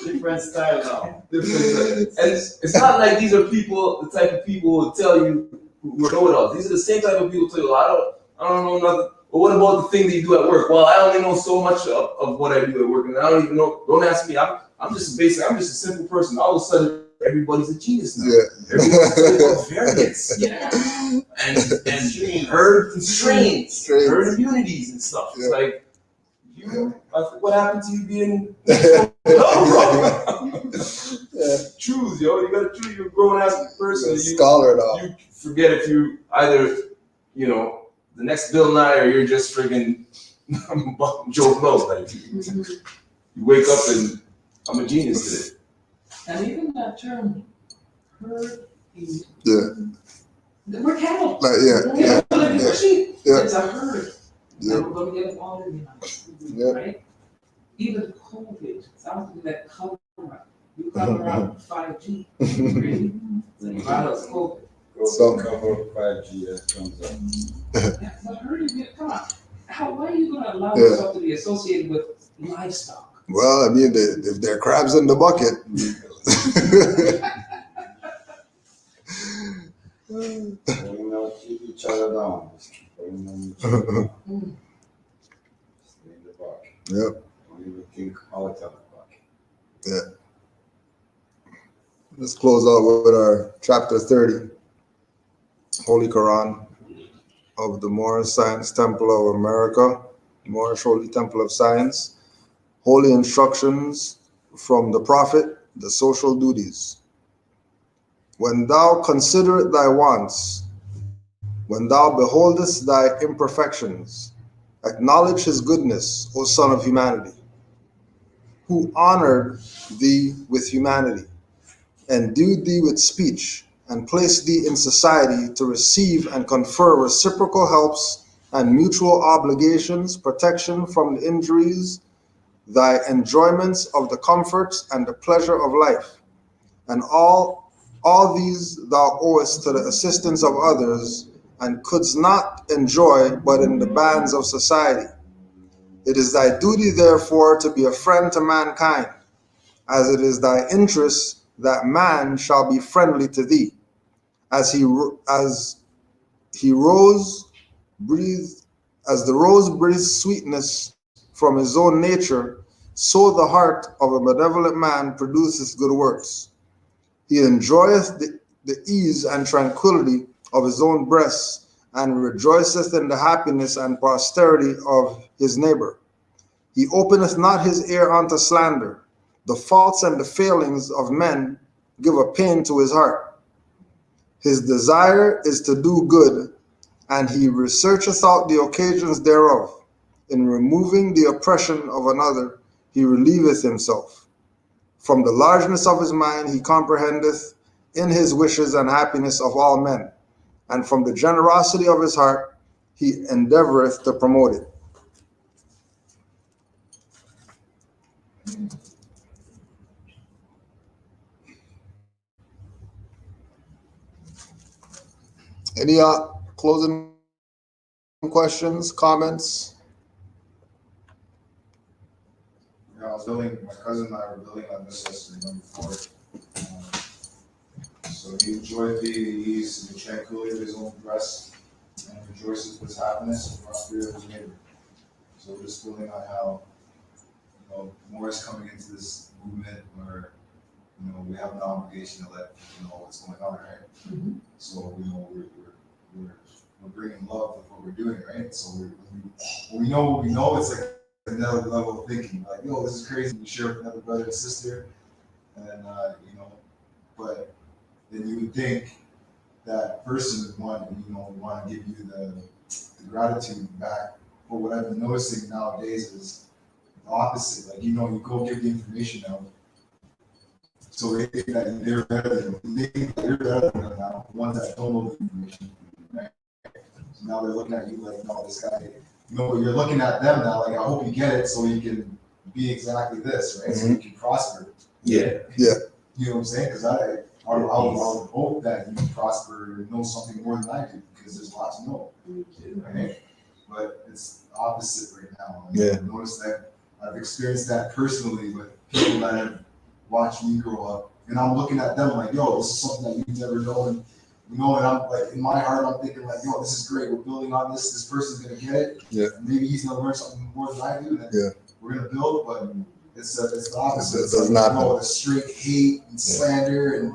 Different style now. And it's not like these are people, the type of people who will tell you who know it all. These are the same type of people who tell you, I don't know nothing. But what about the thing that you do at work? Well, I only know so much of what I do at work, and I don't even know. Don't ask me. I'm just a simple person. All of a sudden, everybody's a genius now. Yeah. Everyone's talking about variants. Yeah. And herd and strains, herd immunities and stuff. It's like, what happened to you being choose, yo. You gotta choose. You're a grown ass person. Scholar now. You forget if you either, the next Bill Nye or you're just friggin' Joe Blow. Like you wake up and I'm a genius today. And even that term, herd immunity. Yeah. We're cattle. Yeah. Sheep. Yeah. It's a herd. Yeah. And we're going to get them all immunized. Yeah. Right? Even COVID, sounds like that cover up. You cover up 5G. Really? So you brought us COVID. Some cover 5G that comes up. Yeah, but herd immunity, come on. Why are you going to allow yourself to be associated with livestock? Well, I mean, if there are crabs in the bucket. Keep each other down. Just keep bringing each other down. Stay in the bucket. Yep. Don't even think out of the bucket. Yeah. Let's close out with our chapter 30, Holy Quran of the Moorish Science Temple of America, Moorish Holy Temple of Science, Holy Instructions from the Prophet, the Social Duties. When thou considerest thy wants, when thou beholdest thy imperfections, acknowledge his goodness, O Son of Humanity, who honored thee with humanity, endued thee with speech, and placed thee in society to receive and confer reciprocal helps and mutual obligations, protection from the injuries, thy enjoyments of the comforts and the pleasure of life, and all these thou owest to the assistance of others, and couldst not enjoy but in the bands of society. It is thy duty, therefore, to be a friend to mankind, as it is thy interest that man shall be friendly to thee. As the rose breathes sweetness from his own nature, so the heart of a benevolent man produces good works. He enjoyeth the ease and tranquility of his own breast, and rejoiceth in the happiness and posterity of his neighbor. He openeth not his ear unto slander. The faults and the failings of men give a pain to his heart. His desire is to do good, and he researcheth out the occasions thereof. In removing the oppression of another, he relieveth himself. From the largeness of his mind he comprehendeth in his wishes and happiness of all men, and from the generosity of his heart he endeavoreth to promote it. Any closing questions, comments? Yeah, my cousin and I were building on this yesterday, number 4. So he enjoyed the ease and the tranquility of his own breast, and rejoices with his happiness and prosperity of his neighbor. So we're just building on how, more is coming into this movement where, we have an obligation to let people know what's going on, right? Mhm. So, we're bringing love with what we're doing, right? So we know it's like another level of thinking, like, this is crazy. You share with another brother and sister, and then, but then you would think that person would want to give you the gratitude back. But what I've been noticing nowadays is the opposite. Like, you go give the information out. So they think that they're better than them. They think that you're better than them now, the ones that don't know the information, right? So now they're looking at you like, no, this guy, you're looking at them now like, I hope you get it so you can be exactly this, right? So you can prosper. Yeah. Yeah. You know what I'm saying? Because I would hope that you can prosper and know something more than I do, because there's a lot to know, right? But it's the opposite right now. Yeah. I've noticed that I've experienced that personally with people that have watched me grow up, and I'm looking at them like, this is something that you've never known, and I'm like, in my heart, I'm thinking like, this is great. We're building on this. This person's gonna get it. Yeah. Maybe he's gonna learn something more than I do. And Yeah. We're gonna build, but it's the opposite. It does not. The straight hate and slander, and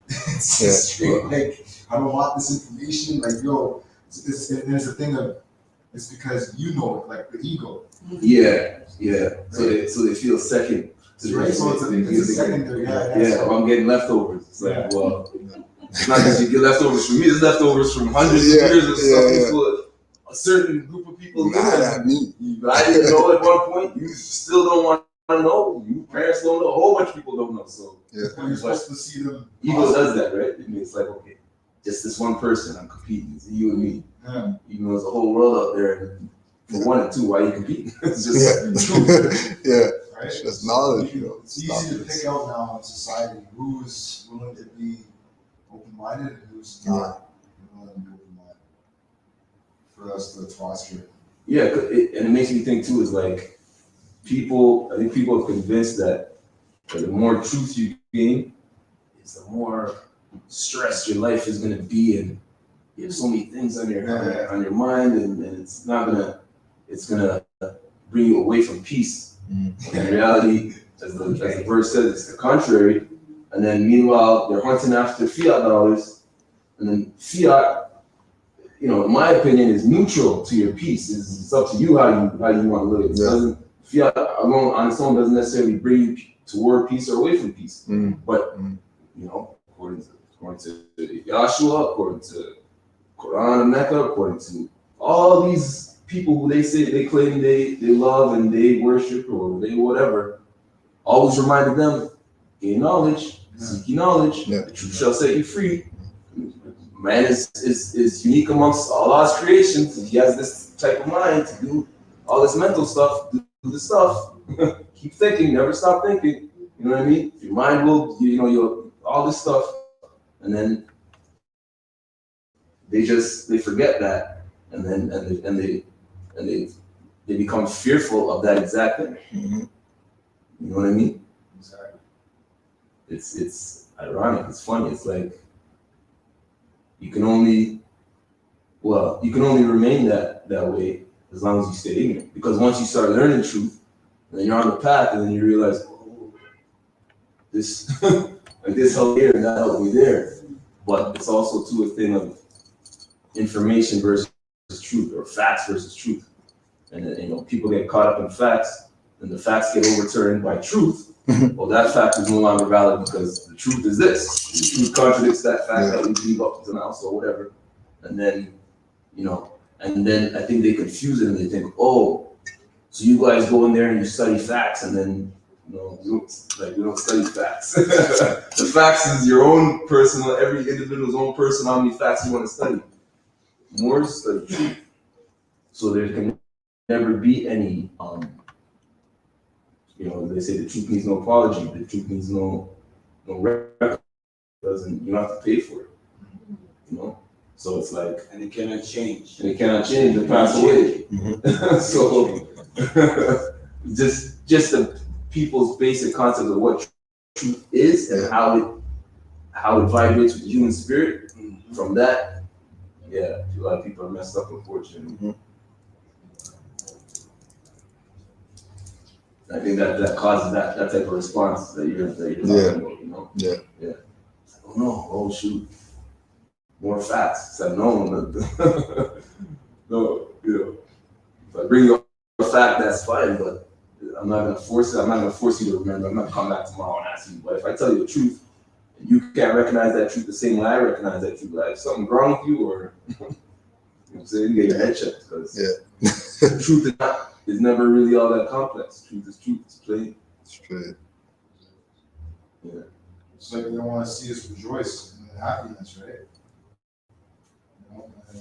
it's just straight like, I don't want this information. Like, there's a thing of, it's because it, like the ego. Yeah. So they feel second. Right, so it's a secondary. Yeah, I'm getting leftovers. It's like, well, it's not just you get leftovers from me, it's leftovers from hundreds of years of stuff to a certain group of people. Mad at me. But I didn't know at one point, you still don't want to know. You parents don't know, a whole bunch of people don't know. So You're supposed to see them. ego does that, right? I mean, it's like, okay, just this one person, I'm competing. It's you and me. Yeah. Even though there's a whole world out there, and for 1 and 2, why are you competing? It's just Yeah. Right? It's just knowledge. It's easy to pick out now in society who's willing to be open-minded and who's not willing to be open-minded for us to foster. Yeah, and it makes me think too, is like, I think people are convinced that the more truth you gain, is the more stressed your life is gonna be, and you have so many things on your mind, and it's gonna bring you away from peace. In reality, as the verse says, it's the contrary. And then meanwhile, they're hunting after fiat dollars, and then fiat, in my opinion, is neutral to your peace. It's up to you how you want to live. It doesn't, fiat alone on its own doesn't necessarily bring you toward peace or away from peace. But according to Yahshua, according to Quran and Mecca, according to all these people who they claim they love and they worship or they whatever, always reminded them, gain knowledge, seek ye knowledge, the truth shall set you free. Man is unique amongst Allah's creations. He has this type of mind to do all this mental stuff, do the stuff. Keep thinking, never stop thinking. You know what I mean? Your mind will, you'll all this stuff, and then they forget that, and they become fearful of that exact thing. You know what I mean? Exactly. It's ironic. It's funny. It's like you can only remain that way as long as you stay ignorant. Because once you start learning truth, and then you're on the path, and then you realize, oh, this this helped here and that helped me there. But it's also too a thing of information versus truth, or facts versus truth. And then, people get caught up in facts, and the facts get overturned by truth. Well, that fact is no longer valid because the truth is this. The truth contradicts that fact that we believe up to now, so whatever. And then, I think they confuse it and they think, oh, so you guys go in there and you study facts, and then, we don't study facts. The facts is your own personal, every individual's own personal, how many facts you want to study. More study truth. So there can never be any, they say the truth needs no apology, the truth needs no record. You don't have to pay for it. So it's like, And it cannot change. and pass away. So just the people's basic concept of what truth is and how it vibrates with the human spirit. From that, a lot of people are messed up, unfortunately. I think that causes that type of response that you're talking about, Yeah. Oh no, oh shoot. More facts. Said no. No, if I bring you a fact, that's fine, but I'm not gonna force it. I'm not gonna force you to remember. I'm not gonna come back tomorrow and ask you. But if I tell you the truth, and you can't recognize that truth the same way I recognize that truth, like something wrong with you, or you know what I'm saying, get your head checked, because the truth is never really all that complex. Truth is truth. It's plain. It's true. Yeah. It's like they don't want to see us rejoice in happiness, right? And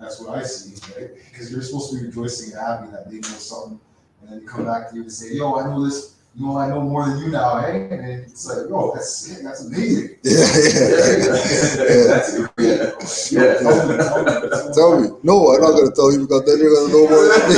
that's what I see, right? Because you're supposed to be rejoicing and happy that they know something, and then you come back to you and say, "Yo, I know this. I know more than you now, eh?" And it's like, "Yo, that's amazing." Tell me. No, I'm not gonna tell you because then you're gonna know more than me.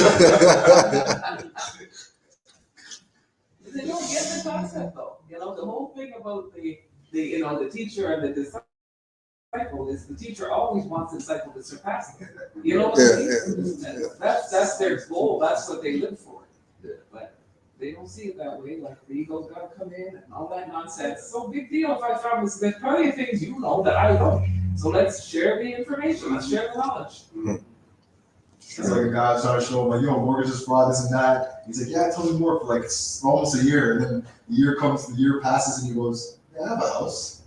They don't get the concept though. The whole thing about the teacher and the disciple is the teacher always wants the disciple to surpass them. You know what I mean? That's their goal. That's what they live for. But they don't see it that way. Like the ego's gotta come in and all that nonsense. So big deal if I found this. There's plenty of things you know that I don't. So let's share the information. Let's share the knowledge. It's like a guy trying to show him, like, mortgages, fraud, this and that. He's like, "Yeah, tell me more," for like almost a year. And then the year passes, and he goes, "Yeah, I have a house."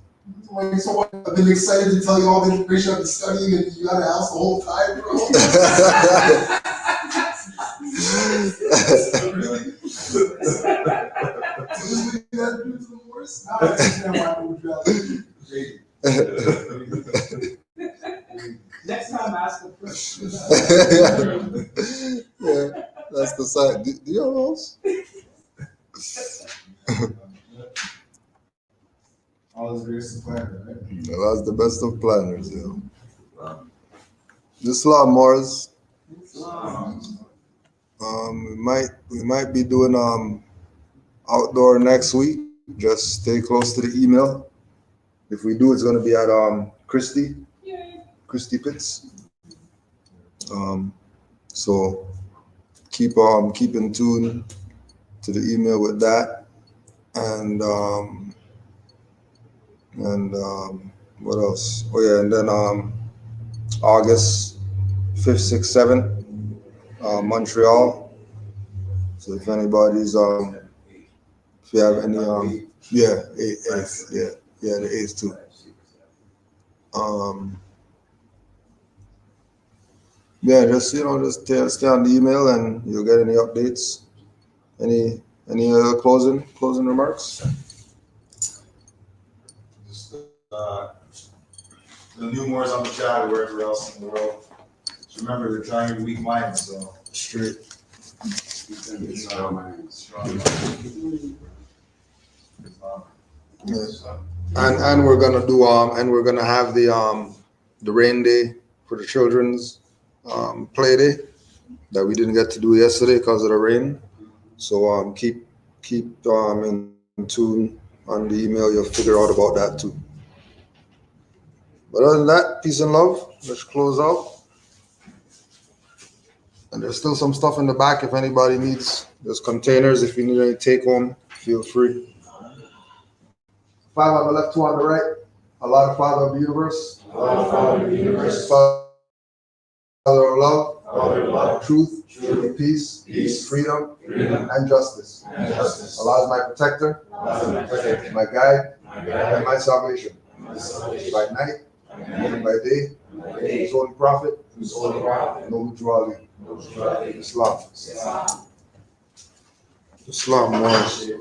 So I've been excited to tell you all the information I've been studying, and you had a house the whole time, bro. Really? So this is what you had to do to the horse? Now I understand why I would drive. Next time, ask the person. Yeah, that's the sign. Do you have a house? All is grace and planner, right? No, that's the best of planners, The Islam, Mars. We might be doing outdoor next week. Just stay close to the email. If we do, it's gonna be at Christie Pitts. So keep in tune to the email with that, and what else? Oh yeah, and then August 5th, 6th, 7th, Montreal. So if anybody's if you have any yeah, 8th, yeah, the 8th too. Yeah, just stay on the email and you'll get any updates. Any other closing remarks? Just, the new Moors on the chat or wherever else in the world. Just remember, they're trying your weak mind, so Straight. strong mind. Yes. And we're gonna do we're gonna have the rain day for the children's play day that we didn't get to do yesterday because of the rain. So keep in tune on the email. You'll figure out about that too. But other than that, peace and love. Let's close out. And there's still some stuff in the back if anybody needs. There's containers. If you need any take home, feel free. 5 on the left, 2 on the right. Allah, the Father of the universe. Allah, the Father of the universe. Father of love. Father of love. Truth. Peace. Freedom. And justice. Allah is my protector. My guide. And my salvation. By night. And by day. His holy prophet. No mutuality. Islam was.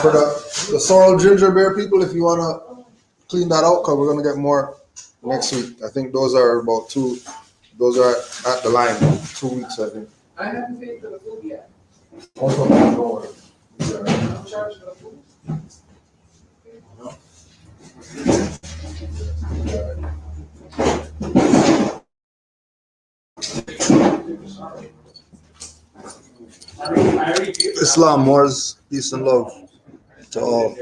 For the sorrel ginger beer people, if you want to clean that out, because we're going to get more next week. I think those are about 2. Those are at the line. 2 weeks, I think. I haven't paid for the food yet. Also, don't worry. I'm charged for the food. Islam wars, peace and love to all.